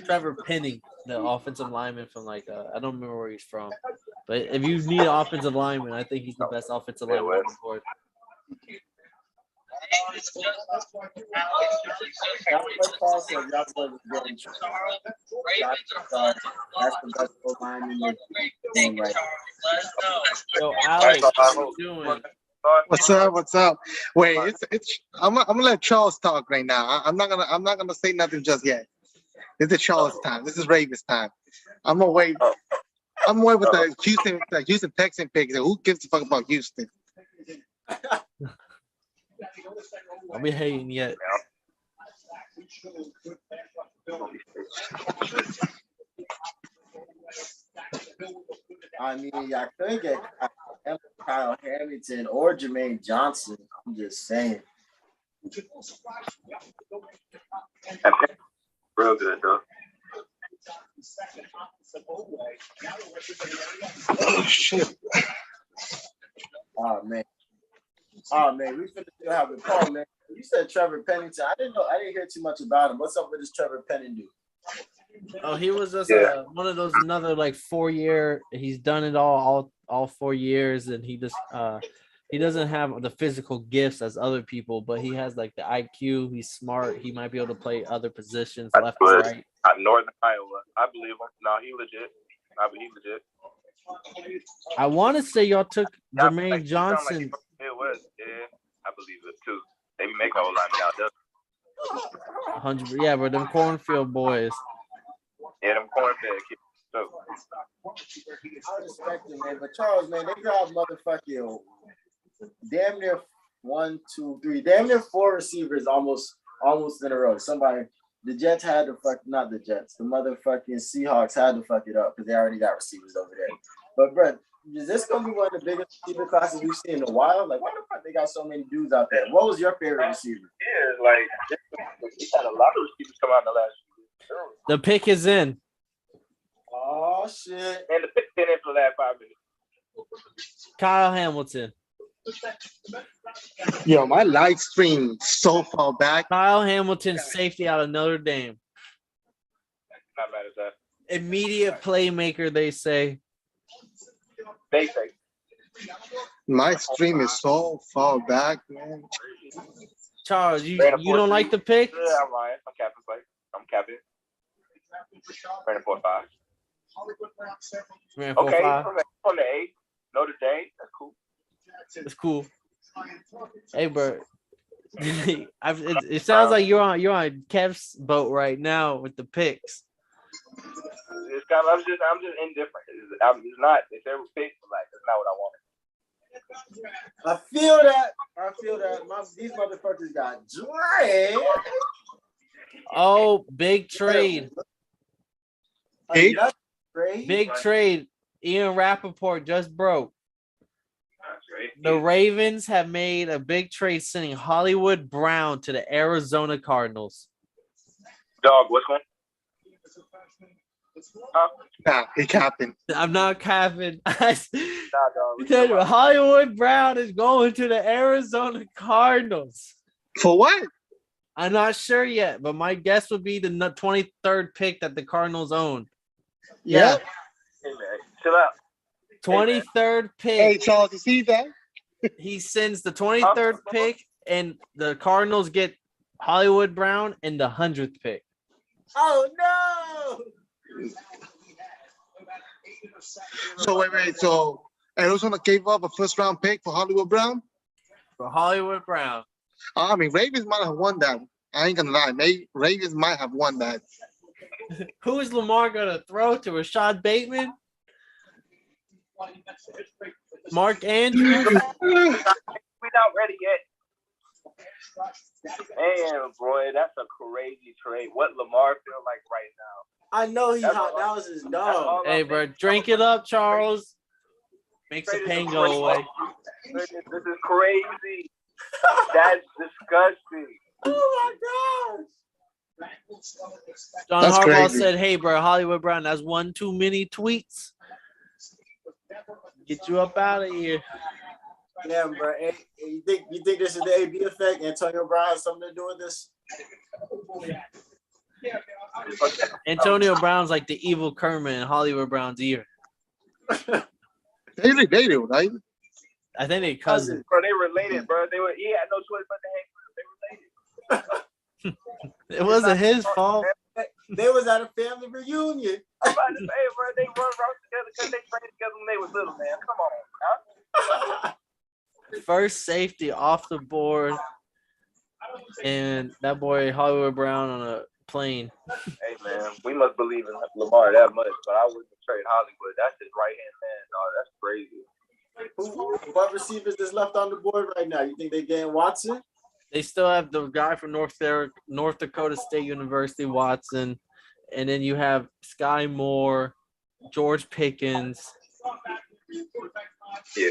Trevor Penning, the offensive lineman from I don't remember where he's from, but if you need an offensive lineman, I think he's the best offensive lineman on the board. Yo, Alex, what you doing? What's up? Wait, I'm gonna let Charles talk right now. I'm not gonna say nothing just yet. This is Charles time. This is Ravens time. I'm gonna wait. I'm with the Houston Texan picks. Who gives a fuck about Houston? Are we hating yet? I mean, y'all could get Kyle Hamilton or Jermaine Johnson. I'm just saying. Real good though. Oh shit! Oh man, we finna still have a call, man. You said Trevor Pennington. I didn't hear too much about him. What's up with this Trevor Pennington? Oh, he was just one of those another 4 year. He's done it all 4 years, and he just he doesn't have the physical gifts as other people, but he has the IQ. He's smart. He might be able to play other positions, left and right. Northern Iowa, I believe him. No, he legit. I believe he legit. I want to say y'all took Jermaine Johnson. It was, yeah, I believe it too. They make our line out there. 100, yeah, but them cornfield boys. Yeah, them cornfield kids. So. I respect it, man. But Charles, man, they got motherfucking damn near 1, 2, 3, damn near 4 receivers almost in a row. The Jets had to not the Jets. The motherfucking Seahawks had to fuck it up because they already got receivers over there. But bro, is this gonna be one of the biggest receiver classes we've seen in a while? Why the fuck they got so many dudes out there? What was your favorite receiver? Yeah, we had a lot of receivers come out in the last year. The pick is in. Oh shit! And the pick in for the last 5 minutes. Kyle Hamilton. Yo, my live stream so far back. Kyle Hamilton, safety out of Notre Dame. Not bad as that. Immediate playmaker, they say. They say. My stream is so far back, man. Charles, you don't like the pick? Yeah, I'm lying. I'm capping. Ran a 4.5. Okay, from the 8. Notre Dame. That's cool. It's cool. Hey, bro. It sounds like you're on Kev's boat right now with the picks. It's I'm just indifferent. It's not. If they were picks, that's not what I wanted. I feel that. These motherfuckers got dragged. Oh, big trade. Big trade. Ian Rappaport just broke. The Ravens have made a big trade sending Hollywood Brown to the Arizona Cardinals. Dog, what's going on? Nah, he capping. I'm not capping. Dog. Hollywood Brown is going to the Arizona Cardinals. For what? I'm not sure yet, but my guess would be the 23rd pick that the Cardinals own. Yeah, Hey man, chill out. 23rd Hey, pick. Charles, you see that? He sends the 23rd pick, and the Cardinals get Hollywood Brown in the 100th pick. Oh no! So wait. So Arizona gave up a first round pick for Hollywood Brown? For Hollywood Brown. I mean, Ravens might have won that. I ain't gonna lie. Ravens might have won that. Who is Lamar gonna throw to? Rashad Bateman? Mark Andrews? We're not ready yet. Man, boy, that's a crazy trade. What Lamar feel like right now? I know he That's hot. all- That was his That's dog. all Hey, I'm bro, saying. drink it up, Charles. Makes the Trade is pain a go crazy- away. This is crazy. That's disgusting. Oh my gosh! John That's Harbaugh crazy. said, "Hey, bro, Hollywood Brown, that's one too many tweets. Get you up out of here." Damn, bro. Hey, you think this is the AB effect? Antonio Brown has something to do with this? Antonio Brown's like the evil Kermit in Hollywood Brown's ear. They do, right? I think they cousins. Bro, they related, bro. He had no choice but to hang with them. They related. It wasn't his fault. They was at a family reunion. I'm about to say, bro, they run around together because they trained together when they was little, man. Come on, huh? First safety off the board, and that boy Hollywood Brown on a plane. Hey, man, we must believe in Lamar that much, but I wouldn't trade Hollywood. That's his right-hand man, dog. That's crazy. What receivers is left on the board right now? You think they getting Watson? They still have the guy from North Dakota State University, Watson, and then you have Sky Moore, George Pickens. Yeah.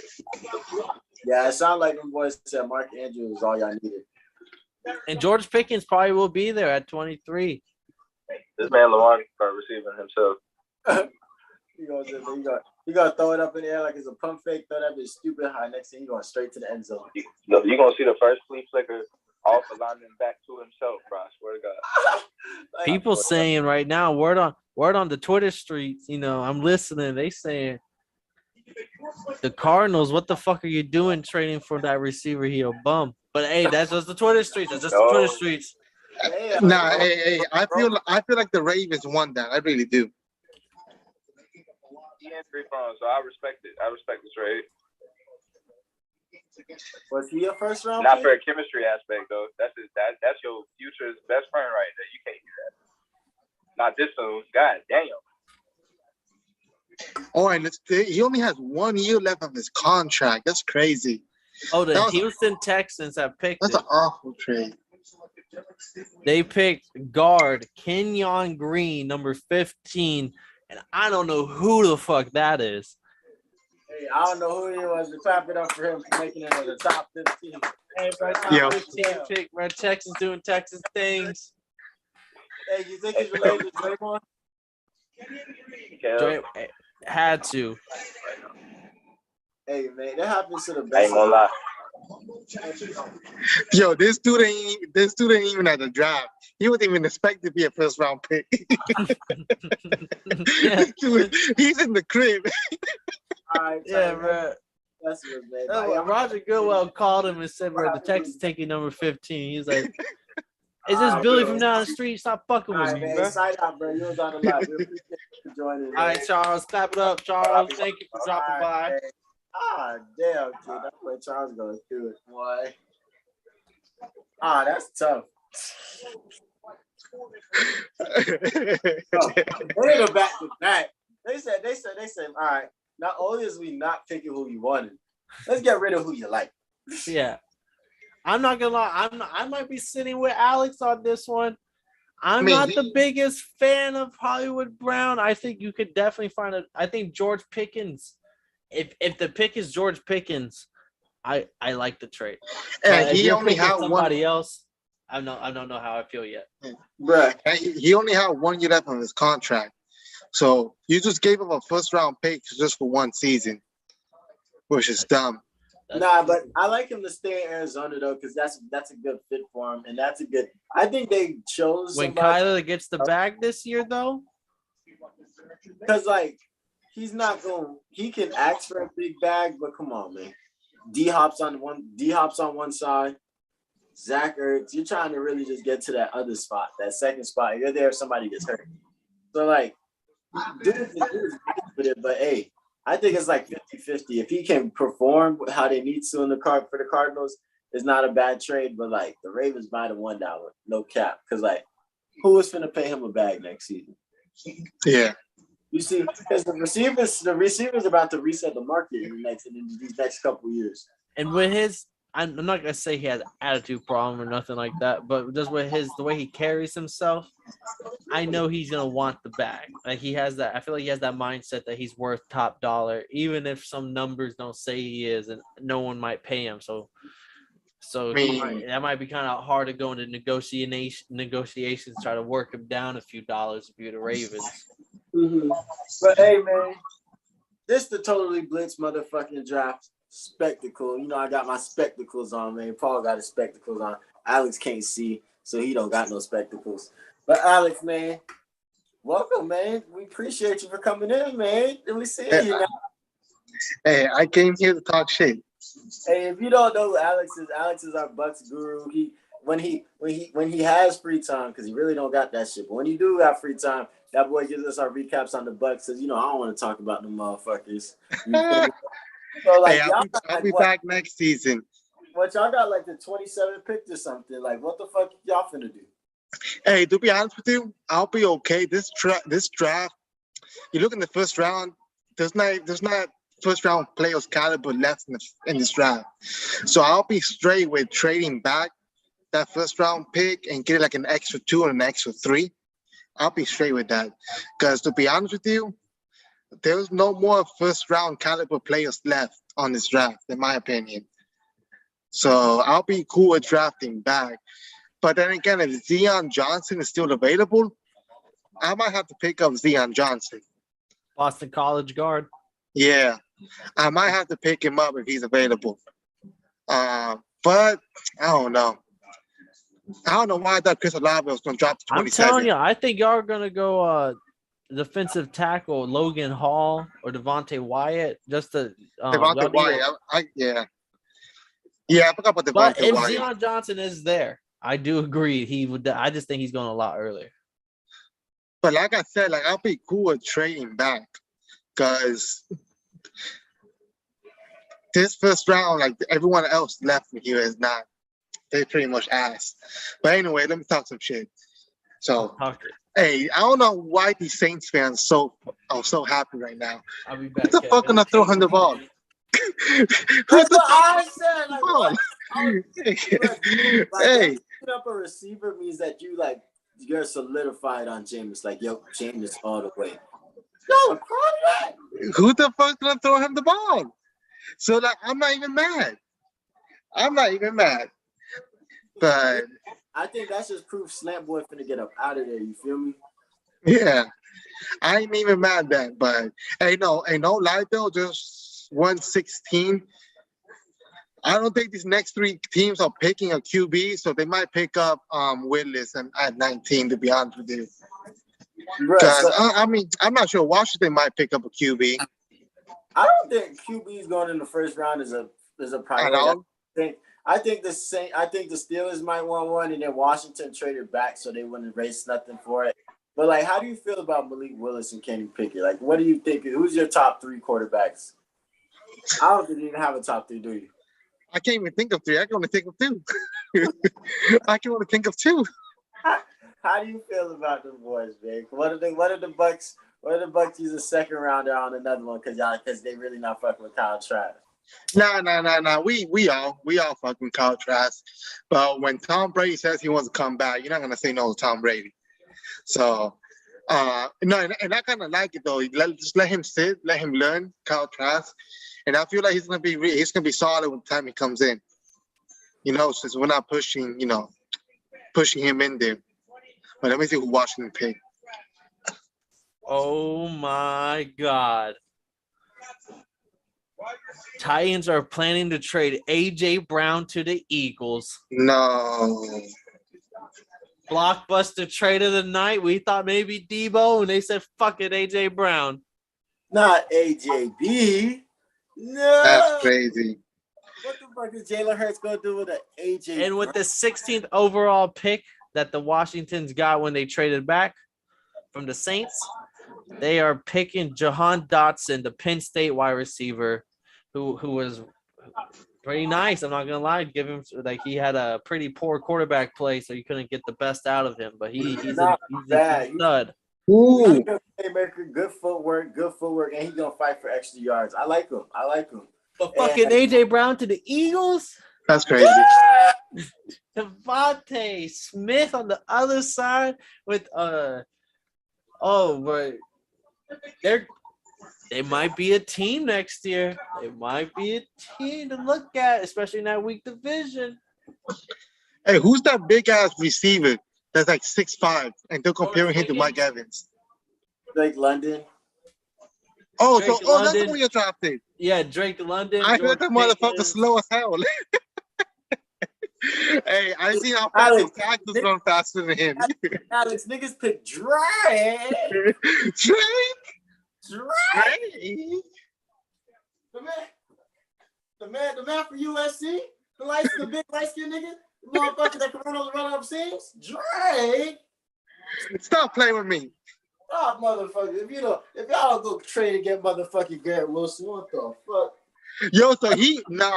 Yeah, it sounded like them boys said Mark Andrews was all y'all needed. And George Pickens probably will be there at 23. This man Lamar can start receiving himself. You gonna throw it up in the air like it's a pump fake, throw that bitch stupid high. Next thing you going straight to the end zone. You're going to see the first flea flicker off the lineman back to himself, bro. I swear to God. People saying right now, word on the Twitter streets, I'm listening. They saying the Cardinals, what the fuck are you doing trading for that receiver? He a bum. But hey, that's just the Twitter streets. That's just the Twitter streets. Nah, hey, I feel like the Ravens won that. I really do. He injury prone, so I respect it. I respect the trade. Was he a first round? Not pick? for a chemistry aspect though. That's your future's best friend right there. You can't do that. Not this soon. God damn. Oh, and he only has 1 year left of his contract. That's crazy. Oh, the That was- Houston Texans have picked That's it. an awful trade. They picked guard Kenyon Green, number 15, and I don't know who the fuck that is. Hey, I don't know who he was to clap it up for him for making it in the top 15. Hey, bro, Yo. 15 pick, bro. Texans doing Texas things. Hey, you think he's related to Draymond? Yeah. Dre had to. Hey, man, that happens to the I best. ain't gonna lie. Yo, this dude ain't even at the draft. He wasn't even expected to be a first round pick. Yeah. Dude, he's in the crib. All right, Yeah, so bro. that's what, man. Oh, Roger Goodwell called him and said, bro, the Texans taking number 15. He's like, is this Billy from down the street? Stop fucking All with right, me, man. bro. Side out, bro. You was on the live. We appreciate you for joining. All right, Charles, clap it up, Charles. Thank you for dropping by. Damn, kid. That's what Charles gonna do it, boy. That's tough. They in the back to back. They said, all right, not only is we not picking who you wanted, let's get rid of who you like. Yeah. I'm not gonna lie. I might be sitting with Alex on this one. I'm not the biggest fan of Hollywood Brown. I think you could definitely find I think George Pickens. If the pick is George Pickens, I like the trade. And If he you're only picking had somebody one. else. I don't know how I feel yet. Bruh. And he only had 1 year left of his contract. So you just gave him a first round pick just for one season, which is dumb. Nah, but I like him to stay in Arizona though, because that's a good fit for him, and that's a good. I think they chose When somebody Kyler gets the bag this year, though, because like he's not going. He can ask for a big bag, but come on, man. D Hop's on one side. Zach Ertz, you're trying to really just get to that other spot, that second spot. You're there if somebody gets hurt. So like, dude is with it, but hey. I think it's like 50-50. If he can perform how they need to in the card for the Cardinals, it's not a bad trade. But like the Ravens buy the $1, no cap. Because like, who is finna pay him a bag next season? Yeah. You see, because the receivers about to reset the market in these next couple of years. and with his, I'm not gonna say he has an attitude problem or nothing like that, but just with the way he carries himself, I know he's gonna want the bag. Like he has that. I feel like he has that mindset that he's worth top dollar, even if some numbers don't say he is, and no one might pay him. So that might be kind of hard to go into negotiations, try to work him down a few dollars if you're the Ravens. Mm-hmm. But hey, man, this the totally blitz motherfucking draft spectacle. You know, I got my spectacles on, man. Paul got his spectacles on. Alex can't see, so he don't got no spectacles. But Alex, man, welcome, man. We appreciate you for coming in, man. And we see you now. Hey, I came here to talk shit. Hey, if you don't know who Alex is our Bucks guru. When he has free time, because he really don't got that shit. But when you do have free time, that boy gives us our recaps on the Bucks. Says, I don't want to talk about them motherfuckers. So like, Hey, I'll be back next season. What y'all got like the 27th pick or something? Like, what the fuck y'all finna do? Hey, to be honest with you, I'll be okay. This draft, you look in the first round. There's not first round players caliber left in this draft. So I'll be straight with trading back that first round pick and get like an extra 2 and an extra 3. I'll be straight with that. Because to be honest with you, there's no more first round caliber players left on this draft, in my opinion. So I'll be cool with drafting back. But then again, if Zion Johnson is still available, I might have to pick up Zion Johnson. Boston College guard. Yeah, I might have to pick him up if he's available. But I don't know. I don't know why I thought Chris Olave was going to drop to 27. I'm telling you, I think y'all are going to go defensive tackle Logan Hall or Devontae Wyatt just to Devontae Wyatt. Yeah, I forgot about Devontae But if Wyatt. Zion Johnson is there, I do agree he would. I just think he's going a lot earlier. But like I said, like I'll be cool with trading back because this first round, like everyone else left me here is not. They pretty much ass. But anyway, let me talk some shit. So, hey, I don't know why these Saints fans are so happy right now. I'll be back. Who the fuck gonna throw him the ball? That's what I said. Like, what? Hey, picking up a receiver means that you're solidified on Jameis. Like, yo, Jameis all the way. No, who the fuck gonna throw him the ball? So like, I'm not even mad. But I think that's just proof Slant Boy finna get up out of there. You feel me? Yeah, I ain't even mad at that. But hey, no lie though, just 116. I don't think these next 3 teams are picking a QB, so they might pick up Willis and at 19. To be honest with you, because I mean, I'm not sure Washington might pick up a QB. I don't think QBs going in the first round is a priority. I think the Steelers might want one, and then Washington traded back so they wouldn't raise nothing for it. But like, how do you feel about Malik Willis and Kenny Pickett? Like, what do you think? Who's your top 3 quarterbacks? I don't think you even have a top 3, do you? I can't even think of 3. I can only think of 2. I can only think of 2. How do you feel about them boys, man? What are the Bucks? What are the Bucks use a second rounder on another one because they really not fucking with Kyle Trask? Nah. We all fucking Kyle Trask. But when Tom Brady says he wants to come back, you're not gonna say no to Tom Brady. So, no, and I kind of like it though. Just let him sit, let him learn Kyle Trask, and I feel like he's gonna be solid when the time he comes in. Since we're not pushing him in there. But let me see who Washington picked. Oh my God. Titans are planning to trade A.J. Brown to the Eagles. No. Blockbuster trade of the night. We thought maybe Debo, and they said, fuck it, A.J. Brown. Not AJB. No. That's crazy. What the fuck is Jalen Hurts going to do with an AJ? And with the 16th overall pick that the Washingtons got when they traded back from the Saints, they are picking Jahan Dotson, the Penn State wide receiver, who was pretty nice. I'm not gonna lie, give him like he had a pretty poor quarterback play, so you couldn't get the best out of him. But he's a stud. Ooh. Good playmaker, good footwork, and he's gonna fight for extra yards. I like him. But fucking AJ Brown to the Eagles. That's crazy. Devontae Smith on the other side with but they might be a team next year. They might be a team to look at, especially in that weak division. Hey, who's that big ass receiver that's like 6'5", and they're comparing him to Mike Evans? Drake London. Oh, Drake that's the London. one you're drafted. Yeah, Drake London. I heard that motherfucker Pickens. slow as hell. Hey, I seen how fast Alex, his tackles run faster than him. Alex, niggas pick Drake. Drake. The man for USC. The big light skinned nigga. The motherfucker that can run up scenes. Drake. Stop playing with me. Oh, motherfucker. If y'all don't go trade and get motherfucking Garrett Wilson, what the fuck? Yo, so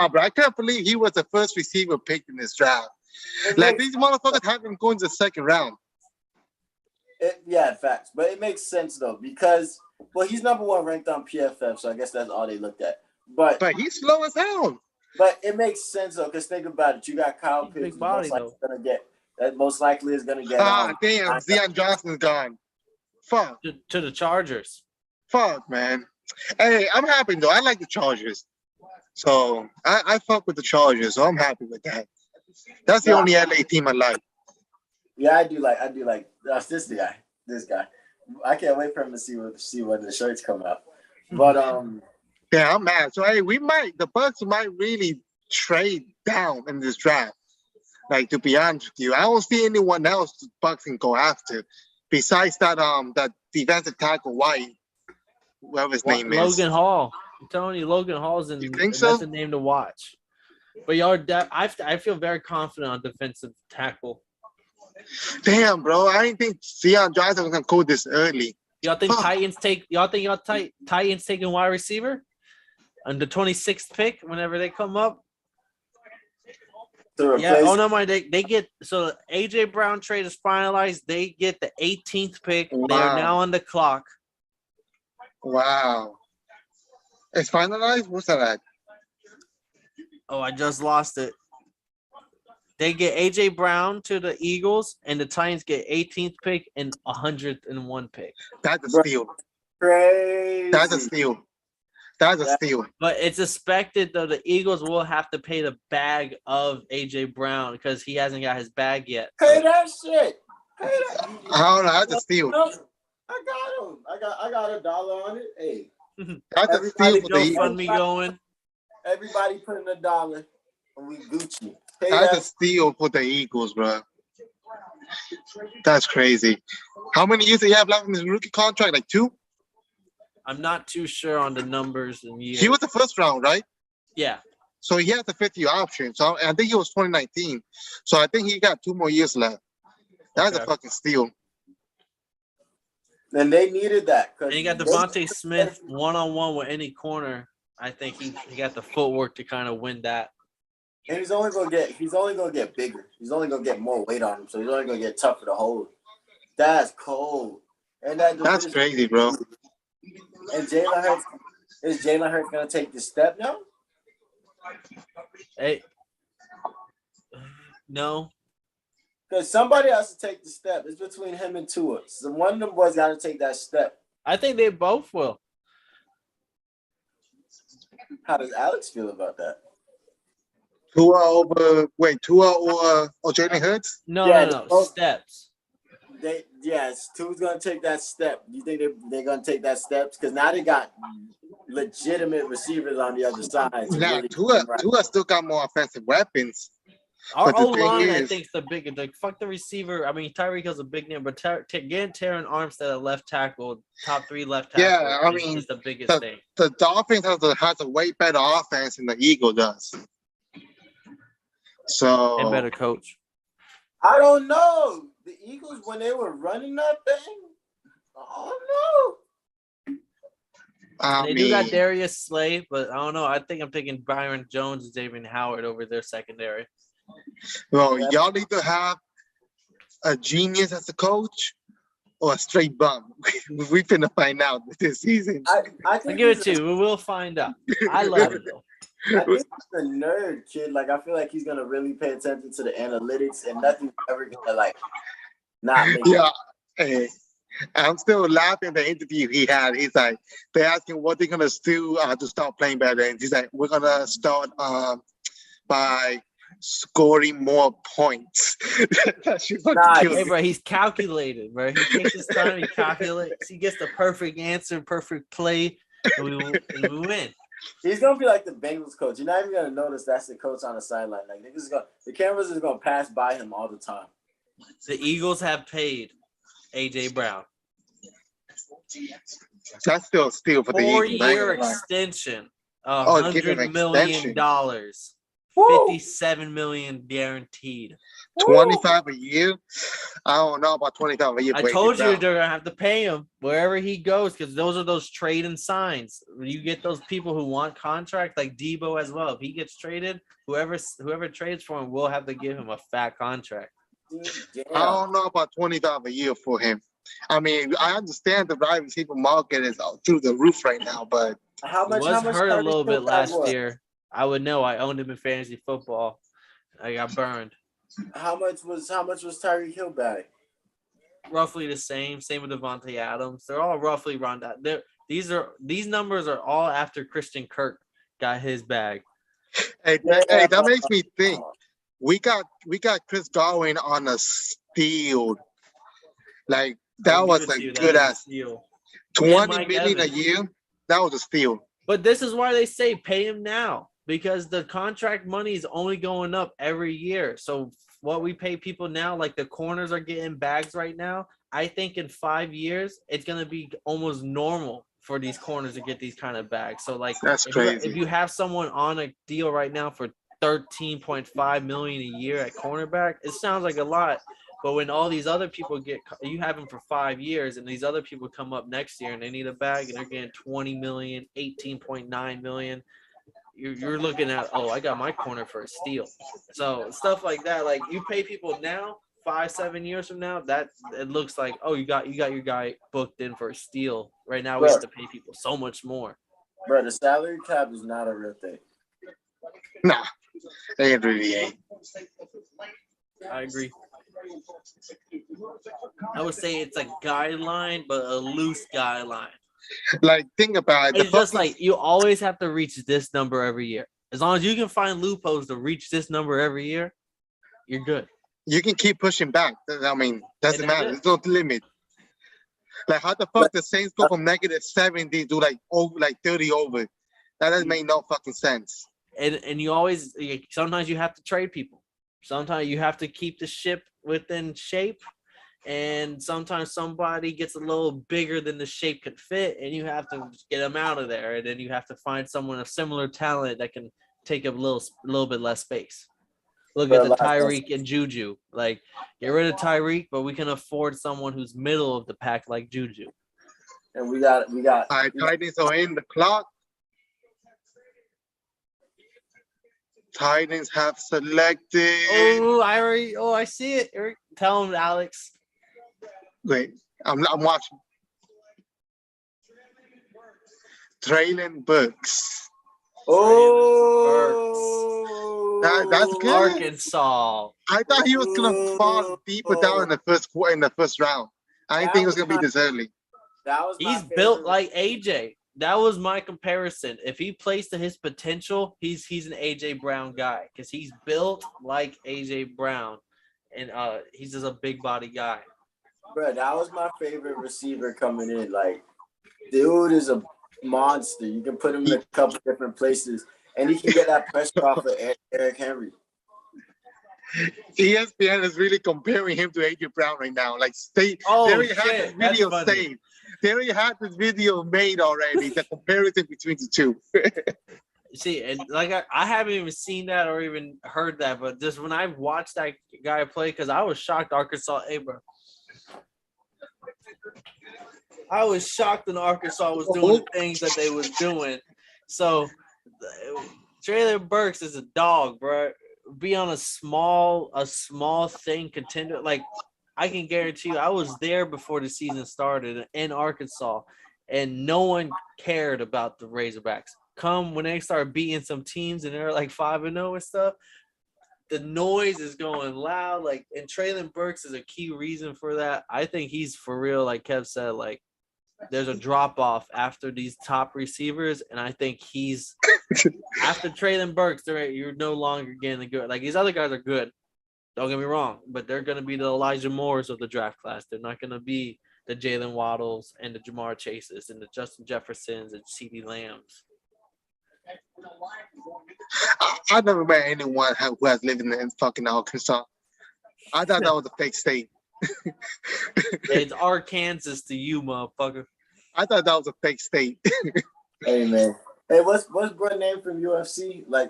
bro, I can't believe he was the first receiver picked in this draft. Like, these motherfuckers have him going to the second round. Yeah, facts. But it makes sense, though, because, well, he's number one ranked on PFF, so I guess that's all they looked at. But he's slow as hell. But it makes sense, though, because think about it. You got Kyle Pitts, most likely is going to get. Damn, Zion Johnson's gone. Fuck. To the Chargers. Fuck, man. Hey, I'm happy, though. I like the Chargers. So, I fuck with the Chargers, so I'm happy with that. That's the only LA team I like. Yeah, I do like this guy. I can't wait for him to see when the shirts come out. But yeah, I'm mad. So hey, the Bucks might really trade down in this draft. Like, to be honest with you, I don't see anyone else the Bucks can go after besides that defensive tackle White, whoever his name is. Logan Hall. I'm telling you, Logan Hall's in. You think so? That's a name to watch. But I feel very confident on defensive tackle. Damn, bro, I didn't think Zion Johnson was gonna go this early. Y'all think Titans taking wide receiver on the 26th pick whenever they come up? Yeah. Oh no, they get so AJ Brown trade is finalized. They get the 18th pick. Wow. They are now on the clock. Wow. It's finalized? What's that at? Oh, I just lost it. They get AJ Brown to the Eagles, and the Titans get 18th pick and 101 pick. That's a steal. Crazy. That's a steal. That's a steal. But it's expected, though, the Eagles will have to pay the bag of AJ Brown because he hasn't got his bag yet. Pay that shit. Pay that. I don't know. That's a steal. I got him. I got $1 on it. Hey. That's a steal for the Eagles. Fund me going. Everybody put in $1 and we Gucci. That's a steal for the Eagles, bro. That's crazy. How many years do you have left in his rookie contract? Like 2? I'm not too sure on the numbers and years. He was the first round, right? Yeah. So he has the 50 option. So I think he was 2019. So I think he got 2 more years left. That's a fucking steal. And they needed that. And you got Devontae Smith one-on-one with any corner. I think he got the footwork to kind of win that. And he's only gonna get bigger. He's only gonna get more weight on him, so he's only gonna get tougher to hold. That's cold. And that's crazy, bro. And is Jalen Hurts gonna take the step now? Hey, no. Because somebody has to take the step. It's between him and Tua. So one of them boys got to take that step. I think they both will. How does Alex feel about that? Tua or Jalen Hurts? No. Steps. Tua's gonna take that step. You think they're gonna take that steps? Because now they got legitimate receivers on the other side to Now, really Tua still got more offensive weapons. Our But the O thing line, I is- think, is the biggest. Like, fuck the receiver. I mean, Tyreek Hill's a big name, but getting Terran Armstead at left tackle, top 3 left tackle, Yeah, I mean, is the biggest thing. The Dolphins has a way better offense than the Eagle does. So And better coach. I don't know. The Eagles, when they were running that thing, I don't know. They do got Darius Slay, but I don't know. I think I'm taking Byron Jones and Xavier Howard over their secondary. Well, y'all need to have a genius as a coach or a straight bum. We finna find out this season. I I'll think give it he's to you. We will find out. I love it, though. I think he's a nerd, kid. Like, I feel like he's gonna really pay attention to the analytics, and nothing's ever gonna like not make Yeah. Hey, I'm still laughing at the interview he had. He's like, they asked him what they're gonna do to start playing better, and he's like, we're gonna start by scoring more points. That shit fucking Nah, kills Hey, me. bro, he's calculated, bro. He takes his time. He calculates. He gets the perfect answer, perfect play, and we win. He's gonna be like the Bengals coach. You're not even gonna notice that's the coach on the sideline. Like, the cameras is gonna pass by him all the time. The Eagles have paid A.J. Brown. That's still a steal for the Eagles. I ain't 4-year gonna lie. extension. give him $100 million. extension. $57 million guaranteed. 25 a year. I don't know about 25 a year. I told you they're gonna have to pay him wherever he goes because those are those trade and signs. You get those people who want contract like Debo as well. If he gets traded, whoever trades for him will have to give him a fat contract. I don't know about 25 a year for him. I mean, I understand the wide receiver market is through the roof right now, but How He much? was How much hurt a Tyreek little Hill bit got last what? year. I would know. I owned him in fantasy football. I got burned. How much was Tyreek Hill back? Roughly the same. Same with Devontae Adams. They're all roughly around that. These numbers are all after Christian Kirk got his bag. hey, that makes me think. We got Chris Godwin on a steal. Like that I'll was give it a to you. That good is a ass steal. 20 Mike million a Evans. year. That was a steal. But this is why they say pay him now because the contract money is only going up every year. So what we pay people now, like the corners are getting bags right now. I think in 5 years, it's going to be almost normal for these corners to get these kind of bags. So like That's crazy. if you have someone on a deal right now for $13.5 million a year at cornerback, it sounds like a lot. But when all these other people you have them for 5 years, and these other people come up next year and they need a bag and they're getting 20 million, 18.9 million, you're looking at, oh, I got my corner for a steal. So stuff like that, like you pay people now, 5-7 years from now, that it looks like, oh, you got your guy booked in for a steal. Right now, we have to pay people so much more. Bro, the salary cap is not a real thing. Nah, they really ain't. I agree. I would say it's a guideline, but a loose guideline. Like, think about it. It's just like you always have to reach this number every year. As long as you can find loopholes to reach this number every year, you're good. You can keep pushing back. I mean, doesn't And that's matter. it. There's no limit. Like, how the fuck the Saints go from negative 70 to like 30 over? That doesn't make no fucking sense. And you always sometimes you have to trade people. Sometimes you have to keep the ship within shape, and sometimes somebody gets a little bigger than the shape could fit, and you have to get them out of there. And then you have to find someone of similar talent that can take up a little bit less space. Look at the Tyreek and Juju. Like, get rid of Tyreek, but we can afford someone who's middle of the pack like Juju. And we got. All right, Titans are in the clock. Titans have selected. I see it. Eric, tell him, Alex. Wait, I'm watching. Traylon Burks. Oh, That's good. Arkansas. I thought he was gonna fall deeper down in the first round. I didn't think it was gonna be this early. He's built like AJ. That was my comparison. If he plays to his potential, he's an AJ Brown guy because he's built like AJ Brown, and he's just a big body guy. Bro, that was my favorite receiver coming in. Like, dude is a monster. You can put him in a couple different places, and he can get that pressure off of Eric Henry. ESPN is really comparing him to AJ Brown right now. Like, they Oh, already had shit, the video that's funny. saved. They already had this video made already. The comparison between the two. See, and like I haven't even seen that or even heard that, but just when I watched that guy play, because I was shocked Arkansas, hey, bro. I was shocked when Arkansas was doing the things that they was doing. So, Traylon Burks is a dog, bro. Be on a small thing contender. Like, I can guarantee you, I was there before the season started in Arkansas, and no one cared about the Razorbacks. Come when they start beating some teams and they're like 5-0 and stuff, the noise is going loud. Like, and Traylon Burks is a key reason for that. I think he's for real, like Kev said, like, there's a drop off after these top receivers, and I think he's after Traylon Burks, you're no longer getting the good. Like, these other guys are good. Don't get me wrong, but they're going to be the Elijah Moores of the draft class. They're not going to be the Jalen Waddles and the Jamar Chases and the Justin Jeffersons and CeeDee Lambs. I've never met anyone who has lived in fucking Arkansas. I thought that was a fake state. It's Arkansas to you, motherfucker. I thought that was a fake state. Hey man. Hey, what's bro name from UFC? Like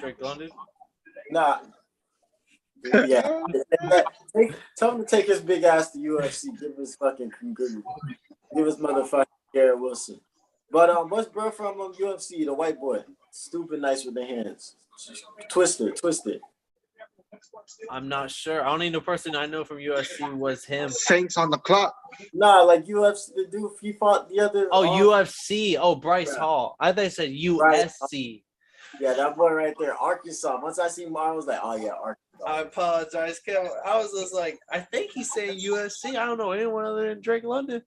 Drake London? Nah. Yeah. Tell him to take his big ass to UFC. Give us fucking give us motherfucking Garrett Wilson. But what's bro from UFC? The white boy. Stupid nice with the hands. Twisted. I'm not sure. I only know person I know from UFC was him. Saints on the clock. Nah, like UFC, the dude he fought the other. Oh, UFC. Oh, Bryce Hall. I thought it said USC. Yeah, that boy right there, Arkansas. Once I seen him, I was like, oh yeah, Arkansas. I apologize, Kevin. I was just like, I think he's saying USC. I don't know anyone other than Drake London.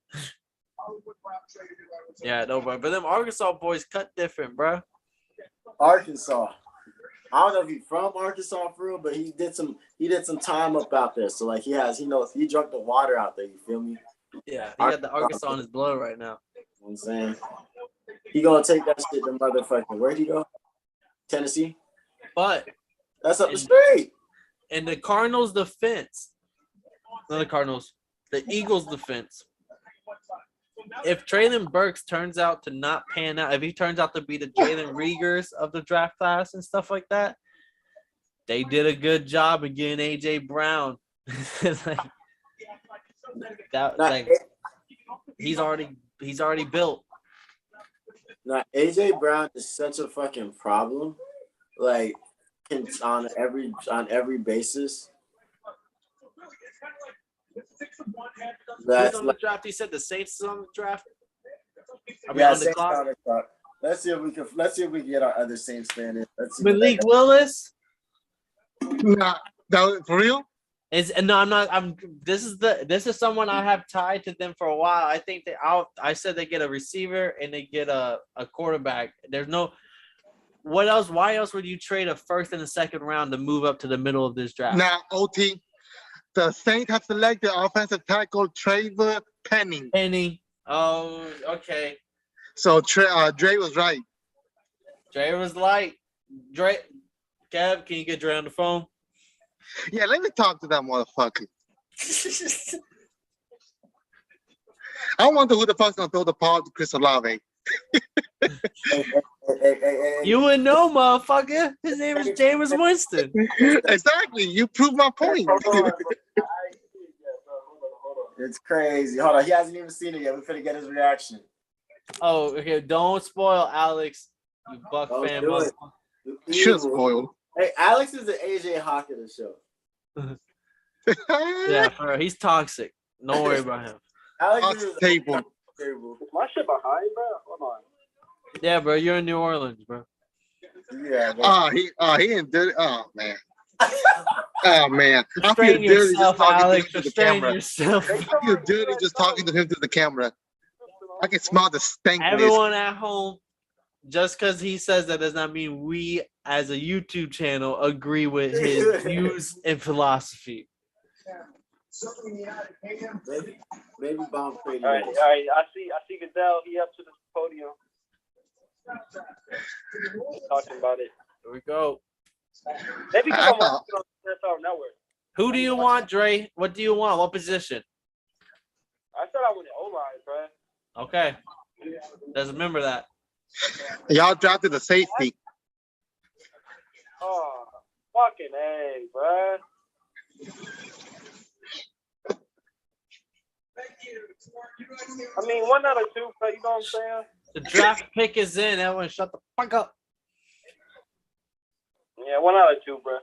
Yeah, no, but them Arkansas boys cut different, bro. Arkansas. I don't know if he's from Arkansas for real, but he did some time up out there. So like he knows he drank the water out there, you feel me? Yeah, he got the Arkansas in his blood right now. You know what I'm saying? He gonna take that shit to motherfucking where'd he go? Tennessee? But that's up the street. And the Cardinals defense. Not the Cardinals. The Eagles defense. If Traylon Burks turns out to not pan out, if he turns out to be the Jalen Reagers of the draft class and stuff like that, they did a good job of getting AJ Brown. He's already built. Now AJ Brown is such a fucking problem, like on every basis. Who's on the draft? He said the Saints is on the draft. Are we Yeah, on the clock? Let's see if we can get our other Saints fan in. Let's see. Malik Willis. Nah, that was for real. I'm not. This is someone I have tied to them for a while. I think I said they get a receiver and they get a quarterback. There's no. What else? Why else would you trade a first and a second round to move up to the middle of this draft? Now, OT, the Saints have selected offensive tackle Trevor Penning. Oh, okay. So Dre was right. Dre was light. Dre, Kev, can you get Dre on the phone? Yeah, let me talk to that motherfucker. I wonder who the fuck's gonna throw the ball to Chris Olave. Hey. You would know, motherfucker. His name is Jameis Winston. Exactly. You proved my point. Hold on. It's crazy. Hold on. He hasn't even seen it yet. We're finna get his reaction. Oh, okay. Don't spoil Alex, you Buck fan. Should spoil. Hey, Alex is the AJ Hawk of the show. Yeah, for real. He's toxic. Don't worry about him. Alex is table. Is my shit behind, bro? Hold on. Yeah, bro. You're in New Orleans, bro. Yeah. Bro. He didn't do it. Oh man. Oh man. I feel Restrain dirty just yourself, talking Alex. to him through the Restrain camera. yourself. I feel dirty just talking to him through the camera. I can smell the stank. Everyone at home, just because he says that does not mean we, as a YouTube channel, agree with his views and philosophy. Baby bomb pretty. All right. I see Goodell. He up to the podium. Talking about it. Here we go. Maybe because I'm watching it on NFL Network. Who do you want, Dre? What do you want? What position? I said I wanted O-line, bro. Okay. Just remember that. Y'all drafted the safety. Oh, fucking A, bro. I mean, 1 out of 2, but you know what I'm saying? The draft pick is in. Everyone shut the fuck up. Yeah, 1 out of 2, bro.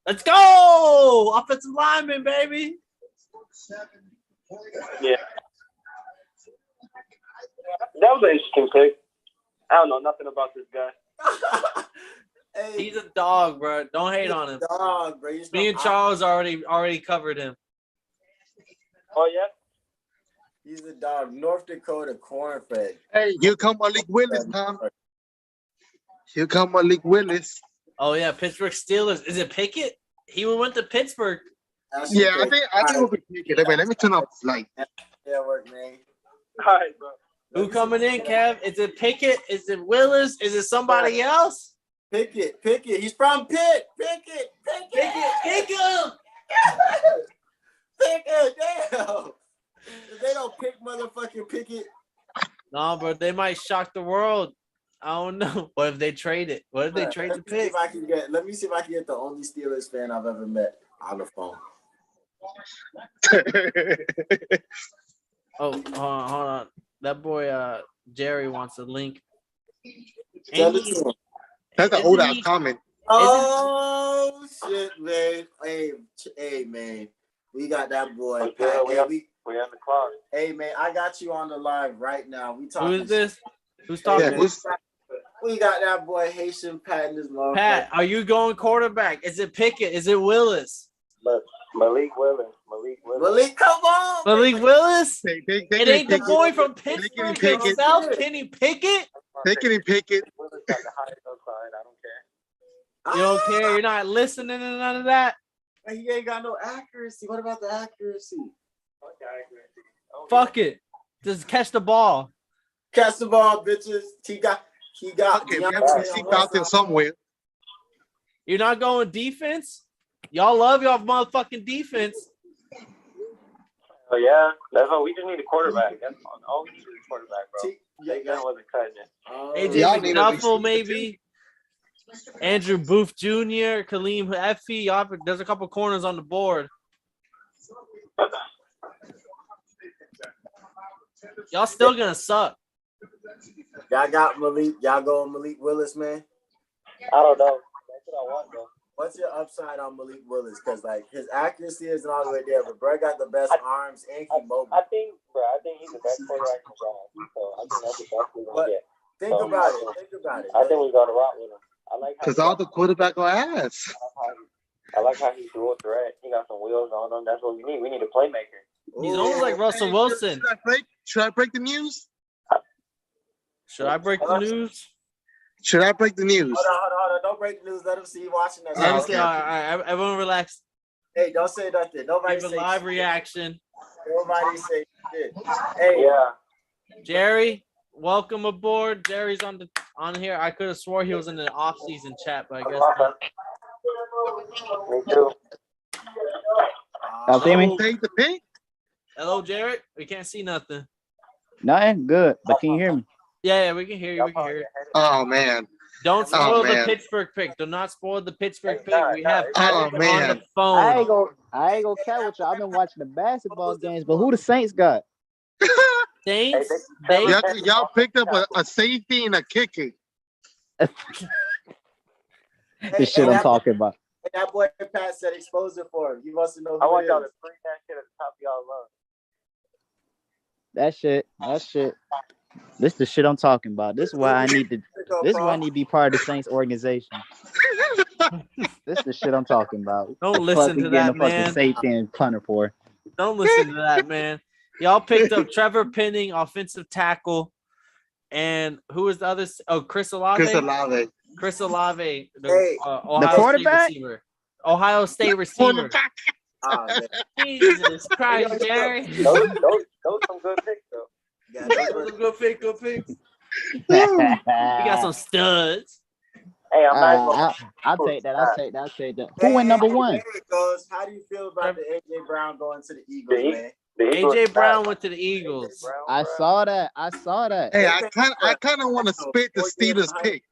Let's go! Offensive lineman, baby. Yeah. That was an interesting pick. I don't know nothing about this guy. Hey, He's a dog, bro. Don't hate on him. dog, bro. Me and Charles already covered him. Oh, yeah? He's a dog. North Dakota cornfed. Hey, here come Malik Willis, Tom. Here come Malik Willis. Oh yeah, Pittsburgh Steelers. Is it Pickett? He went to Pittsburgh. Yeah, I think we'll be taking it. Let me turn off the light. Yeah, work, man. All right, bro. Who coming in, Kev? Is it Pickett? Is it Willis? Is it somebody else? Pickett. He's from Pitt. Pickett. Pick him. Pickett. Damn. If they don't pick motherfucking Pickett. No, bro, they might shock the world. I don't know. What if they trade it? What if they trade the pick? Let me see if I can get the only Steelers fan I've ever met on the phone. Oh, hold on. That boy, Jerry wants a link. Tell it to him. That's an old ass comment. Oh shit, man! Hey, man, we got that boy. Yeah, we on the clock. Hey, man, I got you on the live right now. We talking. Who is this? Who's talking? Yeah, We got that boy Haitian Pat in this motherfucker. Pat, are you going quarterback? Is it Pickett? Is it Willis? Malik Willis. Malik, come on. Malik Willis? It ain't the boy from Pickett. Pittsburgh himself, Kenny Pickett? Pickett and Pickett. Willis got the highest upside. I don't care. You don't care? You're not listening to none of that? He ain't got no accuracy. What about the accuracy? Fuck it. Just catch the ball. Catch the ball, bitches. He got. Okay, we have to seek out there somewhere. You're not going defense? Y'all love y'all motherfucking defense. Oh, yeah. That's all. We just need a quarterback. That's all we need is a quarterback, bro. That wasn't cutting it. AJ Y'all need McDuffel, a maybe. Andrew Booth Jr., Kaleem Effie. There's a couple corners on the board. Y'all still gonna suck. Y'all got Malik. Y'all going Malik Willis, man. I don't know. That's what I want, though. What's your upside on Malik Willis? Because like his accuracy isn't all the way there, but bro got the best arms and he mobile. I think he's the best quarterback in the draft. So I think that's the best we're gonna get. Think about it. I think we're gonna rock with him. I like how Because all the quarterback are ass. I like how he's dual threat. He got some wheels on him. That's what we need. We need a playmaker. He's almost like Russell Wilson. Should I break the news? Should I break the news? Should I break the news? Hold on. Don't break the news. Let him see you watching that. Let me see. All right, everyone relax. Hey, don't say nothing. Nobody Give a say live shit. reaction. Nobody say shit. Hey, Yeah. Jerry, welcome aboard. Jerry's on here. I could have swore he was in the off-season chat, but I guess not. Me too. Y'all see me? Take the pick. Hello, Jared. We can't see nothing. Nothing? Good. But can you hear me? Yeah, we can hear you. We can hear you. Oh man. Don't spoil the man. Pittsburgh pick. Do not spoil the Pittsburgh pick. Nah, We have Oh, Patrick on man. the phone. I ain't gonna care with y'all. I've been watching the basketball games, but who the Saints got? Saints. Hey, Y'all picked up a safety and a kicker. This shit I'm talking about. That boy Pat said expose it for him. He wants to know I who want it y'all to is. bring that shit at the top of y'all lungs. That shit. This the shit I'm talking about. This is why I need to. This is why I need to be part of the Saints organization. This the shit I'm talking about. Don't The listen fuck we to getting that, the fucking man. safety and punter for. Don't listen to that, man. Y'all picked up Trevor Penning, offensive tackle, and who was the other? Oh, Chris Olave. Chris Olave, Hey, Ohio State quarterback? receiver. Ohio State receiver. oh, man. Jesus Christ, Jerry. Those some good picks though. Yeah, Those are good picks. Good picks. I'll We got some studs. Hey, I'm not. take that. I'll take that. Who went number one? There it goes. How do you feel about the AJ Brown going to the Eagles, man? AJ Brown went to the Eagles. I saw that. Hey, I kind of want to spit the Steelers pick.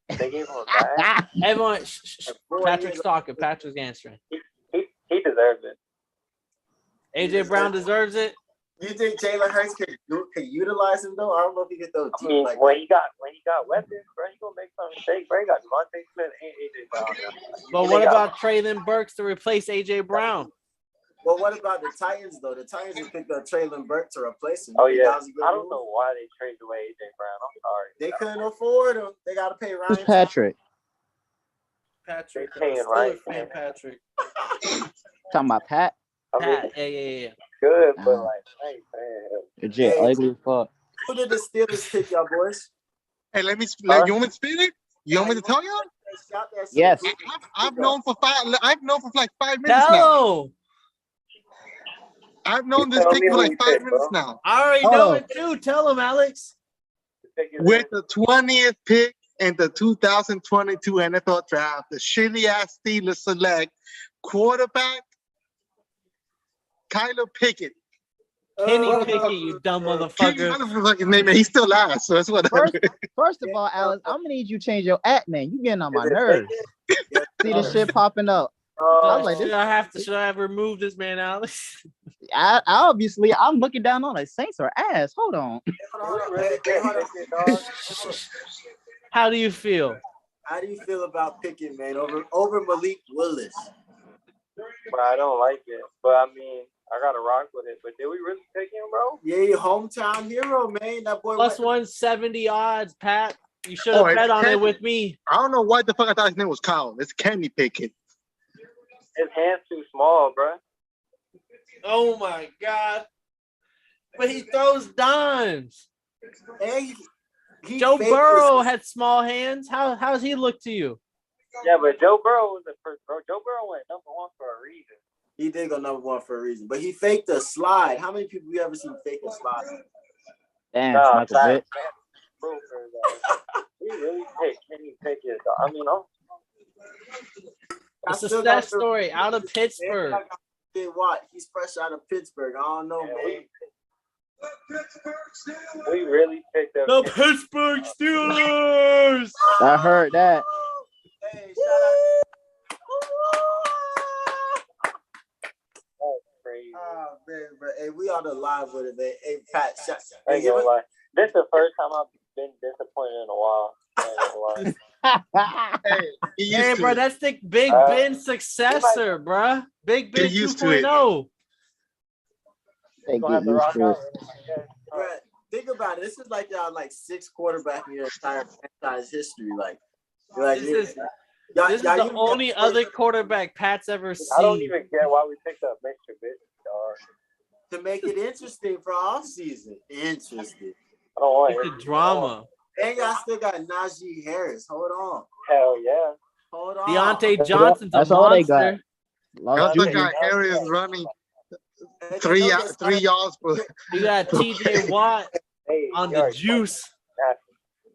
They gave him a bag. Everyone, Patrick's talking. Patrick's answering. He deserves it. AJ Brown deserves it. You think Jalen Hurts could utilize him though? I don't know if he could throw. I mean, when he got weapons, bro, he gonna make some mistakes. Bro, he got Devontae Smith and AJ Brown. But what about Traylon Burks to replace AJ Brown? Well, what about the Titans though? The Titans just picked up Traylon Burke to replace him. Oh yeah, I don't know why they traded away AJ Brown. I'm sorry. They couldn't afford him. They got to pay Ryan. Who's Patrick? Patrick. Patrick. Talking about Pat? Pat. Yeah. Good, but like, hey, man. Jay, ugly as fuck. Who did the Steelers pick, y'all boys? Hey, you want me to spit it? You want me to tell y'all? Yes. I've known for like 5 minutes now. I've known this pick for like 5 minutes now. I already know it too. Tell him, Alex. With the 20th pick in the 2022 NFL Draft, the shitty ass Steelers select quarterback Kyler Pickett. Kenny Pickett, you dumb motherfucker. He's still alive, so that's whatever. First of all, Alex, I'm gonna need you to change your at name. You getting on my nerves. See the shit popping up. I was like, should I have removed this man, Alex? I obviously I'm looking down on it. Saints are ass. Hold on. How do you feel? How do you feel about Pickett, man, over Malik Willis? But I don't like it. But I mean, I gotta rock with it. But did we really pick him, bro? Yeah, hometown hero, man. That boy plus 170 odds, Pat. You should have bet on it with me. I don't know why the fuck I thought his name was Kyle. It's Kenny Pickett. His hand's too small, bro. Oh my god! But he throws dimes. Hey, Joe Burrow had small hands. How's he look to you? Yeah, but Joe Burrow was the first, bro. Joe Burrow went number one for a reason. He did go number one for a reason, but he faked a slide. How many people you ever seen fake a slide? Damn, that's a bit. He really picked Kenny Pickett. I mean, it's a success story out of Pittsburgh. He's fresh out of Pittsburgh. I don't know, man. We really picked up the Pittsburgh Steelers. I heard that. Hey, shout out. That's crazy. Oh man, bro. Hey, we on the live with it, man. Hey, Pat, I ain't gonna lie. This is the first time I've been disappointed in a while. Hey, bro, that's the Big Ben's successor, bro. Big Ben 2.0. Bro, think about it. This is like y'all like 6 quarterback in your entire franchise history. This is the only other quarterback Pat's ever seen. I don't even get why we picked up Mr. Bitch, dog. To make it interesting for off season. Interesting. I don't want the drama. And y'all still got Najee Harris. Hold on. Hell yeah. Hold on. Deontay Johnson's That's a all monster. They got. That guy Harris running 3 yards per. You got TJ Watt on the juice.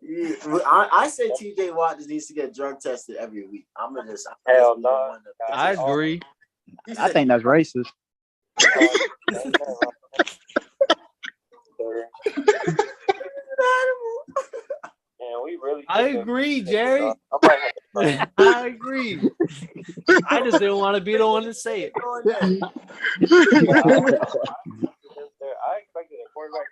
Yeah, I say TJ Watt just needs to get drug tested every week. Hell no. I agree. I think that's racist. I agree, Jerry. I agree. I just didn't want to be the one to say it. I expected a quarterback.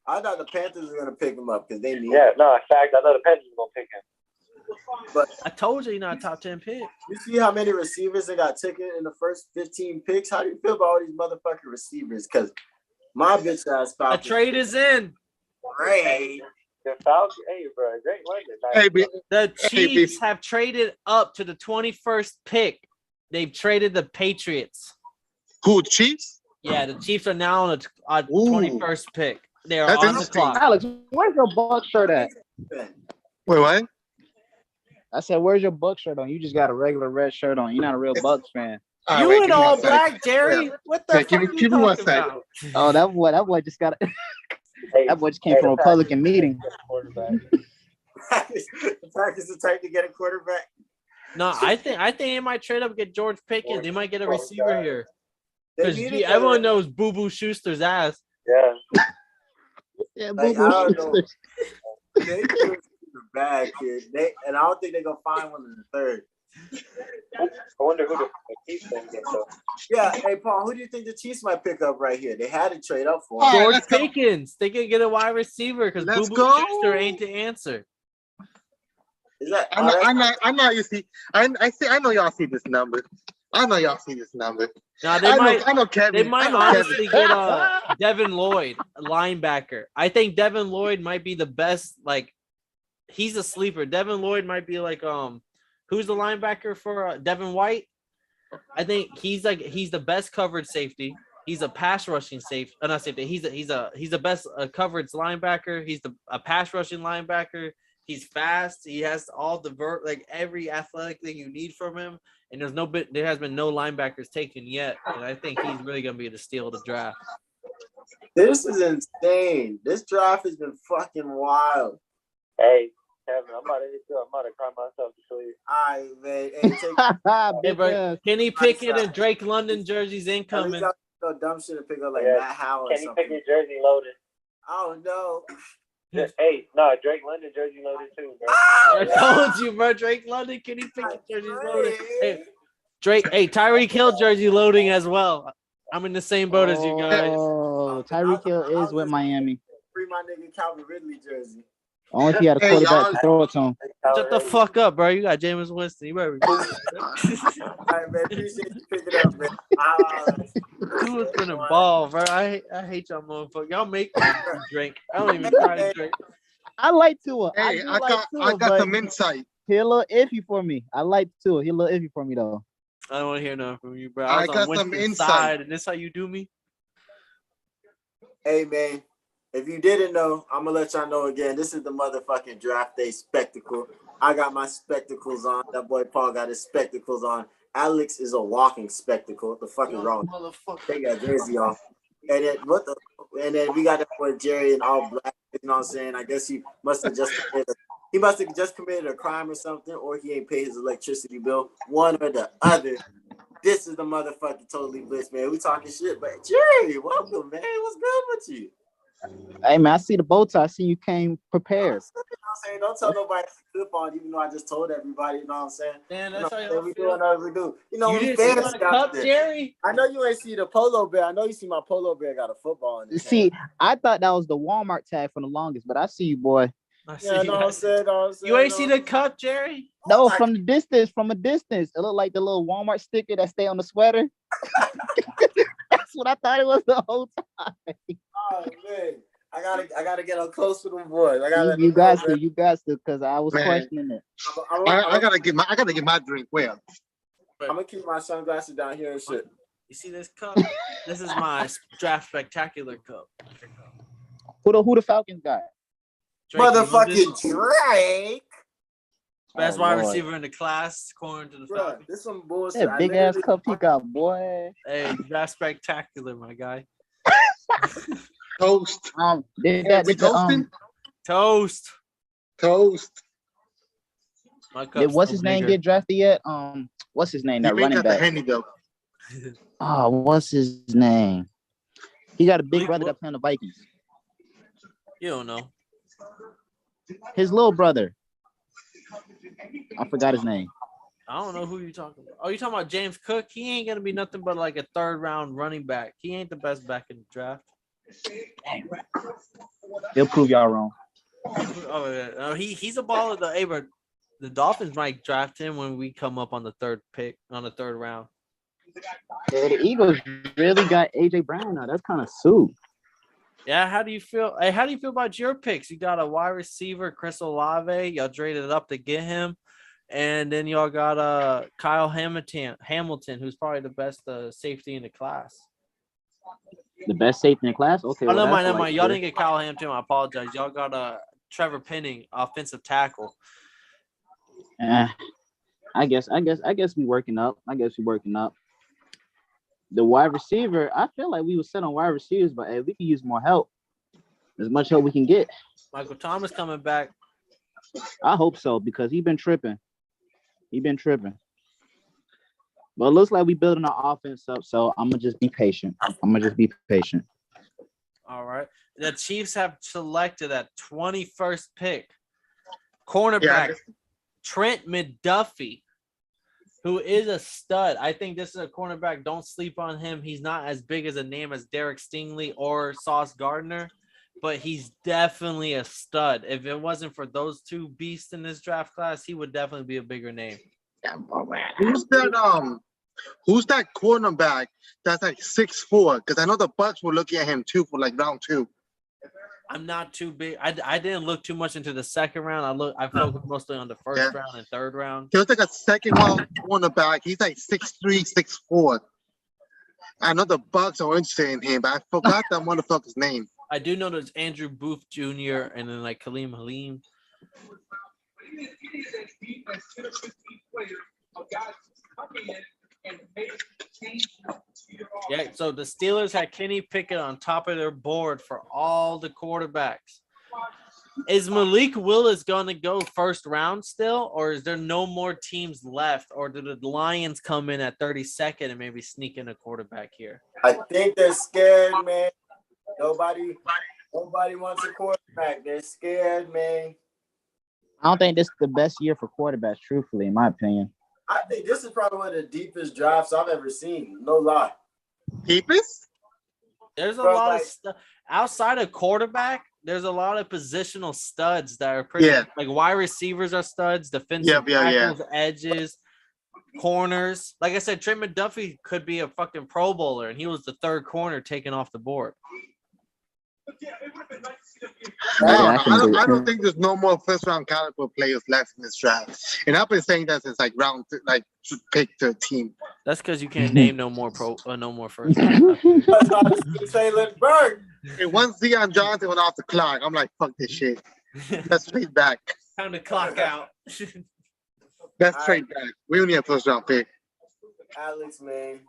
I thought the Panthers were gonna pick him up because they need. Yeah, no, in fact, I thought the Panthers were gonna pick him. But I told you, not a top 10 pick. You see how many receivers they got taken in the first 15 picks? How do you feel about all these motherfucking receivers? Because my bitch ass Falcons. A trade is in. Great. The Falcons, hey, bro, great London. The Chiefs have traded up to the 21st pick They've traded the Patriots. Who, Chiefs? Yeah, the Chiefs are now on the Ooh. 21st pick. They are That's on the interesting. clock. Alex, where's your Buck shirt at? Man, Wait, what? I said, where's your Buck shirt on? You just got a regular red shirt on. You're not a real Bucks fan. All right, You wait, in give me all one sec. black, Jerry? Yeah. What the Yeah, fuck give are me you one talking sec. about? Oh, that boy just got Hey, that boy just came from a Republican meeting. quarterback. the Packers are trying to get a quarterback. No, I think they might trade up and get George Pickens. They might get a receiver here. They Because needed everyone that. knows Boo Boo Schuster's ass. Yeah. Yeah, Like, boo-boo I don't know. Schuster. They could bad kid. And I don't think they're gonna find one in the third. I wonder who the Chiefs gonna get though. Yeah, hey Paul, who do you think the Chiefs might pick up right here? They had to trade up for All him. right, George let's go. Pickens. They can get a wide receiver because Boo Let's Boo go. Schuster ain't the answer. Is that? I know you see. I know y'all see this number. I know y'all see this number. Now I know Kevin. They might I know honestly Kevin. get Devin Lloyd, a linebacker. I think Devin Lloyd might be the best. Like, he's a sleeper. Devin Lloyd might be like who's the linebacker for Devin White? I think he's the best coverage safety. He's a pass rushing safety. Not safety. He's the best coverage linebacker. He's a pass rushing linebacker. He's fast. He has all the every athletic thing you need from him. And there has been no linebackers taken yet. And I think he's really gonna be the steal of the draft. This is insane. This draft has been fucking wild. Hey, Kevin, I'm about to hit you up. I'm about to cry myself to sleep. All right, man. Hey, take Hey, bro, Big Kenny Pickett and Drake London jerseys at incoming. least go dumb shit and pick up like Yeah. Matt Howell or Kenny something. Pickett jersey loaded. Oh no. Hey, no, Drake London jersey loaded too, bro. I told you, bro. Drake London, Kenny Pickett jerseys loaded. Hey, Drake, Tyreek Hill jersey loading as well. I'm in the same boat as you guys. Oh, Tyreek Hill is with Miami. Free my nigga Calvin Ridley jersey. Only if he had a Hey, quarterback y'all- to throw it to him. Shut the fuck up, bro. You got Jameis Winston. You better be. All right, man. Appreciate you picking up, man. Who's been a ball, bro? I hate y'all motherfuckers. Y'all make me drink. I don't even try to drink. I like Tua. Hey, do I like Tua, got but some insight. he a little iffy for me. I like Tua. He a little iffy for me though. I don't want to hear nothing from you, bro. I I was got on some Winston's insight. side, and this how you do me? Hey, man. If you didn't know, I'm gonna let y'all know again. This is the motherfucking draft day spectacle. I got my spectacles on. That boy Paul got his spectacles on. Alex is a walking spectacle. What the fuck is wrong? Motherfucker. Take that jersey off. And then we got that boy Jerry in all black. You know what I'm saying? I guess he must have just committed a crime or something, or he ain't paid his electricity bill. One or the other. This is the motherfucking Totally Blitz, man. We talking shit, but Jerry, welcome, man. What's good with you? Hey man, I see the bow tie. I see you came prepared. You know what I'm saying? Don't tell nobody to clip on, even though I just told everybody. You know what I'm saying? Man, You that's know, how y'all we feel. doing what we do. You know, You we didn't see fancy my out cup, there. Jerry? I know you ain't see the polo bear. I know you see my polo bear got a football in it. See, I thought that was the Walmart tag for the longest, but I see you, boy. I see Yeah, know what I'm saying? You ain't see the cup, Jerry? No, my- from a distance. It looked like the little Walmart sticker that stay on the sweater. That's what I thought it was the whole time. Oh man, I gotta get up close to them boys. I gotta. You guys to, because I was Man. questioning it. I gotta get my drink. Well, I'm gonna keep my sunglasses down here and shit. You see this cup? This is my draft spectacular cup. Who the Falcons got? Drake London, Motherfucking Drake, best Oh, wide Lord. receiver in the class, according to the bro. Falcons. This some bullshit. That I big ass literally- cup he got, boy. Hey, draft spectacular, my guy. toast. Did We toasting? Toast. Toast. My did cup's what's still his name bigger. get drafted yet? What's his name? You That ain't running got the back. handy though. Oh, what's his name? He got a big Malik brother Will- that playing the Vikings. You don't know. His little brother. I forgot his name. I don't know who you're talking about. Oh, you talking about James Cook? He ain't gonna be nothing but like a third round running back. He ain't the best back in the draft. He'll prove y'all wrong. Oh yeah, no, he's a baller. The Dolphins might draft him when we come up on the third round. Yeah, the Eagles really got AJ Brown now. That's kind of suit. Yeah, how do you feel? Hey, how do you feel about your picks? You got a wide receiver, Chris Olave. Y'all traded it up to get him. And then y'all got Kyle Hamilton, who's probably the best safety in the class. The best safety in the class. Okay, Oh, well, never mind, that's never like mind. Y'all didn't get Kyle Hamilton. I apologize. Y'all got Trevor Penning, offensive tackle. I guess we working up. The wide receiver, I feel like we were set on wide receivers, but hey, we can use more help. As much help we can get. Michael Thomas coming back. I hope so because he been tripping. But it looks like we building our offense up, so I'm gonna just be patient. All right. The Chiefs have selected at 21st pick cornerback Trent McDuffie, who is a stud. I think this is a cornerback. Don't sleep on him. He's not as big as a name as Derek Stingley or Sauce Gardner, but he's definitely a stud. If it wasn't for those two beasts in this draft class, he would definitely be a bigger name. Who's that cornerback that's like 6'4"? Because I know the Bucks were looking at him too for like round 2. I'm not too big. I didn't look too much into the second round. I focused mostly on the first round and third round. He was like a second round cornerback. He's like 6'3", 6'4". I know the Bucks are interested in him, but I forgot that motherfucker's name. I do know there's Andrew Booth Jr. and then like Khalim Halim. Yeah, so the Steelers had Kenny Pickett on top of their board for all the quarterbacks. Is Malik Willis going to go first round still, or is there no more teams left, or do the Lions come in at 32nd and maybe sneak in a quarterback here? I think they're scared, man. Nobody wants a quarterback. They're scared, man. I don't think this is the best year for quarterbacks, truthfully, in my opinion. I think this is probably one of the deepest drafts I've ever seen. No lie. Deepest? There's a lot of stuff outside of quarterback. There's a lot of positional studs that are pretty like wide receivers are studs, defensive tackles, edges, corners. Like I said, Trent McDuffie could be a fucking Pro Bowler, and he was the third corner taken off the board. I don't think there's no more first round caliber players left in this draft. And I've been saying that since like pick 13. That's because you can't name no more first round. Taylor Burke. And once Deion Johnson went off the clock, I'm like, fuck this shit. Let's straight back. Time to clock out. Let's straight back. We don't need a first round pick. Alex, man,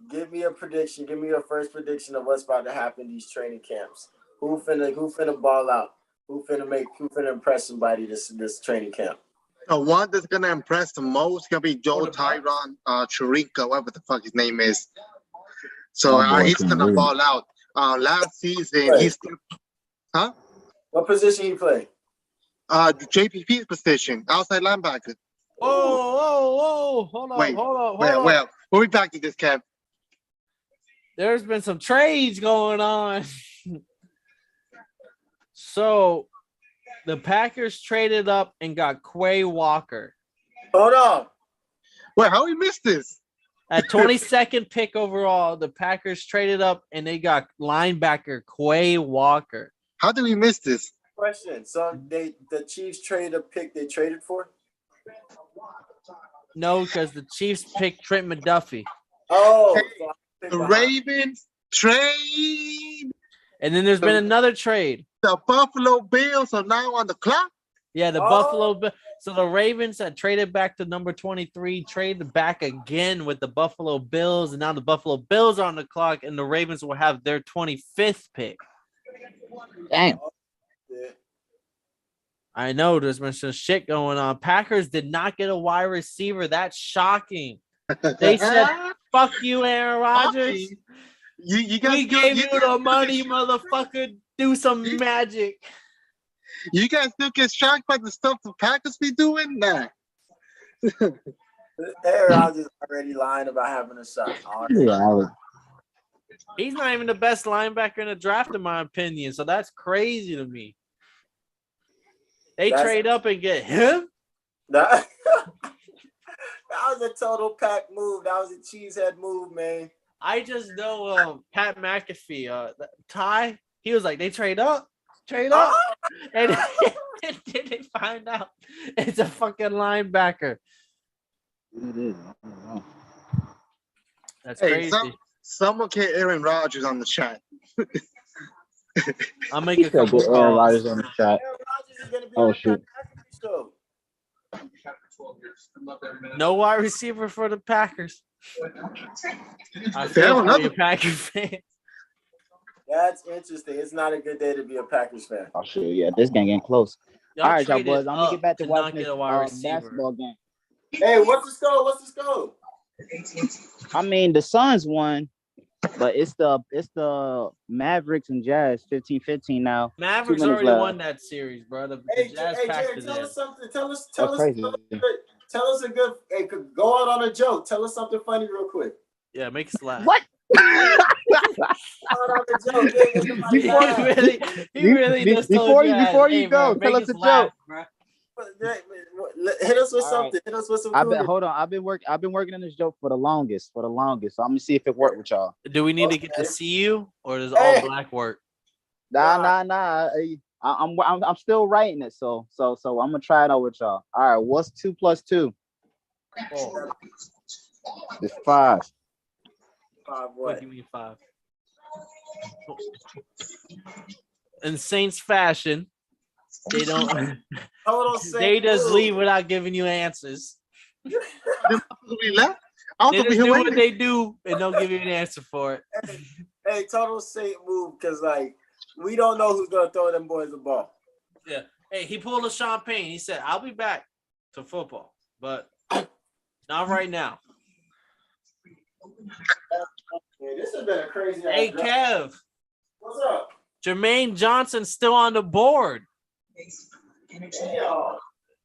give me a prediction. Give me your first prediction of what's about to happen in these training camps. Who finna ball out? Who finna impress somebody this training camp? The one that's gonna impress the most is gonna be Joe Tyron Chirinka, whatever the fuck his name is. So he's gonna ball out. Last season he's What position he play? The JPP's position, outside linebacker. Oh, hold on. We'll be back to this, Kev. There's been some trades going on. So the Packers traded up and got Quay Walker. Hold on. Wait, how we missed this? At 22nd pick overall, the Packers traded up and they got linebacker Quay Walker. How did we miss this? Question. So the Chiefs traded a pick they traded for? No, because the Chiefs picked Trent McDuffie. Oh. The Ravens trade. And then there's been another trade. The Buffalo Bills are now on the clock. Yeah, the Buffalo Bills. So the Ravens had traded back to number 23, traded back again with the Buffalo Bills, and now the Buffalo Bills are on the clock, and the Ravens will have their 25th pick. Damn. I know there's been some shit going on. Packers did not get a wide receiver. That's shocking. They said, fuck you, Aaron Rodgers. You guys we gave you the money, motherfucker. Do some magic. You guys still get shocked by the stuff the Packers be doing? Nah. Aaron Rodgers already lying about having a shot. He's not even the best linebacker in the draft, in my opinion. So that's crazy to me. They trade up and get him? That was a total pack move. That was a cheesehead move, man. I just know Pat McAfee, Ty, he was like, they trade up. Trade up. And then they find out it's a fucking linebacker. It is. I don't know. That's Hey, crazy. someone get Aaron Rodgers on the chat. I'll make He a said couple get Aaron calls. Rodgers on the shot. Aaron Rodgers is gonna be Oh, on the shoot. McAfee show. No wide receiver for the Packers. I They feel have for you, another. Packer fan. That's interesting. It's not a good day to be a Packers fan. Oh shoot, yeah, this game getting close. Y'all All right, y'all traded boys. I'm gonna get up back to to watching not this get a wide receiver. basketball game. Hey, what's the score? What's the score? I mean, the Suns won, but it's the Mavericks and Jazz 15-15 now. Mavericks 2 minutes already left. won that series, bro. The Hey, Jazz hey, packed Jared, it tell in. us something. Tell us That's crazy. tell us a good. Hey, go out on a joke. Tell us something funny real quick. Yeah, make us laugh. What? Go out on a joke. Yeah, make somebody He laugh. really just told you before you hey, go, bro, tell make us a laugh, joke. bro. Hit us with All something. Hit us with some. I've been cool- hold on. I've been working on this joke for the longest. So I'm gonna see if it worked with y'all. Do we need to get to Okay. see you, or does Hey. all black work? Nah. I'm still writing it. So I'm gonna try it out with y'all. All right, what's 2 + 2? Oh, It's 5. What? what do you mean 5? In Saints fashion, they don't. Hold on, Saint They just Lou. leave without giving you answers. We left. I was They over just here do what waiting. they do and don't give you an answer for it. Hey, total Saint move because like we don't know who's gonna throw them boys the ball. Yeah. Hey, he pulled a champagne. He said, "I'll be back to football, but not right now." Yeah, this has been a crazy. Hey, Kev, What's up? Jermaine Johnson's still on the board. Damn,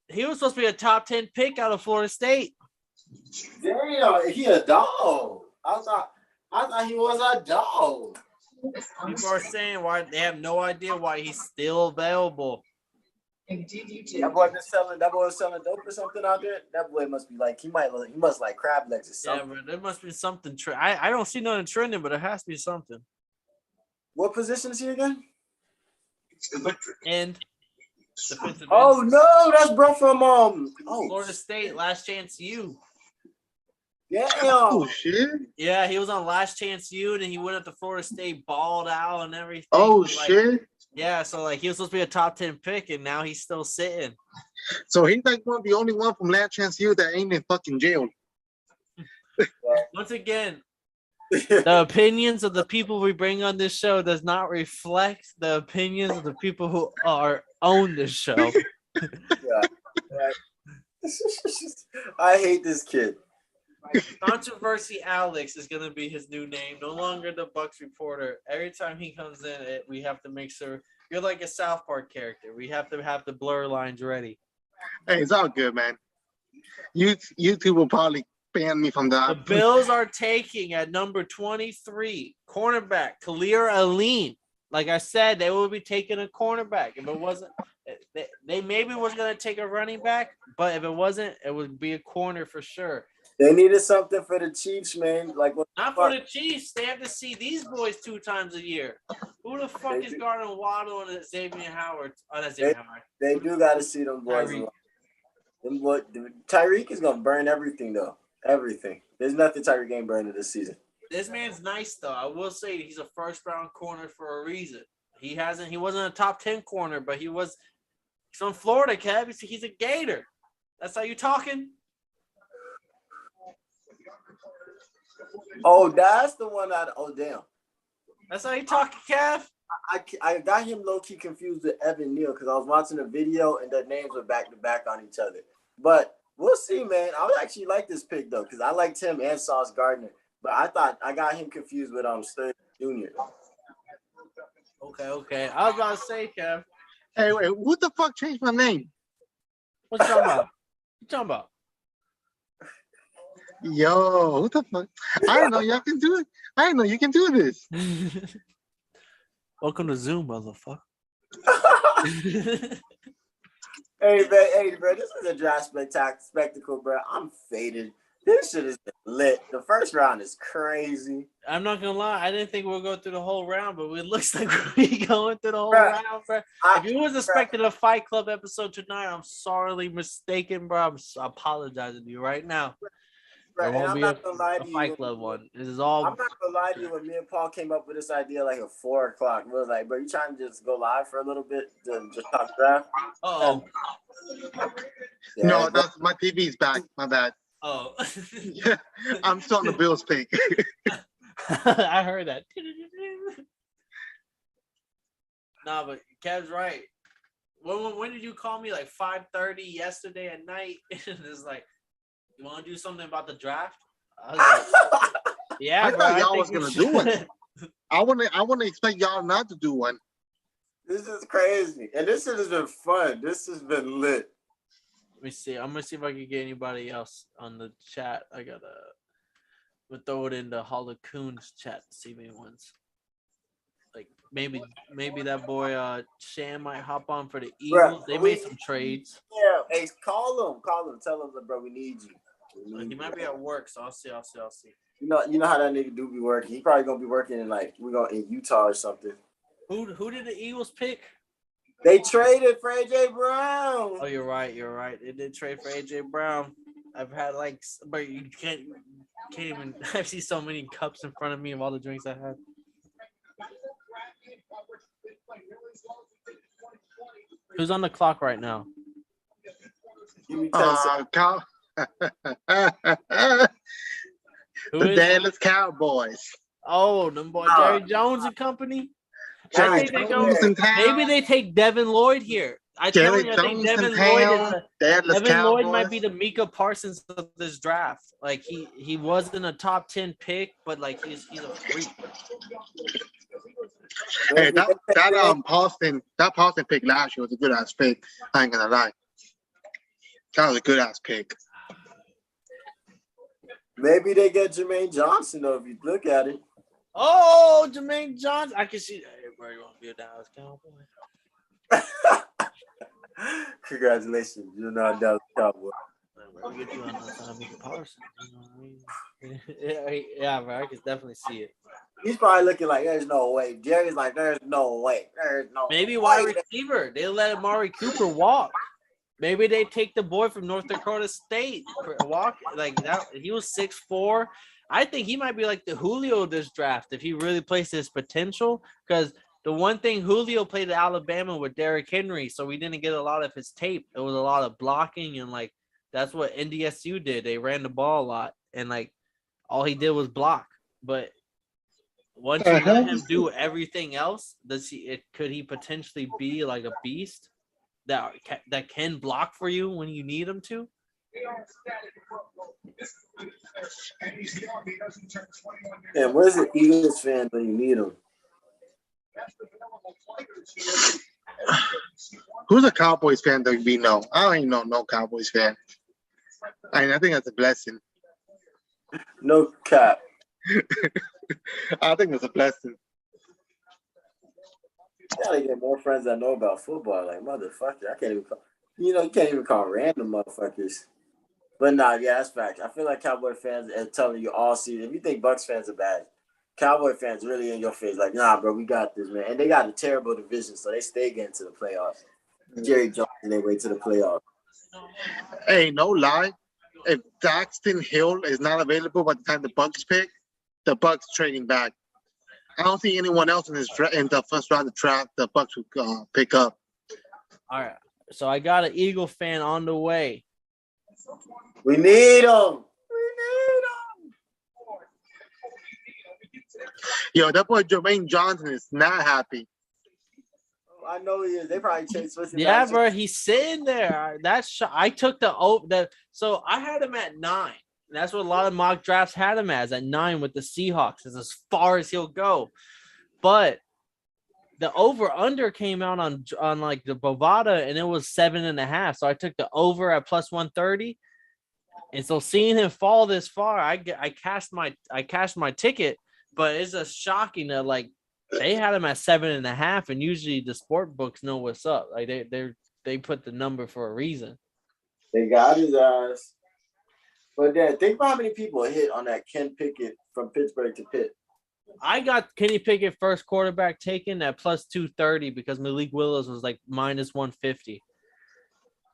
He was supposed to be a top 10 pick out of Florida State. damn, he a dog. I thought he was a dog. People are saying why they have no idea why he's still available. That boy was selling dope or something out there. That boy must be like he must like crab legs or Yeah, something. but there must be something. I don't see nothing trending, but there has to be something. What position is he again? And defensive end. Oh no, that's bro from Florida State, last chance you. Oh damn. shit. Yeah, he was on last chance you, and then he went up to Florida State, balled out and everything. Oh Like, shit. yeah, so like he was supposed to be a top 10 pick, and now he's still sitting. So he's like the only one from Last Chance U that ain't in fucking jail. Once again, the opinions of the people we bring on this show does not reflect the opinions of the people who own this show. I hate this kid. Controversy Alex is gonna be his new name. No longer the Bucks reporter. Every time he comes in, we have to make sure you're like a South Park character. We have to have the blur lines ready. Hey, it's all good, man. YouTube will probably ban me from The that. Bills are taking at number 23 cornerback Khalil Aline. Like I said, they will be taking a cornerback. If it wasn't, they maybe was gonna take a running back, but if it wasn't, it would be a corner for sure. They needed something for the Chiefs, man. Like what? Not for the Chiefs. They have to see these boys 2 times a year. Who the fuck is guarding Waddle and Xavier Howard? Oh, that's Xavier Howard. They do got to see them boys. Tyreek is gonna burn everything though. Everything. There's nothing Tyreek ain't burning this season. This man's nice though. I will say he's a first round corner for a reason. He wasn't a top 10 corner, but he's from Florida, Kev. He's a Gator. That's how you talking? Oh, that's the one that. Oh, damn. That's how you talking, Kev? I got him low key confused with Evan Neal because I was watching a video and their names were back to back on each other. But we'll see, man. I would actually like this pick though because I liked him and Sauce Gardner. But I thought I got him confused with Sturdy Jr. Okay. I was about to say, Kev. Hey, wait, who the fuck changed my name? What you talking about? What you talking about? Yo, what the fuck? I didn't know y'all can do it. I didn't know you can do this. Welcome to Zoom, motherfucker. Hey, bro, this is a draft spectacle, bro. I'm faded. This shit is lit. The first round is crazy. I'm not gonna lie, I didn't think we'll go through the whole round, but it looks like we going through the whole Bruh, round, bro. I- If you was expecting a Fight Club episode tonight, I'm sorely mistaken, bro. I'm apologizing to you right now. Bruh, There and won't I'm be not gonna lie a to you. Fight Club one. This is all. I'm not gonna lie to you. When me and Paul came up with this idea like at 4 o'clock, we was like, "Bro, you trying to just go live for a little bit to just talk draft?" Oh, Yeah, No, that's my TV's back. My bad. oh. I'm still on the Bills pick. I heard that. Nah, but Kev's right. When did you call me? Like 5:30 yesterday at night? And it's like, you want to do something about the draft? I was like, yeah, I bro. thought y'all think was we gonna should. do it. I wouldn't expect y'all not to do one. this is crazy, and this shit has been fun. This has been lit. Let me see. I'm gonna see if I can get anybody else on the chat. We'll throw it in the Hall of Coons chat to see if anyone's like maybe that boy Shan might hop on for the Eagles. They made some trades. Yeah, hey, call him, tell him, bro, we need you. He might be at work, so I'll see. You know how that nigga do be working. He probably gonna be working in in Utah or something. Who did the Eagles pick? They traded for AJ Brown. Oh, you're right. They did trade for AJ Brown. I've had but you can't even. I see so many cups in front of me of all the drinks I had. Who's on the clock right now? Give me 10 seconds. Who The is? Dallas Cowboys. Oh, them boy Jerry Jones and company. Jerry think they Jones go- in town. Maybe they take Devin Lloyd here. I tell Jerry you, I think Jones in Devin Lloyd town. is Dallas Devin Lloyd Cowboys. might be the Mika Parsons of this draft. Like he wasn't a top 10 pick, but like he's a freak. Hey, that Paulson pick last year was a good ass pick. I ain't gonna lie. That was a good ass pick. Maybe they get Jermaine Johnson though. If you look at it. Oh, Jermaine Johnson. I can see. Hey, bro, you want to be a Dallas Cowboy? Congratulations, you're not a Dallas Cowboy. We'll get you on Mika Parsons. You know what I mean? yeah, bro. I can definitely see it. He's probably looking like there's no way. Jerry's like there's no way. There's no Maybe way. wide receiver. They let Amari Cooper walk. Maybe they take the boy from North Dakota State walk like that. He was 6'4". I think he might be like the Julio this draft if he really plays his potential. Because the one thing Julio played at Alabama with Derrick Henry, so we didn't get a lot of his tape. It was a lot of blocking and like that's what NDSU did. They ran the ball a lot and like all he did was block. But once you let him do everything else, could he potentially be like a beast that can block for you when you need him to? And where's the Eagles fan when you need them? Who's a Cowboys fan that we know? I don't even know no Cowboys fan. I think that's a blessing. No cap. I think it's a blessing. You gotta get more friends that know about football. Like motherfucker, I can't even call. You can't even call random motherfuckers. But nah, yeah, that's facts. I feel like Cowboy fans are telling you all season. If you think Bucks fans are bad, Cowboy fans really in your face. Like, nah, bro, we got this, man. And they got a terrible division, so they stay getting to the playoffs. Jerry Jones and they wait to the playoffs. Hey, no lie. If Daxton Hill is not available by the time the Bucks pick, the Bucks trading back. I don't see anyone else in the first round of draft the Bucks would pick up. All right. So I got an Eagle fan on the way. We need them. Yo, that boy Jermaine Johnson is not happy. I know he is. They probably changed. Yeah, bro, he's sitting there. I took so I had him at 9. That's what a lot of mock drafts had him as at 9 with the Seahawks. Is as far as he'll go. But the over under came out on like the Bovada and it was 7.5. So I took the over at plus 130. And so seeing him fall this far, I cashed my ticket, but it's just shocking that like they had him at 7.5, and usually the sport books know what's up. Like they put the number for a reason. They got his ass. But then think about how many people hit on that Ken Pickett from Pittsburgh to Pitt. I got Kenny Pickett first quarterback taken at plus 230 because Malik Willis was like minus 150.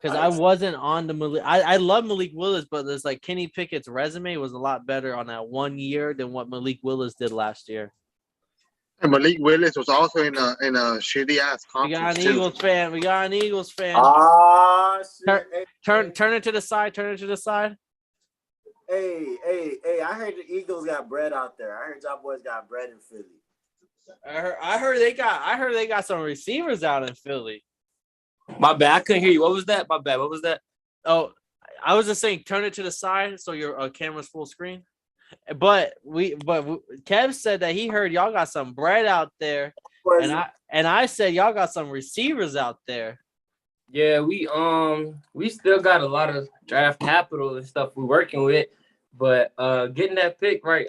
Because I wasn't on the Malik. I love Malik Willis, but there's like Kenny Pickett's resume was a lot better on that 1 year than what Malik Willis did last year. And Malik Willis was also in a shitty ass We got conference an too. Eagles fan. We got an Eagles fan. Ah, shit. Turn it to the side. Turn it to the side. Hey, I heard the Eagles got bread out there. I heard y'all boys got bread in Philly. I heard they got some receivers out in Philly. My bad. I couldn't hear you. What was that? My bad. What was that? Oh, I was just saying, turn it to the side so your camera's full screen. But Kev said that he heard y'all got some bread out there, and I said y'all got some receivers out there. Yeah, we still got a lot of draft capital and stuff we're working with, but getting that pick right,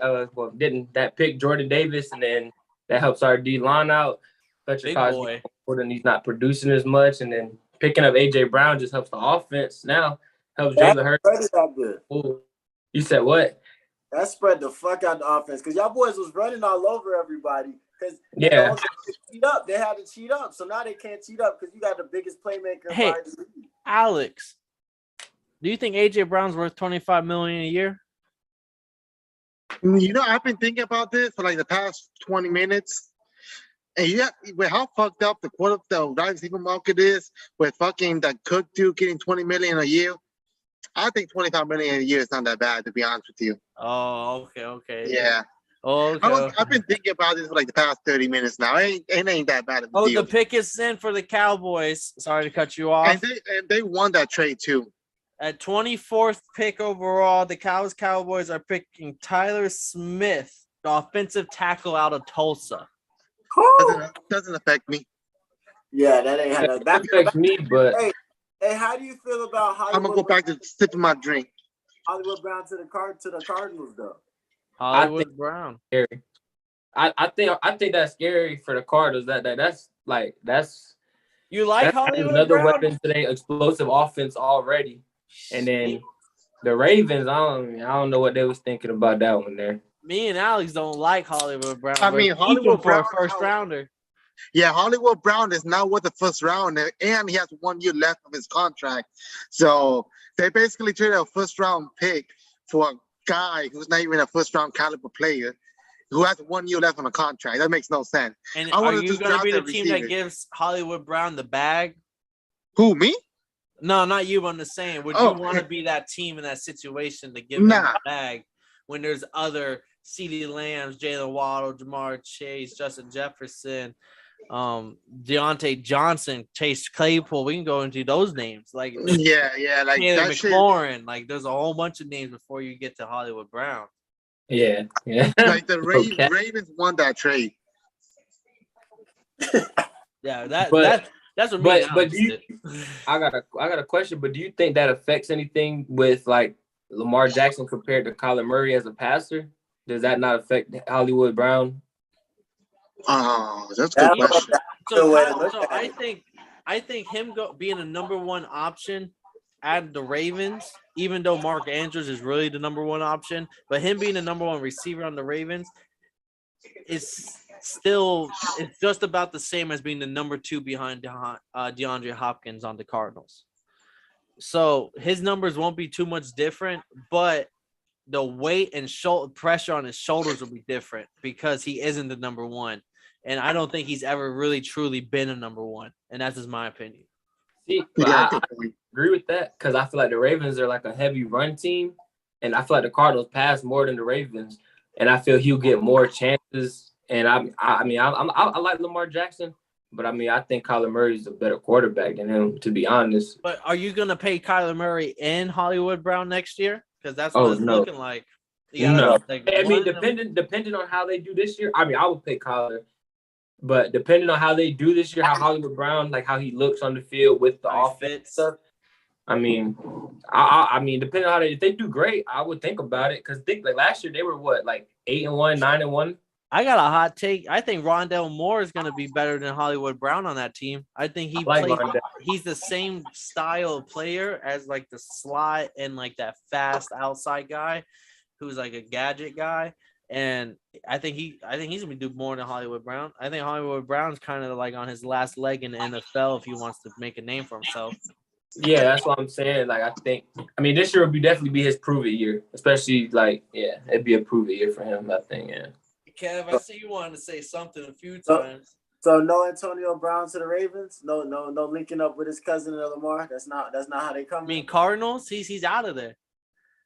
getting that pick Jordan Davis, and then that helps our D line out. Big boy. And he's not producing as much, and then picking up AJ Brown just helps the offense. Now helps Jalen Hurts. That is not good. Ooh. You said what? That spread the fuck out the offense because y'all boys was running all over everybody. Because Yeah. they had to cheat up. They had to cheat up. So now they can't cheat up because you got the biggest playmaker. Hey, by the league. Alex, do you think AJ Brown's worth $25 million a year? You know, I've been thinking about this for like the past 20 minutes. And yeah, with how fucked up the wide receiver market is, with fucking that Cook dude getting $20 million a year, I think $25 million a year is not that bad, to be honest with you. Oh, okay. Yeah. Oh, okay. I've been thinking about this for like the past 30 minutes now. It ain't that bad of a deal. The pick is in for the Cowboys. Sorry to cut you off. And they won that trade too. At 24th pick overall, the Cowboys are picking Tyler Smith, the offensive tackle out of Tulsa. Doesn't affect me. Yeah, that ain't had that affects me, but hey, how do you feel about Hollywood? I'm gonna go back to sipping my drink. Hollywood Brown to the Cardinals though. Hollywood Brown. Scary. I think that's scary for the Cardinals. That's you like that's Hollywood another Brown? weapon today, explosive offense already. And then the Ravens, I don't know what they was thinking about that one there. Me and Alex don't like Hollywood Brown. I mean, Hollywood for Brown a first rounder. Yeah, Hollywood Brown is not worth the first round, and he has 1 year left of his contract. So they basically traded a first round pick for a guy who's not even a first round caliber player who has 1 year left on a contract. That makes no sense. And are you going to be the team that gives Hollywood Brown the bag? Who, me? No, not you. I'm just saying. Would you want to be that team in that situation to give him the bag when there's other CeeDee Lambs, Jalen Waddle, Jamar Chase, Justin Jefferson, Deontay Johnson, Chase Claypool? We can go into those names. Like like Taylor that McLaurin. Shit. Like there's a whole bunch of names before you get to Hollywood Brown. Yeah. Like the Ravens won that trade. Yeah, that's what me. But I got a question. But do you think that affects anything with like Lamar Jackson compared to Kyler Murray as a passer? Does that not affect Hollywood Brown? Oh, that's a good question. So I think him being a number one option at the Ravens, even though Mark Andrews is really the number one option, but him being the number one receiver on the Ravens is still it's just about the same as being the number two behind DeAndre Hopkins on the Cardinals. So his numbers won't be too much different, but the weight and pressure on his shoulders will be different because he isn't the number one. And I don't think he's ever really truly been a number one. And that's just my opinion. See, I agree with that because I feel like the Ravens are like a heavy run team. And I feel like the Cardinals pass more than the Ravens. And I feel he'll get more chances. And I like Lamar Jackson. But, I think Kyler Murray's a better quarterback than him, to be honest. But are you going to pay Kyler Murray and Hollywood Brown next year? Because that's what it's looking like. No. Depending on how they do this year, I would pay Kyler. But depending on how they do this year, how Hollywood Brown, like how he looks on the field with the offense stuff, depending on how if they do great, I would think about it. Because like last year they were 8-1, 9-1. I got a hot take. I think Rondell Moore is going to be better than Hollywood Brown on that team. I think he like plays. Rondell. He's the same style of player as like the slot and like that fast outside guy, who's like a gadget guy. And I think he's gonna do more than Hollywood Brown. I think Hollywood Brown's kind of like on his last leg in the NFL if he wants to make a name for himself. Yeah, that's what I'm saying. Like, I mean, this year would definitely be his prove it year, especially like, yeah, it'd be a prove it year for him. I think, yeah. Kev, I see you wanted to say something a few So- times. So no Antonio Brown to the Ravens. No linking up with his cousin Lamar. That's not how they come. I mean, Cardinals. He's out of there.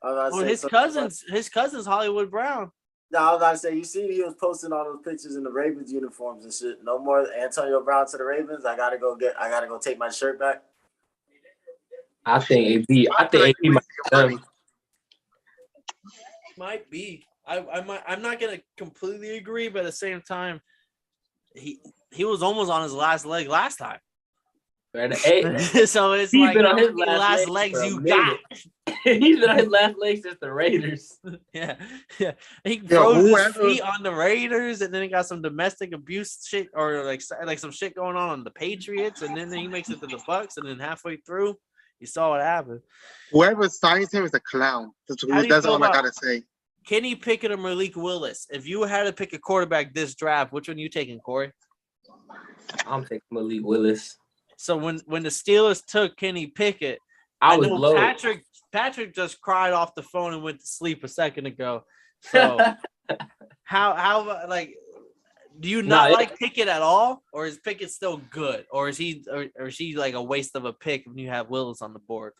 Well, his cousin's Hollywood Brown. No, I was about to say, you see, he was posting all those pictures in the Ravens uniforms and shit. No more Antonio Brown to the Ravens. I gotta go take my shirt back. I think AB might be done. Might be. I'm not gonna completely agree, but at the same time, he was almost on his last leg last time. So it's He's like been on his last legs legs for a you minute. got. He's been on his last legs since the Raiders. Yeah. He throws his feet on the Raiders, and then he got some domestic abuse shit or like some shit going on the Patriots, and then he makes it to the Bucks, and then halfway through, you saw what happened. Whoever signs him is a clown. That's How do you that's feel all I about- gotta say. Kenny Pickett or Malik Willis? If you had to pick a quarterback this draft, which one are you taking, Corey? I'm taking Malik Willis. So when the Steelers took Kenny Pickett, I was know low. Patrick just cried off the phone and went to sleep a second ago. So how like do you not like Pickett at all, or is Pickett still good, or is he like a waste of a pick when you have Willis on the board?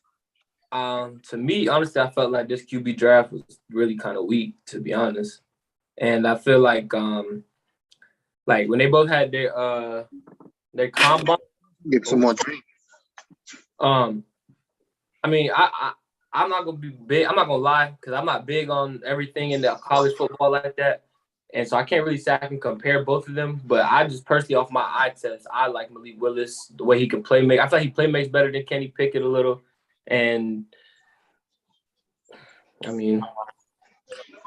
To me, honestly, I felt like this QB draft was really kind of weak, to be honest. And I feel like when they both had their combine. Get some more drink. I mean, I'm not gonna be big. I'm not gonna lie, because I'm not big on everything in the college football like that, and so I can't really say I can compare both of them. But I just personally, off my eye test, I like Malik Willis, the way he can play make. I feel like he play makes better than Kenny Pickett a little, and I mean,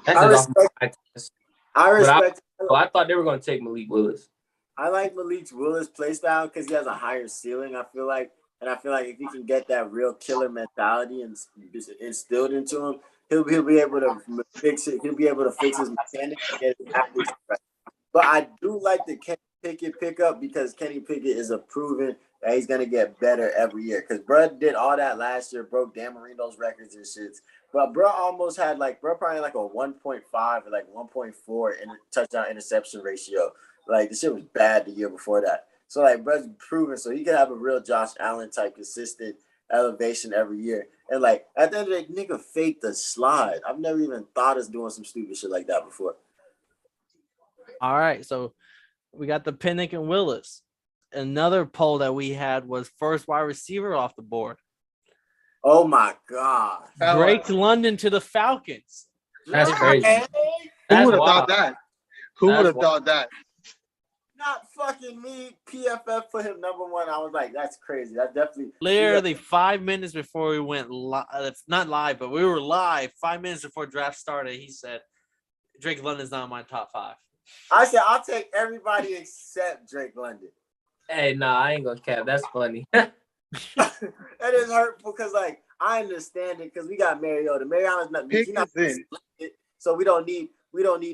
that's just off my eye test. I respect. I thought they were gonna take Malik Willis. I like Malik Willis' play style because he has a higher ceiling. I feel like if he can get that real killer mentality and instilled into him, he'll be able to fix it. He'll be able to fix his mechanics and get his athletes right. But I do like the Kenny Pickett pickup because Kenny Pickett is a proven that he's gonna get better every year. Because bro did all that last year, broke Dan Marino's records and shits. But bro almost had probably like a 1.5 or like 1.4 in touchdown interception ratio. Like, the shit was bad the year before that. So, like, bro's proven so he can have a real Josh Allen type consistent elevation every year. And, like, at the end of the day, nigga faked the slide. I've never even thought of doing some stupid shit like that before. All right, so we got the Pinnock and Willis. Another poll that we had was first wide receiver off the board. Oh, my God. Drake London to the Falcons. That's crazy. Who would have thought that? Who would have thought that? Not fucking me. PFF put him number one. I was like, that's crazy. That definitely. Literally 5 minutes before we went live. It's not live, but we were live 5 minutes before draft started. He said, Drake London's not in my top 5. I said, I'll take everybody except Drake London. Hey, nah, I ain't gonna cap. That's funny. It is hurtful because, like, I understand it because we got Mariota. Mariota's not. He's not so we don't need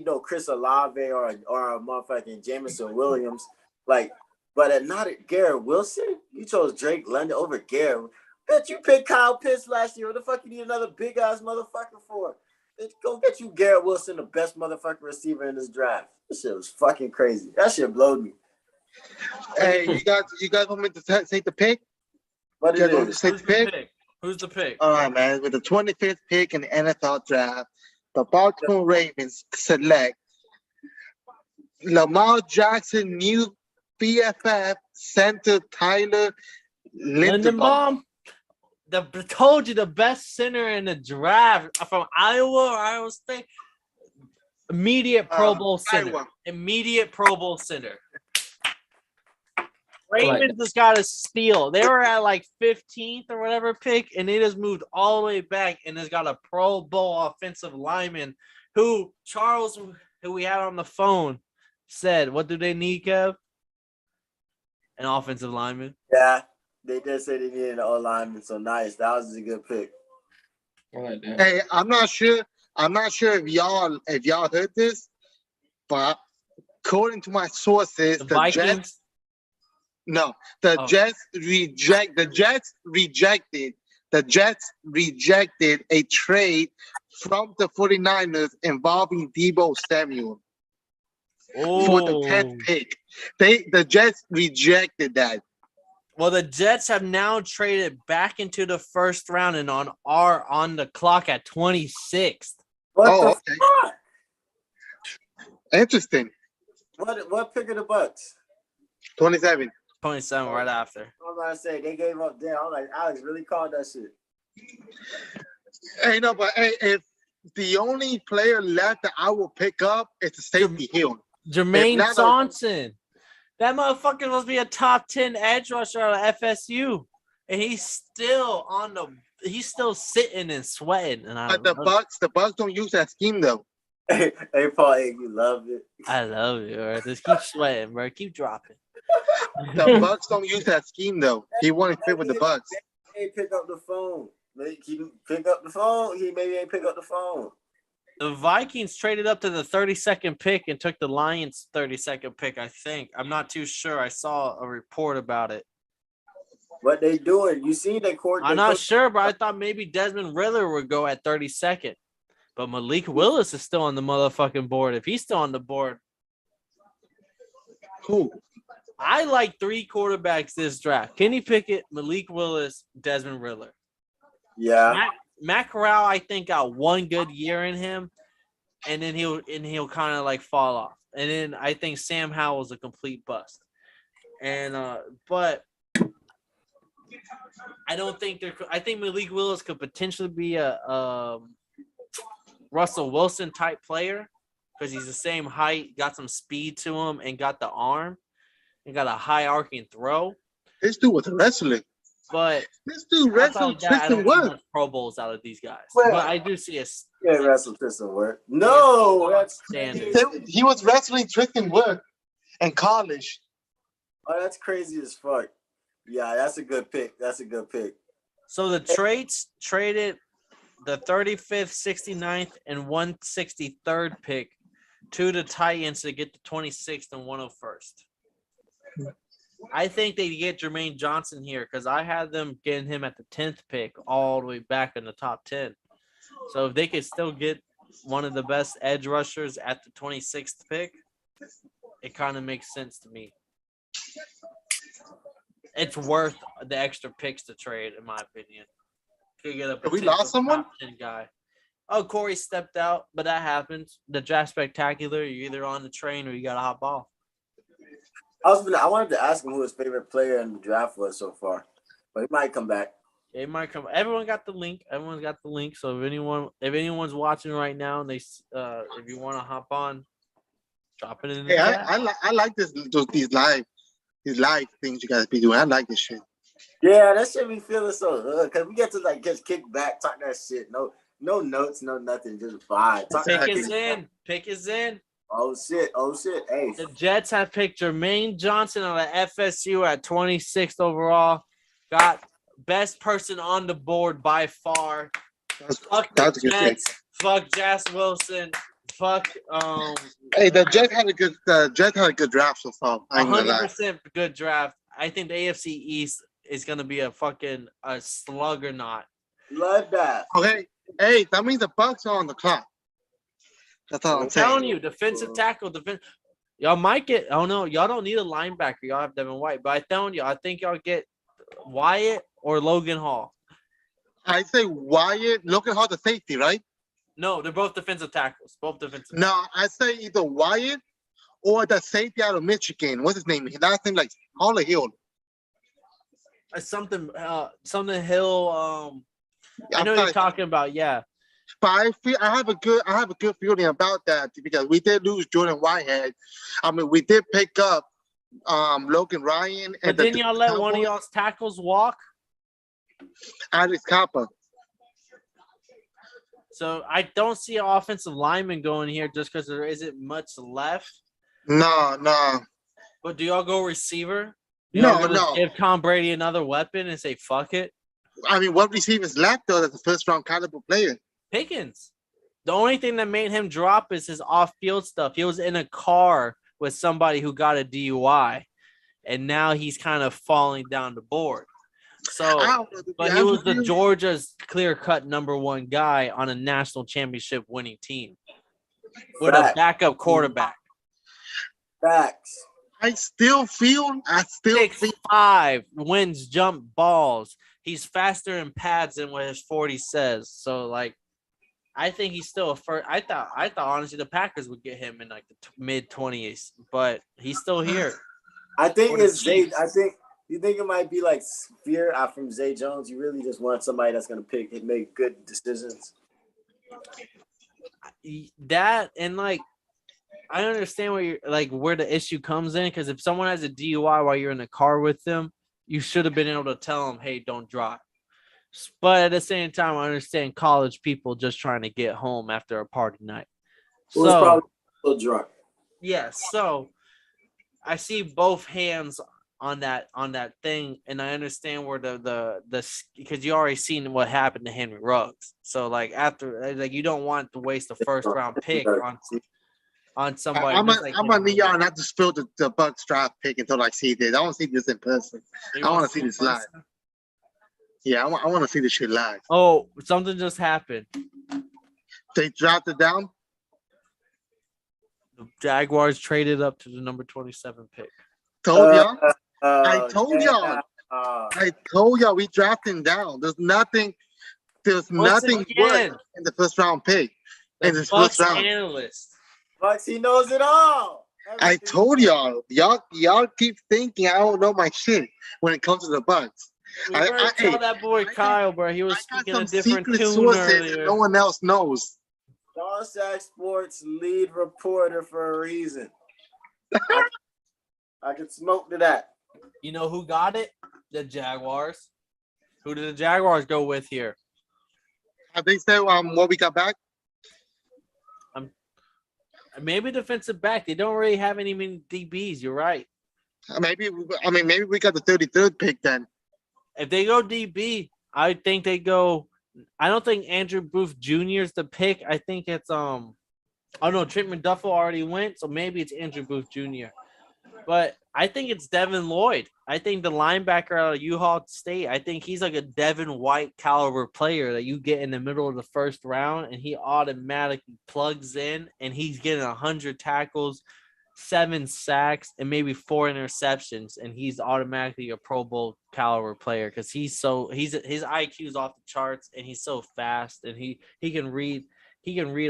no Chris Olave or a motherfucking Jameson Williams. Like, but not Garrett Wilson. You chose Drake London over Garrett. Bet you picked Kyle Pitts last year. What the fuck you need another big ass motherfucker for? Go get you Garrett Wilson, the best motherfucking receiver in this draft. This shit was fucking crazy. That shit blowed me. Hey, you guys want me to take the pick? What You it guys want me is? to take the pick? Who's the pick? All right, man. With the 25th pick in the NFL draft, the Baltimore Ravens select Lamar Jackson, new BFF center Tyler Linderbaum. Told you the best center in the draft from Iowa or Iowa State. Immediate Pro Bowl center. Iowa. Immediate Pro Bowl center. Ravens just got a steal. They were at like 15th or whatever pick, and they just moved all the way back and has got a Pro Bowl offensive lineman who we had on the phone said, what do they need, Kev? An offensive lineman. Yeah, they did say they needed an O-lineman, so nice. That was a good pick. Hey, I'm not sure if y'all heard this, but according to my sources, The Vikings. The Jets rejected a trade from the 49ers involving Deebo Samuel for the 10th pick. The Jets rejected that. Well, the Jets have now traded back into the first round and on the clock at 26th. What the fuck? Interesting. What pick of the Bucks? 27. 27 right after. I was about to say they gave up there. I was like, Alex really called that shit. Hey, no, but hey, if the only player left that I will pick up is the safety Hill. Jermaine Johnson. That motherfucker must be a top 10 edge rusher out of FSU. And he's still sitting and sweating. And the Bucks don't use that scheme though. Hey, Paul, hey, you love it. I love it, bro. Just keep sweating, bro. Keep dropping. The Bucks don't use that scheme though. He wouldn't fit with the Bucks. He ain't pick up the phone. He pick up the phone. He maybe ain't pick up the phone. The Vikings traded up to the 32nd pick and took the Lions' 32nd pick, I think. I'm not too sure. I saw a report about it. What they doing? You see the court? I'm not sure, but I thought maybe Desmond Ridder would go at 32nd. But Malik Willis is still on the motherfucking board. If he's still on the board. Who? I like 3 quarterbacks this draft. Kenny Pickett, Malik Willis, Desmond Ridder. Yeah. Matt Corral, I think, got one good year in him, and then he'll kind of like fall off. And then I think Sam Howell's a complete bust. And but I don't think I think Malik Willis could potentially be a Russell Wilson type player because he's the same height, got some speed to him, and got the arm, and got a high arcing throw. This dude was wrestling. But this dude wrestled Tristan Wirth. Pro Bowls out of these guys. Well, but I do see a wrestle Tristan Wirth. No, that's standard. He was wrestling Tristan Wirth in college. Oh, that's crazy as fuck. Yeah, that's a good pick. So the trades traded the 35th, 69th, and 163rd pick to the Titans to get the 26th and 101st. I think they get Jermaine Johnson here because I had them getting him at the 10th pick all the way back in the top 10. So if they could still get one of the best edge rushers at the 26th pick, it kind of makes sense to me. It's worth the extra picks to trade, in my opinion. Could get a we lost someone? Top 10 guy. Oh, Corey stepped out, but that happens. The draft spectacular, you're either on the train or you got to hop off. I wanted to ask him who his favorite player in the draft was so far, but he might come back. It might come. Everyone got the link. So if anyone's watching right now, and they if you want to hop on, drop it in the chat. I like these live things you guys be doing. I like this shit. Yeah, that shit be feeling so good because we get to like just kick back, talk that shit. No notes, no nothing, just vibe. Pick is in. Oh shit! Hey, the Jets have picked Jermaine Johnson on the FSU at 26th overall. Got best person on the board by far. Fuck the Jets. Fuck Jas Wilson. Fuck. Hey, the Jets had a good draft so far. 100% good draft. I think the AFC East is gonna be a sluggernaut. Love that. Okay. Hey, that means the Bucks are on the clock. That's all I'm telling you, defensive tackle, y'all might get. I don't know. Y'all don't need a linebacker. Y'all have Devin White, but I telling you, I think y'all get Wyatt or Logan Hall. I say Wyatt. Logan Hall, the safety, right? No, they're both defensive tackles. No, I say either Wyatt or the safety out of Michigan. What's his name? His last name like Holly Hill. Something Hill. I know you're talking about. Yeah. But I have a good feeling about that because we did lose Jordan Whitehead. I mean, we did pick up Logan Ryan. But didn't y'all let one of y'all's tackles walk? Alex Capa. So I don't see an offensive lineman going here just because there isn't much left. No. But do y'all go receiver? No. Give Tom Brady another weapon and say fuck it? I mean, what receivers left though? That's a first round caliber player. Pickens. The only thing that made him drop is his off-field stuff. He was in a car with somebody who got a DUI, and now he's kind of falling down the board. So, but he was the Georgia's clear-cut number one guy on a national championship winning team with a backup quarterback. Facts. I still feel 6'5", wins jump balls. He's faster in pads than what his 40 says. So, like, I think he's still a first. I thought honestly the Packers would get him in like the mid-20s, but he's still here. I think it's Zay. You think it might be like fear from Zay Jones. You really just want somebody that's gonna make good decisions. That and like, I understand where the issue comes in, because if someone has a DUI while you're in the car with them, you should have been able to tell them, hey, don't drive. But at the same time, I understand college people just trying to get home after a party night. So it's probably a little drunk. Yeah, so I see both hands on that thing, and I understand where the because you already seen what happened to Henry Ruggs. So like after you don't want to waste a first round pick on somebody. I'm a Neal not to spill the Bucks draft pick until I see this. I want to see this in person. I want to see this live. Yeah, I want to see this shit live. Oh, something just happened. They dropped it down? The Jaguars traded up to the number 27 pick. Told y'all. I told y'all. I told y'all we drafting down. There's nothing worse in the first round pick. In the first round. Analyst. Bucks, he knows it all. I told y'all. Y'all keep thinking I don't know my shit when it comes to the Bucks. I tell that boy Kyle, bro. He was speaking a different tune earlier. No one else knows. Dawson Sports lead reporter for a reason. I can smoke to that. You know who got it? The Jaguars. Who did the Jaguars go with here? Have they said what we got back? Maybe defensive back. They don't really have any DBs. You're right. Maybe we got the 33rd pick then. If they go DB, I think they go. I don't think Andrew Booth Jr. is the pick. I think it's Oh no, Trent McDuffie already went, so maybe it's Andrew Booth Jr. But I think it's Devin Lloyd. I think the linebacker out of Utah State. I think he's like a Devin White caliber player that you get in the middle of the first round, and he automatically plugs in, and he's getting 100 tackles, 7 sacks, and maybe 4 interceptions, and he's automatically a Pro Bowl caliber player because his IQ is off the charts, and he's so fast, and he can read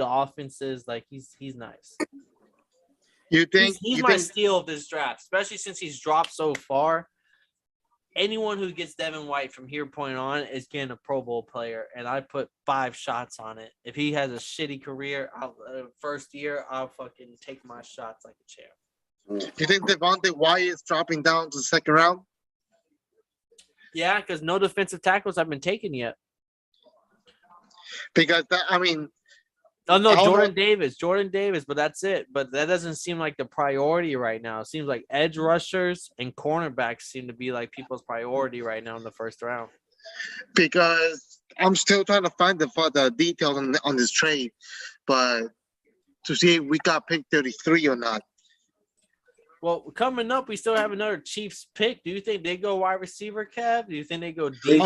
offenses. Like he's nice. You think he's my steal of this draft, especially since he's dropped so far. Anyone who gets Devin White from here point on is getting a Pro Bowl player, and I put 5 shots on it. If he has a shitty career first year, I'll fucking take my shots like a champ. You think Devontae Wyatt is dropping down to the second round? Yeah, because no defensive tackles have been taken yet. Because Jordan Davis, but that's it. But that doesn't seem like the priority right now. It seems like edge rushers and cornerbacks seem to be like people's priority right now in the first round. Because I'm still trying to find the details on this trade, but to see if we got pick 33 or not. Well, coming up, we still have another Chiefs pick. Do you think they go wide receiver, Kev? Do you think they go deep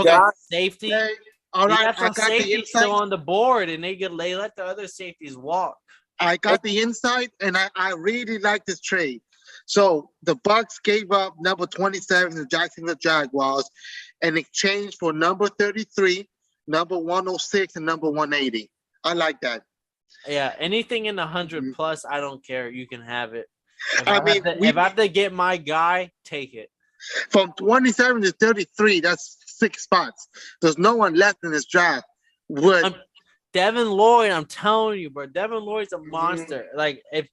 safety? Hey. All right, I got the insight. Still on the board, and they let the other safeties walk. I got the insight, and I really like this trade. So the Bucks gave up number 27 to the Jacksonville Jaguars in exchange for number 33, number 106, and number 180. I like that. Yeah, anything in the 100 plus, I don't care. You can have it. If I have to get my guy, take it. From 27 to 33, that's 6 spots. There's no one left in this draft. Devin Lloyd, I'm telling you, bro. Devin Lloyd's a monster. Like, if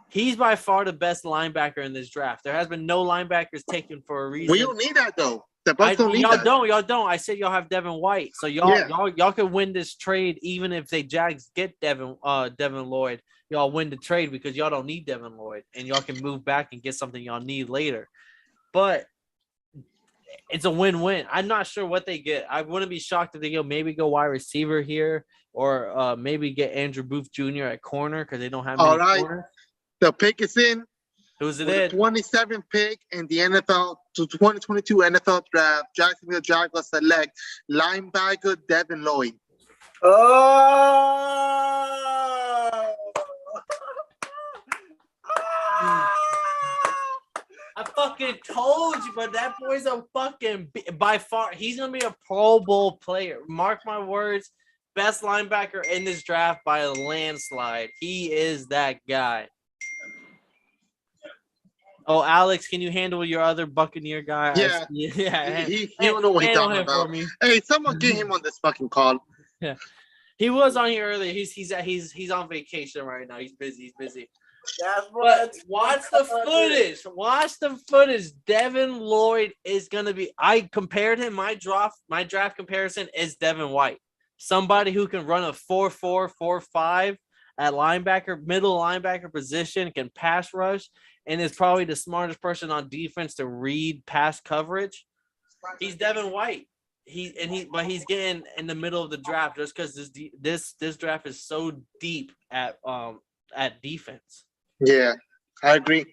he's by far the best linebacker in this draft. There has been no linebackers taken for a reason. We don't need that though. The Bucks don't need that. Y'all don't. I said y'all have Devin White, so y'all can win this trade even if they Jags get Devin Lloyd, y'all win the trade because y'all don't need Devin Lloyd and y'all can move back and get something y'all need later. But it's a win-win. I'm not sure what they get. I wouldn't be shocked if they go wide receiver here or maybe get Andrew Booth Jr. at corner because they don't have many corners. The pick is in. Who's it With in? the 27th pick in the NFL to 2022 NFL draft, Jacksonville Jaguars select linebacker Devin Lloyd. Oh! I fucking told you, but that boy's a fucking by far. He's gonna be a Pro Bowl player. Mark my words. Best linebacker in this draft by a landslide. He is that guy. Oh, Alex, can you handle your other Buccaneer guy? Yeah, he don't know what he's talking about. Hey, someone get him on this fucking call. Yeah, he was on here earlier. He's on vacation right now. He's busy. But watch the footage. Watch the footage. Devin Lloyd is gonna be. I compared him. My draft comparison is Devin White. Somebody who can run a 4.4, 4.5 at linebacker, middle linebacker position, can pass rush, and is probably the smartest person on defense to read pass coverage. He's Devin White. But he's getting in the middle of the draft just because this draft is so deep at defense. Yeah, I agree.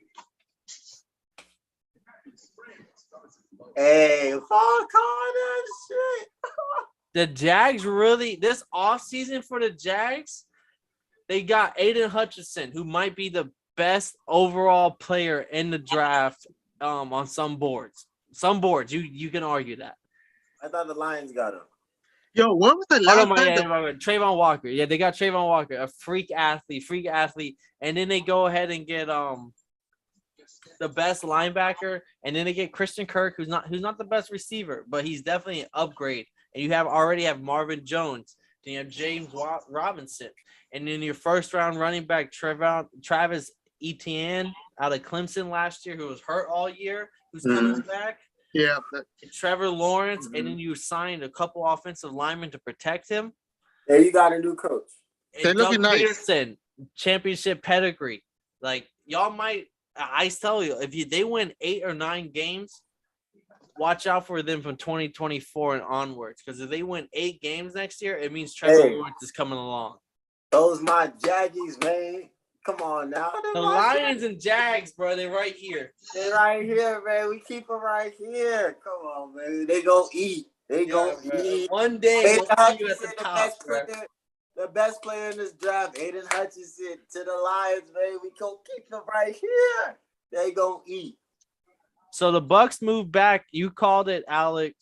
Hey, fuck all that shit. The Jags really, this offseason for the Jags, they got Aiden Hutchinson, who might be the best overall player in the draft on some boards. Some boards, you can argue that. I thought the Lions got him. Yo, when was the last time? Trayvon Walker. Yeah, they got Trayvon Walker, a freak athlete. And then they go ahead and get the best linebacker, and then they get Christian Kirk, who's not the best receiver, but he's definitely an upgrade. And you already have Marvin Jones, then you have James Robinson, and then your first round running back Travis Etienne out of Clemson last year, who was hurt all year, who's coming back. Yeah, Trevor Lawrence, and then you signed a couple offensive linemen to protect him. There you got a new coach. They're looking nice. Peterson, championship pedigree. Like y'all might. I tell you, if they win 8 or 9 games, watch out for them from 2024 and onwards. Because if they win 8 games next year, it means Trevor Lawrence is coming along. Those my Jaggies, man. Come on now. The Lions and Jags, bro, they're right here. They're right here, man. We keep them right here. Come on, man. They gonna eat. They gonna eat. One day we'll see you at the top, bro. The best player in this draft, Aiden Hutchinson, to the Lions, man. We gonna keep them right here. They gonna eat. So the Bucks move back. You called it, Alex.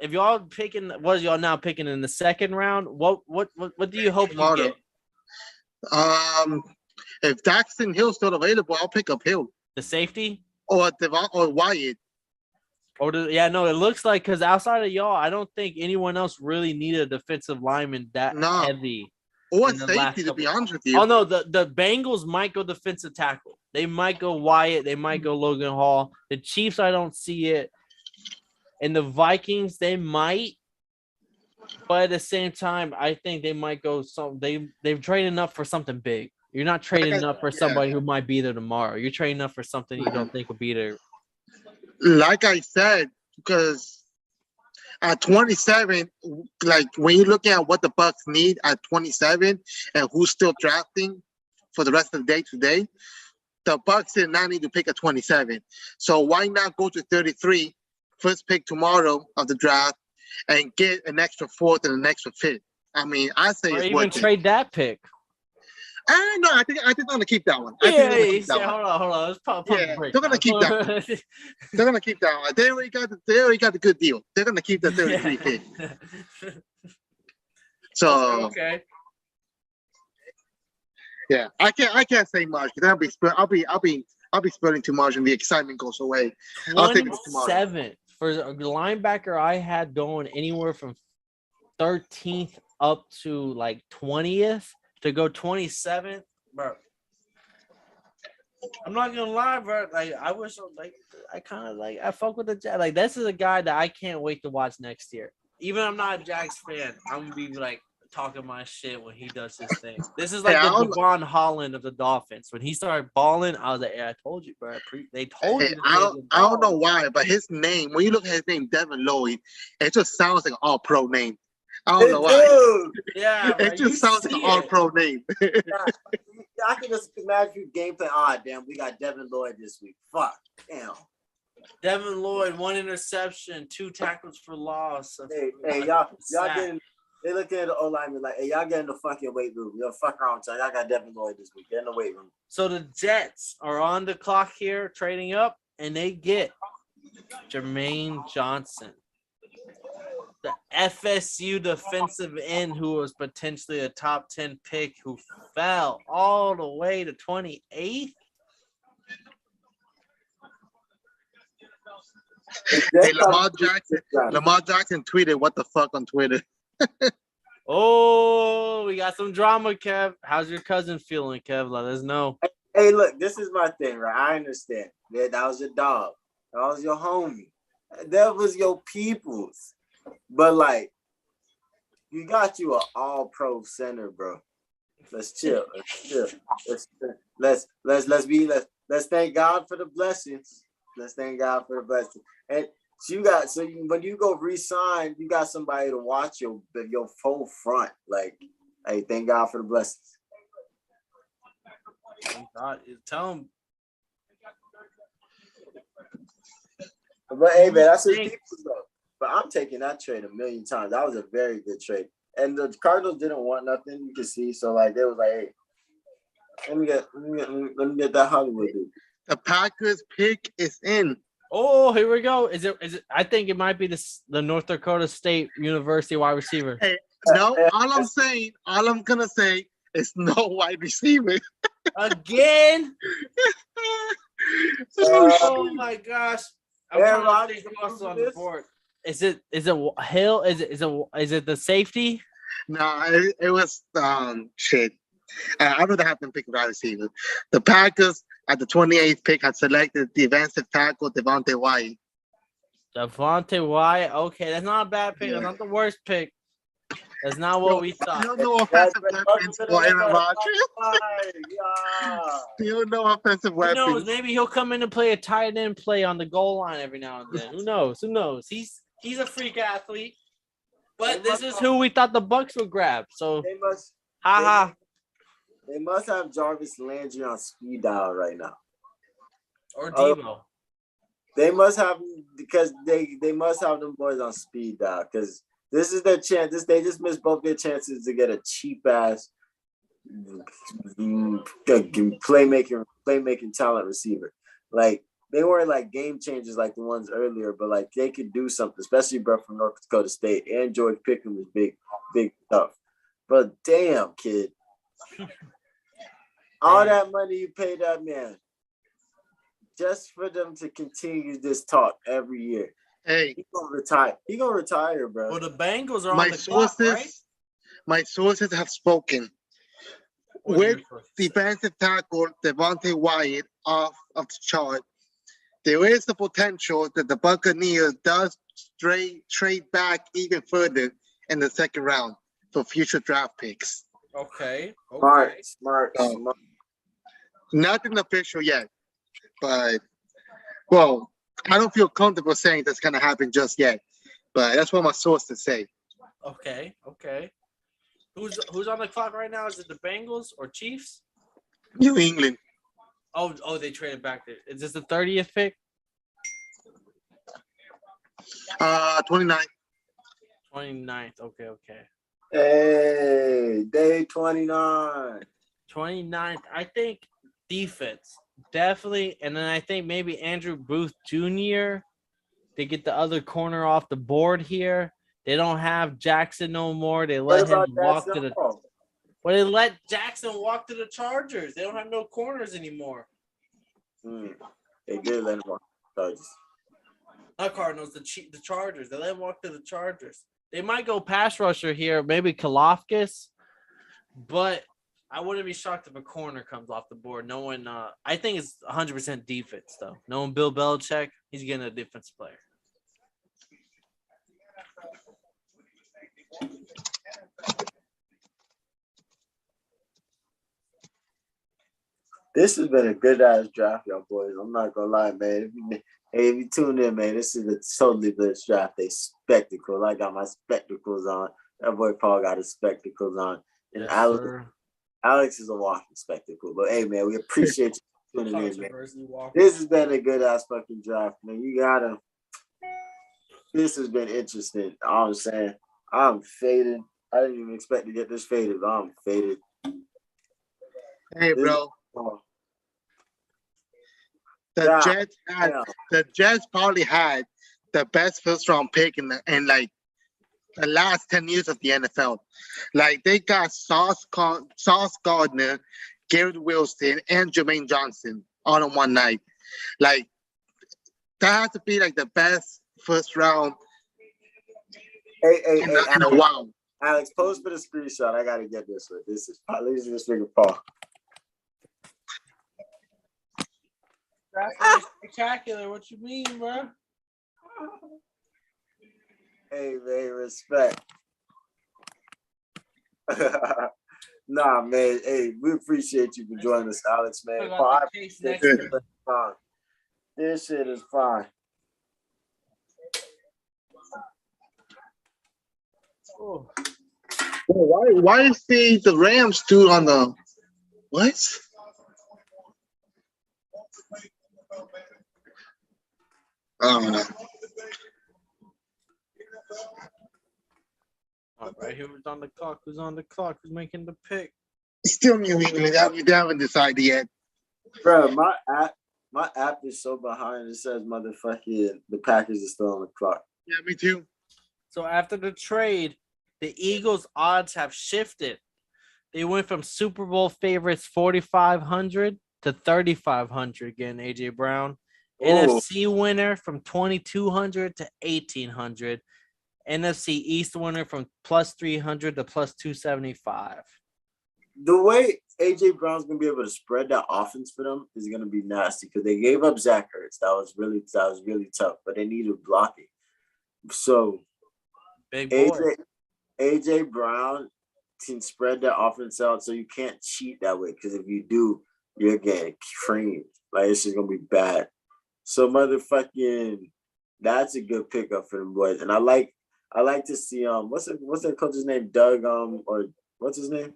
If y'all picking, what is y'all now picking in the second round? What do you hope you get? If Daxton Hill's still available, I'll pick up Hill. The safety? Or Wyatt. It looks like because outside of y'all, I don't think anyone else really needed a defensive lineman that heavy. Or safety, to be honest with you. Oh, no, the Bengals might go defensive tackle. They might go Wyatt. They might go Logan Hall. The Chiefs, I don't see it. And the Vikings, they might. But at the same time, I think they might go they've traded up for something big. You're not trading up for somebody who might be there tomorrow. You're trading up for something you don't think will be there. Like I said, because at 27, like when you're looking at what the Bucks need at 27 and who's still drafting for the rest of the day today, the Bucks did not need to pick at 27. So why not go to 33, first pick tomorrow of the draft, and get an extra 4th and an extra 5th? I mean, I say or it's even worth trade that pick. I don't know. I think I'm gonna keep that one. Hold on. Let's pump they're break. gonna keep that one. They're gonna keep that one. They already got the good deal. They're gonna keep the 33 pick. So okay. Yeah, I can't say much because I'll be spilling too much and the excitement goes away. I'll take it tomorrow. 27th for a linebacker. I had going anywhere from 13th up to like 20th. To go 27th, bro. I'm not gonna lie, bro. Like I wish, I fuck with the Jags. Like this is a guy that I can't wait to watch next year. Even if I'm not a Jags fan, I'm gonna be like talking my shit when he does his thing. This is Hey, like I the don't- Devon Holland of the Dolphins. When he started balling, I was like, "Yeah, I told you, bro. They told Hey, you." To I don't know why, but his name, when you look at his name, Devin Lloyd, it just sounds like an all-pro name. I don't know why. Dude, Yeah, bro, It just sounds like an all-pro name. I can just imagine you game plan. Ah, damn, we got Devin Lloyd this week. Fuck, damn. Devin Lloyd, 1 interception, 2 tackles for loss. Hey, y'all getting. They looking at the O lineman like, hey, y'all get in the fucking weight room. Yo, fuck around, y'all. Y'all got Devin Lloyd this week. Get in the weight room. So the Jets are on the clock here, trading up, and they get Jermaine Johnson, the FSU defensive end who was potentially a top 10 pick who fell all the way to 28th. Hey, Lamar Jackson tweeted, "What the fuck" on Twitter. Oh, we got some drama, Kev. How's your cousin feeling, Kev? Let us know. Hey, look, this is my thing, right? I understand. That was your dog. That was your homie. That was your peoples. But like, you got you an all-pro center, bro. Let's chill. Let's thank God for the blessings. Let's thank God for the blessings. And when you go re-sign, you got somebody to watch your full front. Like, hey, thank God for the blessings. Tell him. But hey, man, that's his people though. But I'm taking that trade a million times. That was a very good trade. And the Cardinals didn't want nothing, you can see. So like they was like, hey, let me get that Hollywood dude. The Packers pick is in. Oh, here we go. Is it? I think it might be the North Dakota State University wide receiver. Hey, no, all I'm gonna say is no wide receiver. Again? Oh my gosh. I'm trying to think who else is on the board. Is it Hill? Is it the safety? No, it was shit. I'd rather have them pick wide receiver. The Packers at the 28th pick had selected defensive tackle Devontae Wyatt. Devontae Wyatt. Okay, that's not a bad pick. That's not the worst pick. That's not what we thought. No offensive weapons for Aaron Rodgers. Still no offensive weapons. Who knows? Maybe he'll come in and play a tight end play on the goal line every now and then. Who knows? He's a freak athlete. But this is who we thought the Bucs would grab. So they must have Jarvis Landry on speed dial right now. Or Debo. They must have because they must have them boys on speed dial because this is their chance. They just missed both their chances to get a cheap ass playmaking talent receiver. Like they weren't like game changers like the ones earlier, but like they could do something, especially bro from North Dakota State and George Pickens was big stuff. But damn, kid, all that money you paid that man just for them to continue this talk every year. Hey, he's gonna retire, bro. Well, the Bengals are on the clock, right? My sources have spoken. With defensive tackle Devontae Wyatt off of the chart, there is the potential that the Buccaneers does trade back even further in the second round for future draft picks. Okay. Smart. Nothing official yet, but well, I don't feel comfortable saying that's gonna happen just yet. But that's what my sources say. Okay. Who's on the clock right now? Is it the Bengals or Chiefs? New England. Oh, they traded back there. Is this the 30th pick? 29th. 29th. Okay. Hey, day 29. 29th. I think defense. Definitely. And then I think maybe Andrew Booth Jr. They get the other corner off the board here. They don't have Jackson no more. They let him walk to the. Well, they let Jackson walk to the Chargers. They don't have no corners anymore. They did let him walk to the Chargers. Not Cardinals, the Chargers. They let him walk to the Chargers. They might go pass rusher here, maybe Kalafkis, but I wouldn't be shocked if a corner comes off the board. No one. I think it's 100% defense though. Knowing Bill Belichick, he's getting a defense player. This has been a good ass draft, y'all boys. I'm not gonna lie, man. If you tune in, man, this is a totally good draft. They spectacle. I got my spectacles on. That boy Paul got his spectacles on. And Yes, Alex is a walking spectacle. But hey, man, we appreciate you tuning in, man. This has been a good ass fucking draft, man. This has been interesting. All I'm saying, I'm faded. I didn't even expect to get this faded, but I'm faded. Hey, bro. The Jets probably had the best first round pick in like the last 10 years of the NFL. Like they got Sauce Gardner, Garrett Wilson, and Jermaine Johnson all in one night. Like that has to be like the best first round. Hey, wow. Alex, post for the screenshot. I gotta get this one. This is nigga Paul. That's spectacular. What you mean, bro? Hey, man, respect. Nah, man. Hey, we appreciate you for joining us, Alex, man. Paul, this shit is fine. Oh. Why is the Rams dude on the what? I don't know. All right, who's on the clock? Who's on the clock? Who's making the pick? Still New England. We haven't decided yet. Bro, my app is so behind. It says motherfucking the Packers are still on the clock. Yeah, me too. So after the trade, the Eagles' odds have shifted. They went from Super Bowl favorites 4,500 to 3,500 getting AJ Brown. Ooh. NFC winner from 2,200 to 1,800. NFC East winner from plus 300 to plus 275. The way AJ Brown's gonna be able to spread that offense for them is gonna be nasty because they gave up Zach Ertz. That was really tough, but they needed blocking. So big boy. AJ Brown can spread that offense out, so you can't cheat that way. Because if you do, you're getting creamed. Like it's just gonna be bad. So motherfucking, that's a good pickup for them boys. And I like to see what's the coach's name? Doug or what's his name?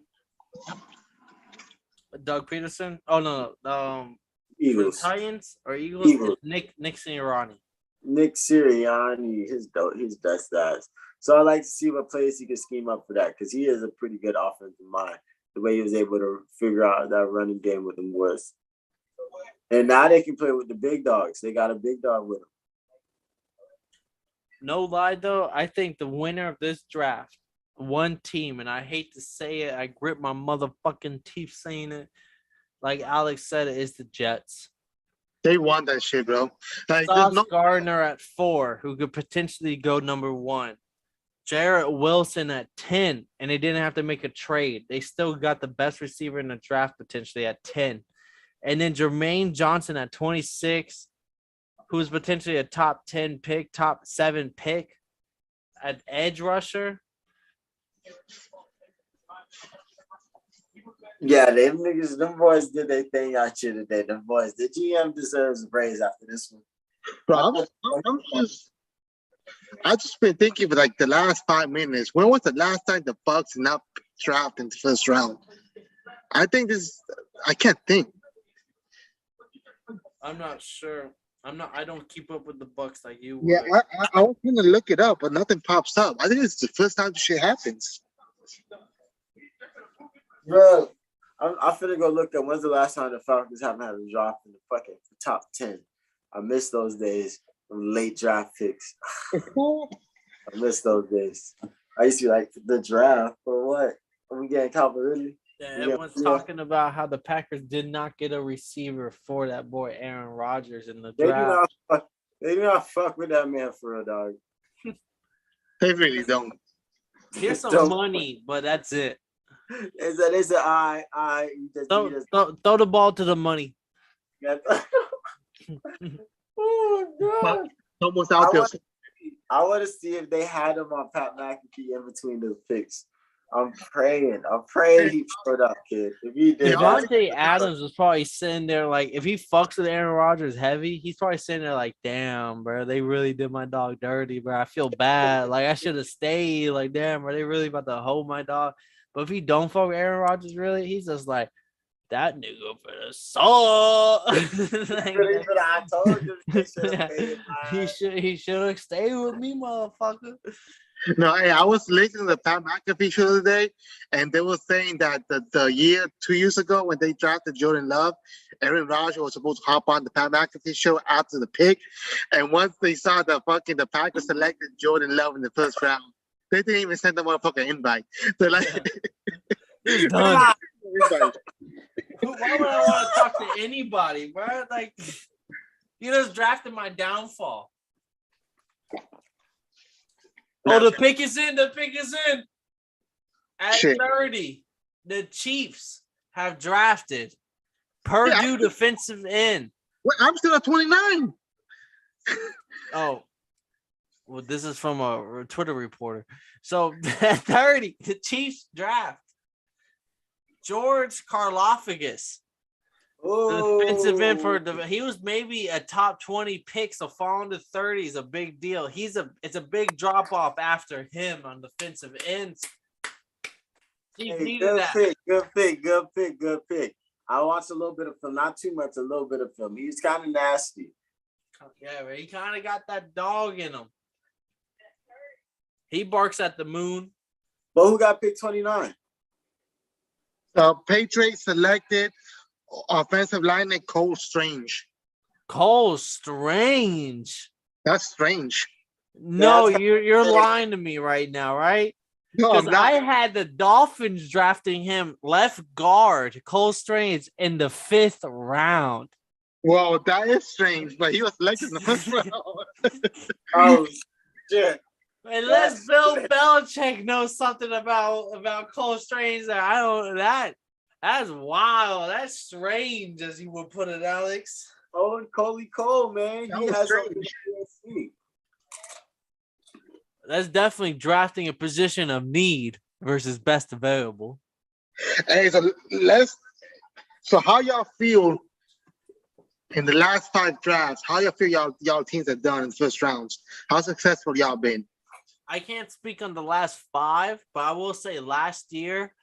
Doug Peterson. Oh no, Eagles. Titans or Eagles? Nick Sirianni. Nick Sirianni, his best ass. So I like to see what plays he can scheme up for that because he has a pretty good offensive mind. The way he was able to figure out that running game with them was. And now they can play with the big dogs. They got a big dog with them. No lie though, I think the winner of this draft, one team, and I hate to say it, I grip my motherfucking teeth saying it, like Alex said, it is the Jets. They won that shit, bro. Like, Sauce Gardner at 4, who could potentially go number 1. Jarrett Wilson at 10, and they didn't have to make a trade. They still got the best receiver in the draft potentially at 10. And then Jermaine Johnson at 26, who's potentially a top 10 pick, top 7 pick at edge rusher. Yeah, them boys did their thing out here today. Them boys, the GM deserves a raise after this one. Bro, I just been thinking for like the last 5 minutes. When was the last time the Bucks not draft in the first round? I can't think. I'm not sure. I don't keep up with the Bucks like you Yeah, would. I was gonna look it up, but nothing pops up. I think it's the first time this shit happens. Bro, I'm finna go look at when's the last time the Falcons haven't had a drop in the fucking top 10. I miss those days. Late draft picks. I miss those days. I used to be like, the draft for what? Are we getting Calvin Ridley? Yeah, everyone's talking about how the Packers did not get a receiver for that boy Aaron Rodgers in the draft. They do not fuck with that man for a dog. They really don't. Here's some money, but that's it. It's Throw the ball to the money. Oh God! Almost out there. I want to see if they had him on Pat McAfee in between those picks. I'm praying. I'm praying he showed up, kid. If he did, Devontae Adams was probably sitting there like, if he fucks with Aaron Rodgers heavy, he's probably sitting there like, damn, bro, they really did my dog dirty, bro. I feel bad. Like, I should have stayed. Like, damn, bro, they really about to hold my dog. But if he don't fuck with Aaron Rodgers, really, he's just like, that nigga for the soul. I told you he should have paid he should have stayed with me, motherfucker. No, hey, I was listening to the Pat McAfee show today, and they were saying that the year 2 years ago when they drafted Jordan Love, Aaron Rodgers was supposed to hop on the Pat McAfee show after the pick, and once they saw the Packers selected Jordan Love in the first round, they didn't even send the motherfucker invite. They're like, he's done. Why would I want to talk to anybody, bro? Like, you just drafted my downfall. Oh, the pick is in. The pick is in. At 30, the Chiefs have drafted Purdue defensive end. Wait, I'm still at 29. Oh, well, this is from a Twitter reporter. So at 30, the Chiefs draft George Karlaftis. The defensive end for he was maybe a top 20 pick, so falling to 30 is a big deal. It's a big drop off after him on defensive ends. Hey, good pick. I watched a little bit of film, not too much, a little bit of film. He's kind of nasty. Yeah, but he kind of got that dog in him. He barks at the moon. But who got picked 29? The Patriots selected offensive lineman Cole Strange. Cole Strange. That's strange. No, you're lying to me right now, right? No, because I had the Dolphins drafting him left guard, Cole Strange, in the 5th round. Well, that is strange, but he was selected in the first round. Oh shit! Unless Bill Belichick knows something about Cole Strange, that's wild. That's strange, as you would put it, Alex. Oh, and Coley Cole, man, he has strange. That's definitely drafting a position of need versus best available. Hey, so how y'all feel in the last 5 drafts? How y'all feel y'all teams have done in the first rounds? How successful y'all been? I can't speak on the last 5, but I will say last year,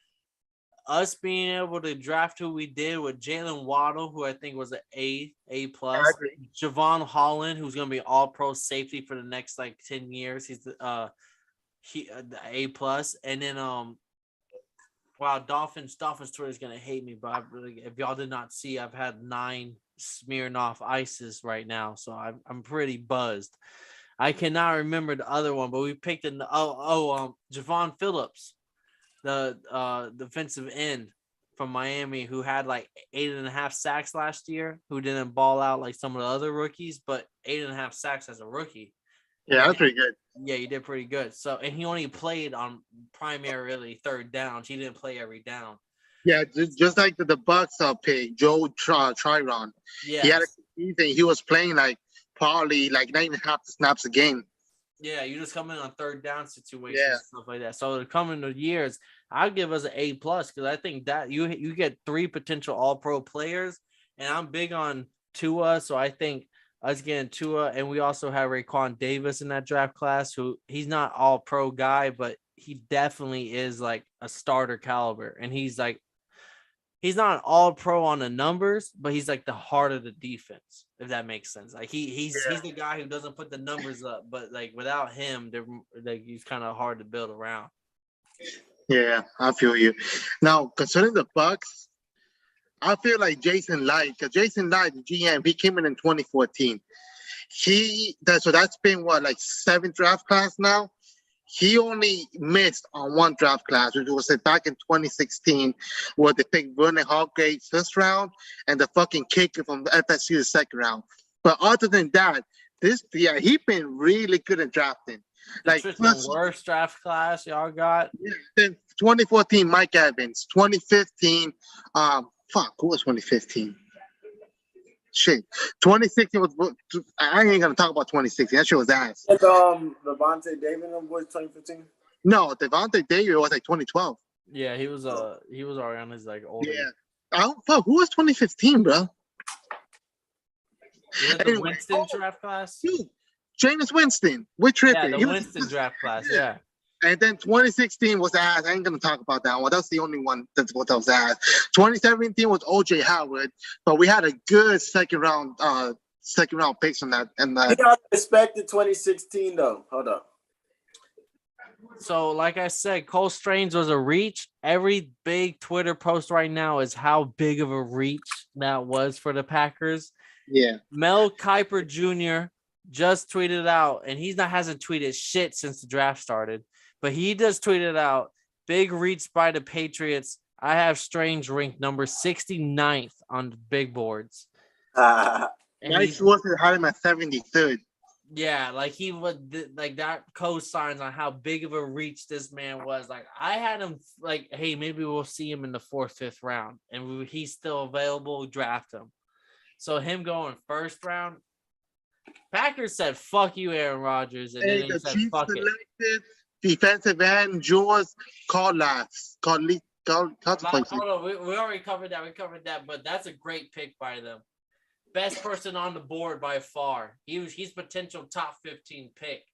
us being able to draft who we did with Jalen Waddle, who I think was an A+, Javon Holland, who's going to be all-pro safety for the next 10 years. He's the A+, and then wow, Dolphins Twitter is going to hate me, but if y'all did not see, I've had 9 Smirnoff Ices right now, so I'm pretty buzzed. I cannot remember the other one, but we picked Javon Phillips, the defensive end from Miami, who had 8.5 sacks last year, who didn't ball out like some of the other rookies, but 8.5 sacks as a rookie. Yeah, that's pretty good. Yeah, he did pretty good. So, and he only played on primarily third downs. He didn't play every down. Yeah, just like the Bucks pick, Joe Tryon. Yeah, he had a season. He was playing probably not even half the snaps a game. Yeah, you just come in on third down situations and stuff like that. So the coming years, I'll give us an A+ because I think that you get 3 potential All-Pro players, and I'm big on Tua, so I think us getting Tua, and we also have Raekwon Davis in that draft class, who he's not All-Pro guy, but he definitely is a starter caliber, and he's not an All-Pro on the numbers, but he's the heart of the defense, if that makes sense. He's the guy who doesn't put the numbers up, but without him, he's kind of hard to build around. Yeah, I feel you. Now, concerning the Bucks, I feel like Jason Light, because Jason Light, the GM, he came in 2014. So that's been 7 draft class now. He only missed on 1 draft class, which was back in 2016, where they picked Vernon Hargrave first round and the fucking kicker from FSU the second round. But other than that, he's been really good at drafting. The worst draft class y'all got? 2014, Mike Evans. 2015, who was 2015? Shit. 2016 was. I ain't gonna talk about 2016. That shit was ass. Levante David was 2015. No, Devontae Davis was like 2012. Yeah, he was already on his like older. Yeah. Fuck, who was 2015, bro? Is it the Anyway, Winston draft class? Dude, Jameis Winston. We're tripping. Yeah, the Winston draft class. Yeah. And then 2016 was ass. I ain't gonna talk about that one. That's the only one that was ass. 2017 was OJ Howard, but we had a good second round picks on that. And He got expected 2016 though. Hold up. So, like I said, Cole Strange was a reach. Every big Twitter post right now is how big of a reach that was for the Packers. Yeah. Mel Kiper Jr. just tweeted out, and hasn't tweeted shit since the draft started, but he just tweeted out, big reach by the Patriots. I have Strange ranked number 69th on the big boards. Nice wasn't had him at 73rd. Yeah, like he would like that co-signs on how big of a reach this man was. Like I had him like, hey, maybe we'll see him in the 4th, 5th round, and he's still available. Draft him. So him going first round, Packers said fuck you, Aaron Rodgers, and then they said Chiefs fuck selected it. Defensive end George Karlaftis. Hold on, we already covered that. We covered that, but that's a great pick by them. Best person on the board by far. He's potential top 15 pick.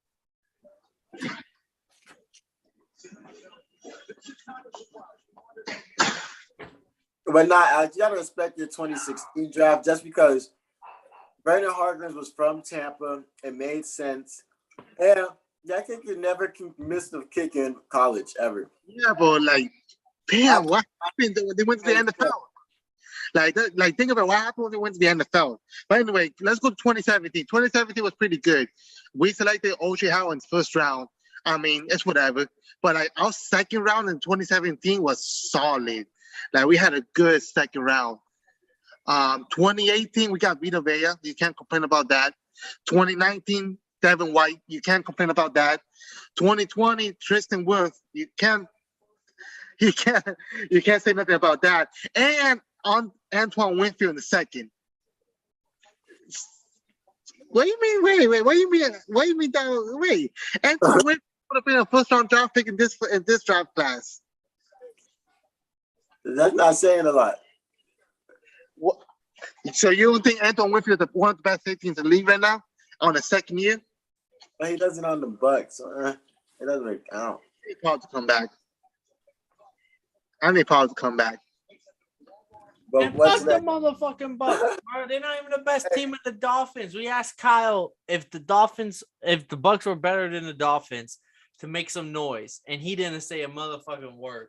But not, you gotta respect your 2016 draft just because Brandon Hargrins was from Tampa. It made sense. And I think you never miss the kick in college ever. Yeah, but like, damn, what happened when they went to the NFL? Like, think about what happened when they went to the NFL. But anyway, let's go to 2017. 2017 was pretty good. We selected OJ Howard in first round. I mean, it's whatever. But like our second round in 2017 was solid. Like we had a good second round. 2018 we got Vita Vea. You can't complain about that. 2019 Devin White. You can't complain about that. 2020 Tristan Wirth. You can't say nothing about that. And on Antoine Winfield in the second. What do you mean? Wait. What do you mean? What do you mean that? Wait. Antoine Winfield would have been a first round draft pick in this draft class. That's not saying a lot. What? So you don't think Antoine Winfield is one of the best safeties in the league right now on the second year? But he doesn't on the Bucks. It doesn't really count. He probably to come back. And they probably to come back. But And what's fuck the that? motherfucking Bucks, bro. They're not even the best team in the Dolphins. We asked Kyle if the Bucks were better than the Dolphins to make some noise, and he didn't say a motherfucking word.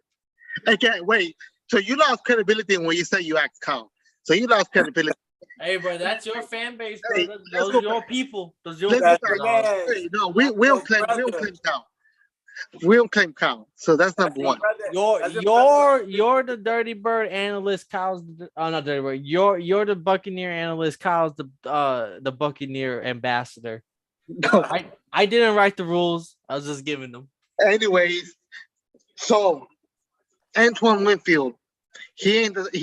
Okay, wait. So you lost credibility when you say you asked Kyle. So you lost credibility. Hey, bro, that's your fan base, bro. Hey, Those are your people. Those are your Let's people. go back. dog. Hey, no, we don't claim Kyle. We don't claim Kyle. So that's number one. You're the Dirty Bird analyst. Kyle's not Dirty Bird. You're the Buccaneer analyst. Kyle's the Buccaneer ambassador. I didn't write the rules. I was just giving them. Anyways, so Antoine Winfield, he ain't like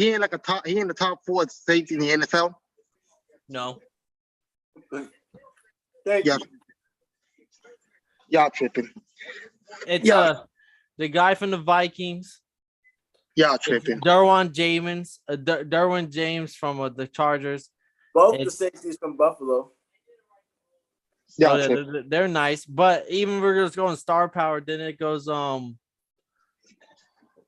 he in the top 4 safety in the NFL. No. Thank you. Y'all tripping. It's Yeah. the guy from the Vikings. Y'all tripping. Derwin James from the Chargers. Both the safeties from Buffalo. Y'all So tripping. they're nice, but even if we're just going star power, then it goes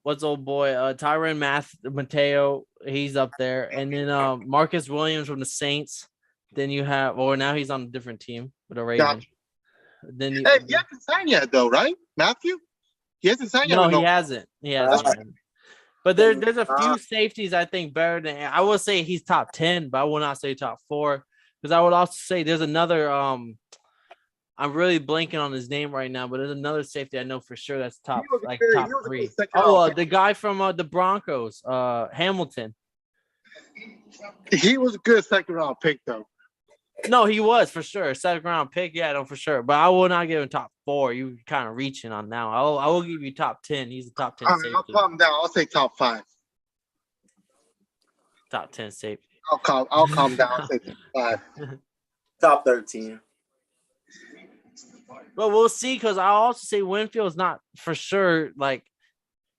what's old boy Tyrann Mateo, he's up there, and then Marcus Williams from the Saints. Then you have, now he's on a different team with the Ravens. Then Hey, he hasn't signed yet though, right, Matthew? He hasn't signed yet. No, he hasn't. He hasn't. Right. But there's a few safeties I think better than. I will say he's top 10, but I will not say top 4 because I would also say there's another. I'm really blanking on his name right now, but there's another safety I know for sure that's top top 3. The guy from the Broncos, Hamilton. He was a good second round pick though. No, he was for sure. Second round pick, yeah, no, for sure. But I will not give him top 4. You kind of reaching on now. I will give you top 10. He's a top 10 safety. I'll calm down. I'll say top 5. Top 10 safety. I'll calm down. I'll say top 5. Top 13. But we'll see, because I also say Winfield's not for sure. Like,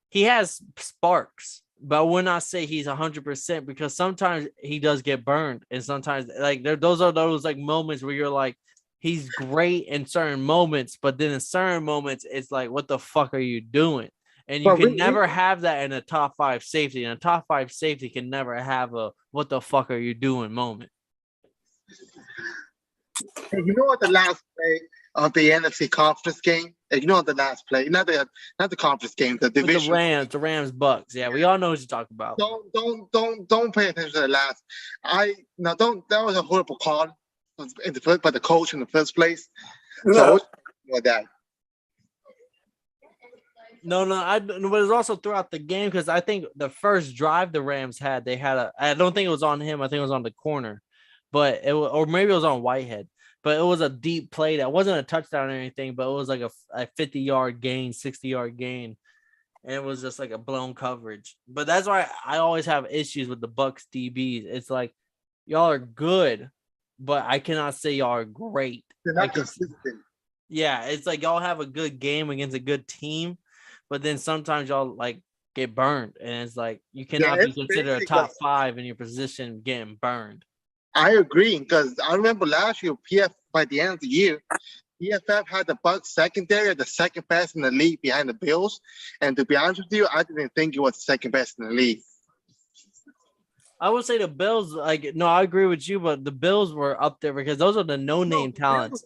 he has sparks, but I would not say he's 100% because sometimes he does get burned, and sometimes like those are those like moments where you're like, he's great in certain moments, but then in certain moments it's like, what the fuck are you doing? And you But can never have that in a top 5 safety. And a top 5 safety can never have a what the fuck are you doing moment. Hey, you know what the last play of the NFC conference game? Hey, you know what the last play? Not the conference game, the With the division. Rams, Bucks. Yeah, we all know what you're talking about. Don't pay attention to the last. That was a horrible call in the first by the coach in the first place. So with that. No, but it was also throughout the game, because I think the first drive the Rams had, I don't think it was on him. I think it was on the corner, but or maybe it was on Whitehead. But it was a deep play that wasn't a touchdown or anything, but it was like a 50-yard gain, 60-yard gain, and it was just like a blown coverage. But that's why I always have issues with the Bucks DBs. It's like, y'all are good, but I cannot say y'all are great. They're not consistent. Yeah, it's like y'all have a good game against a good team, but then sometimes y'all like get burned, and it's like you cannot be considered a top 5 in your position getting burned. I agree, because I remember last year, by the end of the year, PFF had the Bucks secondary, the second best in the league behind the Bills. And to be honest with you, I didn't think it was the second best in the league. I would say the Bills, no, I agree with you, but the Bills were up there because those are the no-name talents.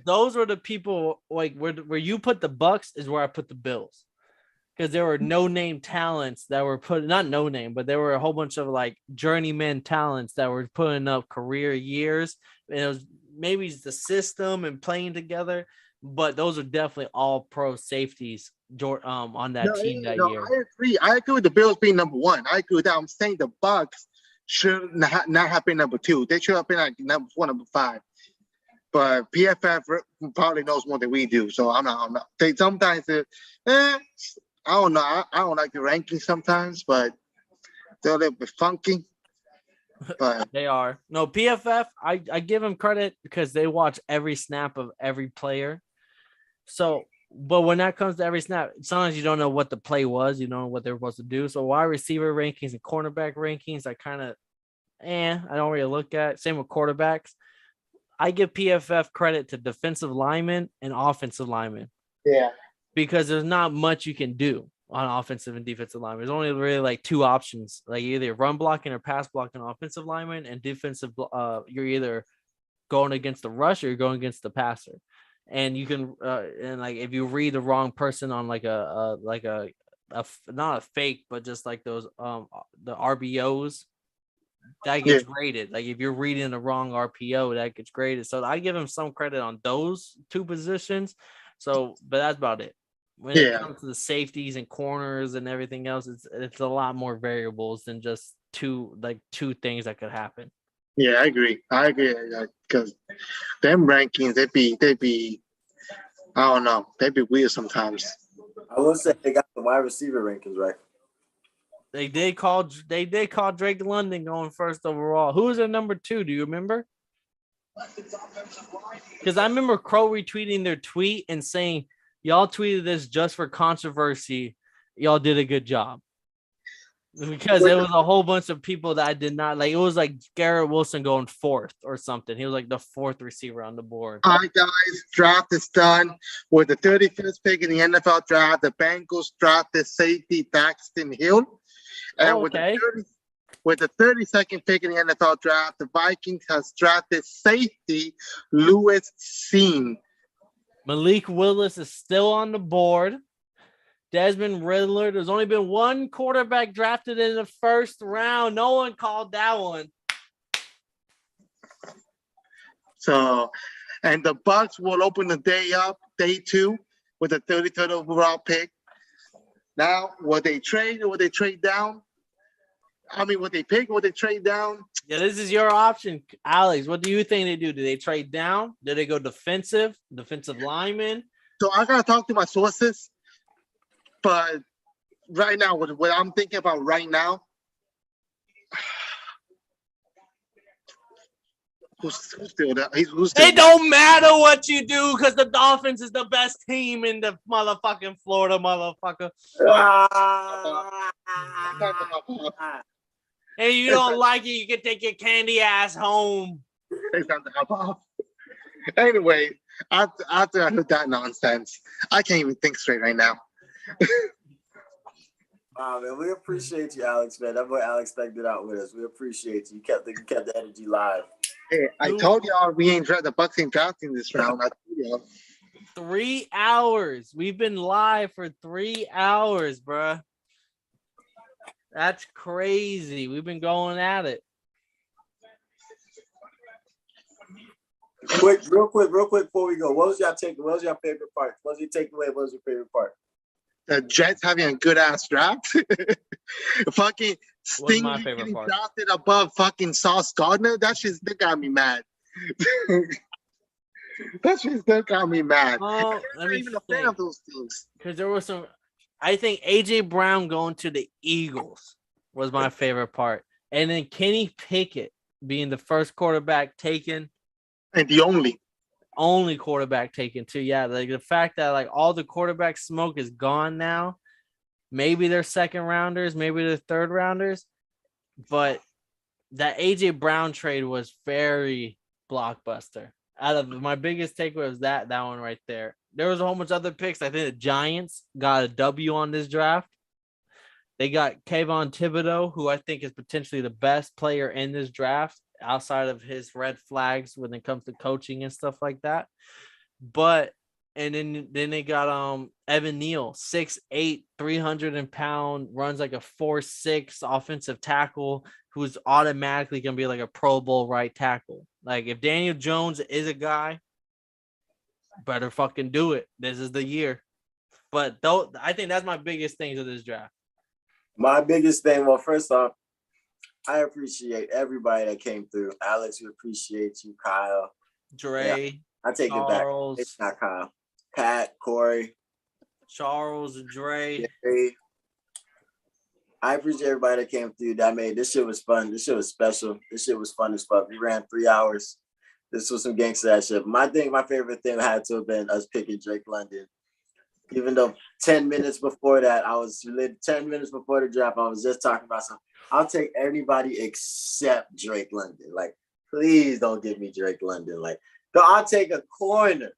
Those were the people, like, where you put the Bucks is where I put the Bills. Because there were no-name talents that were not no-name, but there were a whole bunch of like journeyman talents that were putting up career years. And it was maybe the system and playing together, but those are definitely all pro safeties on that team that year. I agree. I agree with the Bills being number 1. I agree with that. I'm saying the Bucks should not have been number 2. They should have been like number 4, number 5. But PFF probably knows more than we do, so I'm not. They sometimes I don't know. I don't like the rankings sometimes, but they're a little bit funky. But they are. No, PFF, I give them credit because they watch every snap of every player. So, but when that comes to every snap, sometimes you don't know what the play was. You don't know what they're supposed to do. So wide receiver rankings and cornerback rankings, I kind of, I don't really look at. Same with quarterbacks. I give PFF credit to defensive linemen and offensive linemen. Yeah. Because there's not much you can do on offensive and defensive linemen. There's only really like 2 options, like either run blocking or pass blocking offensive lineman, and defensive. You're either going against the rusher or you're going against the passer. And you can, and like if you read the wrong person on like a not a fake, but just like those the RBOs, that gets graded. Like if you're reading the wrong RPO, that gets graded. So I give him some credit on those 2 positions. So, but that's about it. When it comes to the safeties and corners and everything else, it's a lot more variables than just 2 things that could happen. Yeah, I agree. Because them rankings, they be, I don't know, they be weird sometimes. I will say they got the wide receiver rankings right. They did call Drake London going first overall. Who was their number 2? Do you remember? Because I remember Crow retweeting their tweet and saying, y'all tweeted this just for controversy. Y'all did a good job. Because it was a whole bunch of people that I did not like. It was like Garrett Wilson going 4th or something. He was like the 4th receiver on the board. All right, guys, draft is done. With the 31st pick in the NFL draft, the Bengals drafted safety Daxton Hill. And with the 32nd pick in the NFL draft, the Vikings has drafted safety Lewis Cine. Malik Willis is still on the board. Desmond Riddler. There's only been 1 quarterback drafted in the first round. No one called that one. So, and the Bucks will open the day 2, with the 33rd overall pick. Now, will they trade or will they trade down? I mean, would they pick or would they trade down? Yeah, this is your option, Alex. What do you think they do? Do they trade down? Do they go defensive lineman? So I gotta talk to my sources, but right now, what I'm thinking about right now, Who's still that? Who's still It don't matter what you do because the Dolphins is the best team in the motherfucking Florida, motherfucker. And you don't like it, you can take your candy ass home. It's time to hop off. Anyway, after I heard that nonsense, I can't even think straight right now. Wow, man, we appreciate you, Alex, man. That boy Alex stuck it out with us. We appreciate you. You kept the energy live. Hey, I told y'all we ain't the Bucks ain't drafting this round. I told y'all. 3 hours. We've been live for 3 hours, bruh. That's crazy. We've been going at it. Real quick before we go. What was your favorite part? What was your takeaway? What was your favorite part? The Jets having a good ass draft. Fucking What's my Stingley favorite getting part? drafted above fucking Sauce Gardner. That got me mad. That got me mad. Oh, I'm let not me even a fan think. of those things. Because there was some. I think AJ Brown going to the Eagles was my favorite part, and then Kenny Pickett being the first quarterback taken, And the only quarterback taken too. Yeah, like the fact that like all the quarterback smoke is gone now. Maybe they're second rounders, maybe they're third rounders, but that AJ Brown trade was very blockbuster. Out of my biggest takeaway was that one right there. There was a whole bunch of other picks. I think the Giants got a W on this draft. They got Kayvon Thibodeau, who I think is potentially the best player in this draft outside of his red flags when it comes to coaching and stuff like that. But and then they got Evan Neal, 6'8", 300-pound, runs like a 4.6 offensive tackle, who's automatically gonna be like a Pro Bowl right tackle. Like if Daniel Jones is a guy, better fucking do it. This is the year. But though I think that's my biggest thing to this draft. My biggest thing, well, first off, I appreciate everybody that came through. Alex, we appreciate you. Kyle. Dre. Yeah, I take Charles, it back. It's not Kyle. Pat, Corey. Charles, Dre. Jerry. I appreciate everybody that came through. This shit was fun. This shit was special. This shit was fun as fuck. We ran 3 hours. This was some gangster ass shit. My favorite thing had to have been us picking Drake London. Even though 10 minutes before that, 10 minutes before the draft, I was just talking about something. I'll take anybody except Drake London. Like, please don't give me Drake London. Like, I'll take a corner.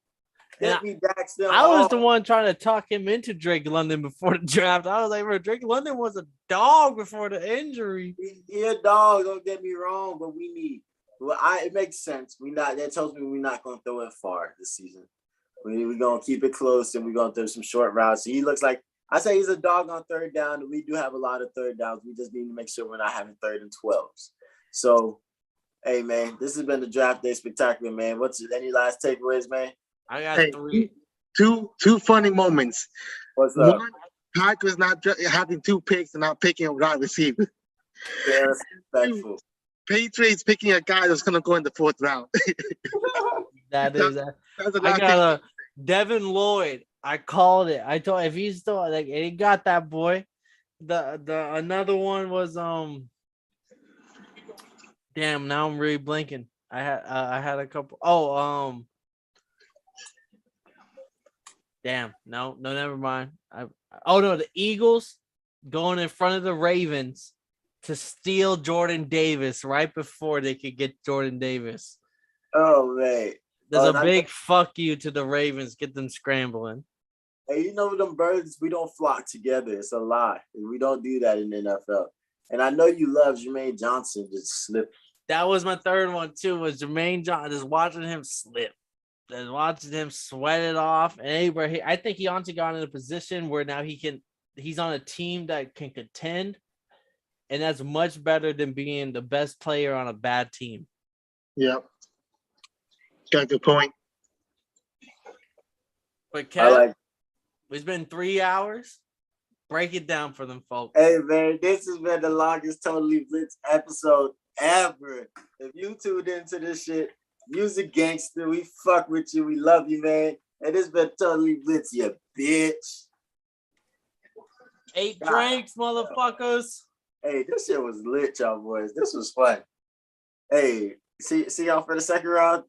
Yeah, Me Dax them I was all. the one trying to talk him into Drake London before the draft. I was like, bro, Drake London was a dog before the injury. He a dog, don't get me wrong, but we need. Well, it makes sense. That tells me we're not gonna throw it far this season. We're gonna keep it close and we're gonna throw some short routes. He looks like I say he's a dog on third down, and we do have a lot of third downs. We just need to make sure we're not having 3rd and 12s. So, hey man, this has been the Draft Day Spectacular, man. Any last takeaways, man? I got 3. Two funny moments. What's up? One, Packers not having 2 picks and not picking a wide receiver. Yeah, that's respectful. Patriots picking a guy that's gonna go in the 4th round. That's a I got a Devin Lloyd. I called it. I told if he's still like he got that boy. The another one was damn, now I'm really blinking. I had a couple. Damn, no, never mind. The Eagles going in front of the Ravens to steal Jordan Davis right before they could get Jordan Davis. Oh man. There's a big fuck you to the Ravens. Get them scrambling. Hey, you know them birds, we don't flock together. It's a lie. We don't do that in the NFL. And I know you love Jermaine Johnson just slip. That was my third one too, was Jermaine Johnson. Just watching him slip. Just watching him sweat it off. And I think he honestly got in a position where now he's on a team that can contend. And that's much better than being the best player on a bad team. Yep. Got a good point. But Kev, it's been 3 hours. Break it down for them folks. Hey man, this has been the longest Totally Blitz episode ever. If you tuned into this shit, music gangster, we fuck with you. We love you, man. And this been Totally Blitz, you bitch. 8 drinks, motherfuckers. Hey, this shit was lit, y'all boys. This was fun. Hey, See y'all for the second round.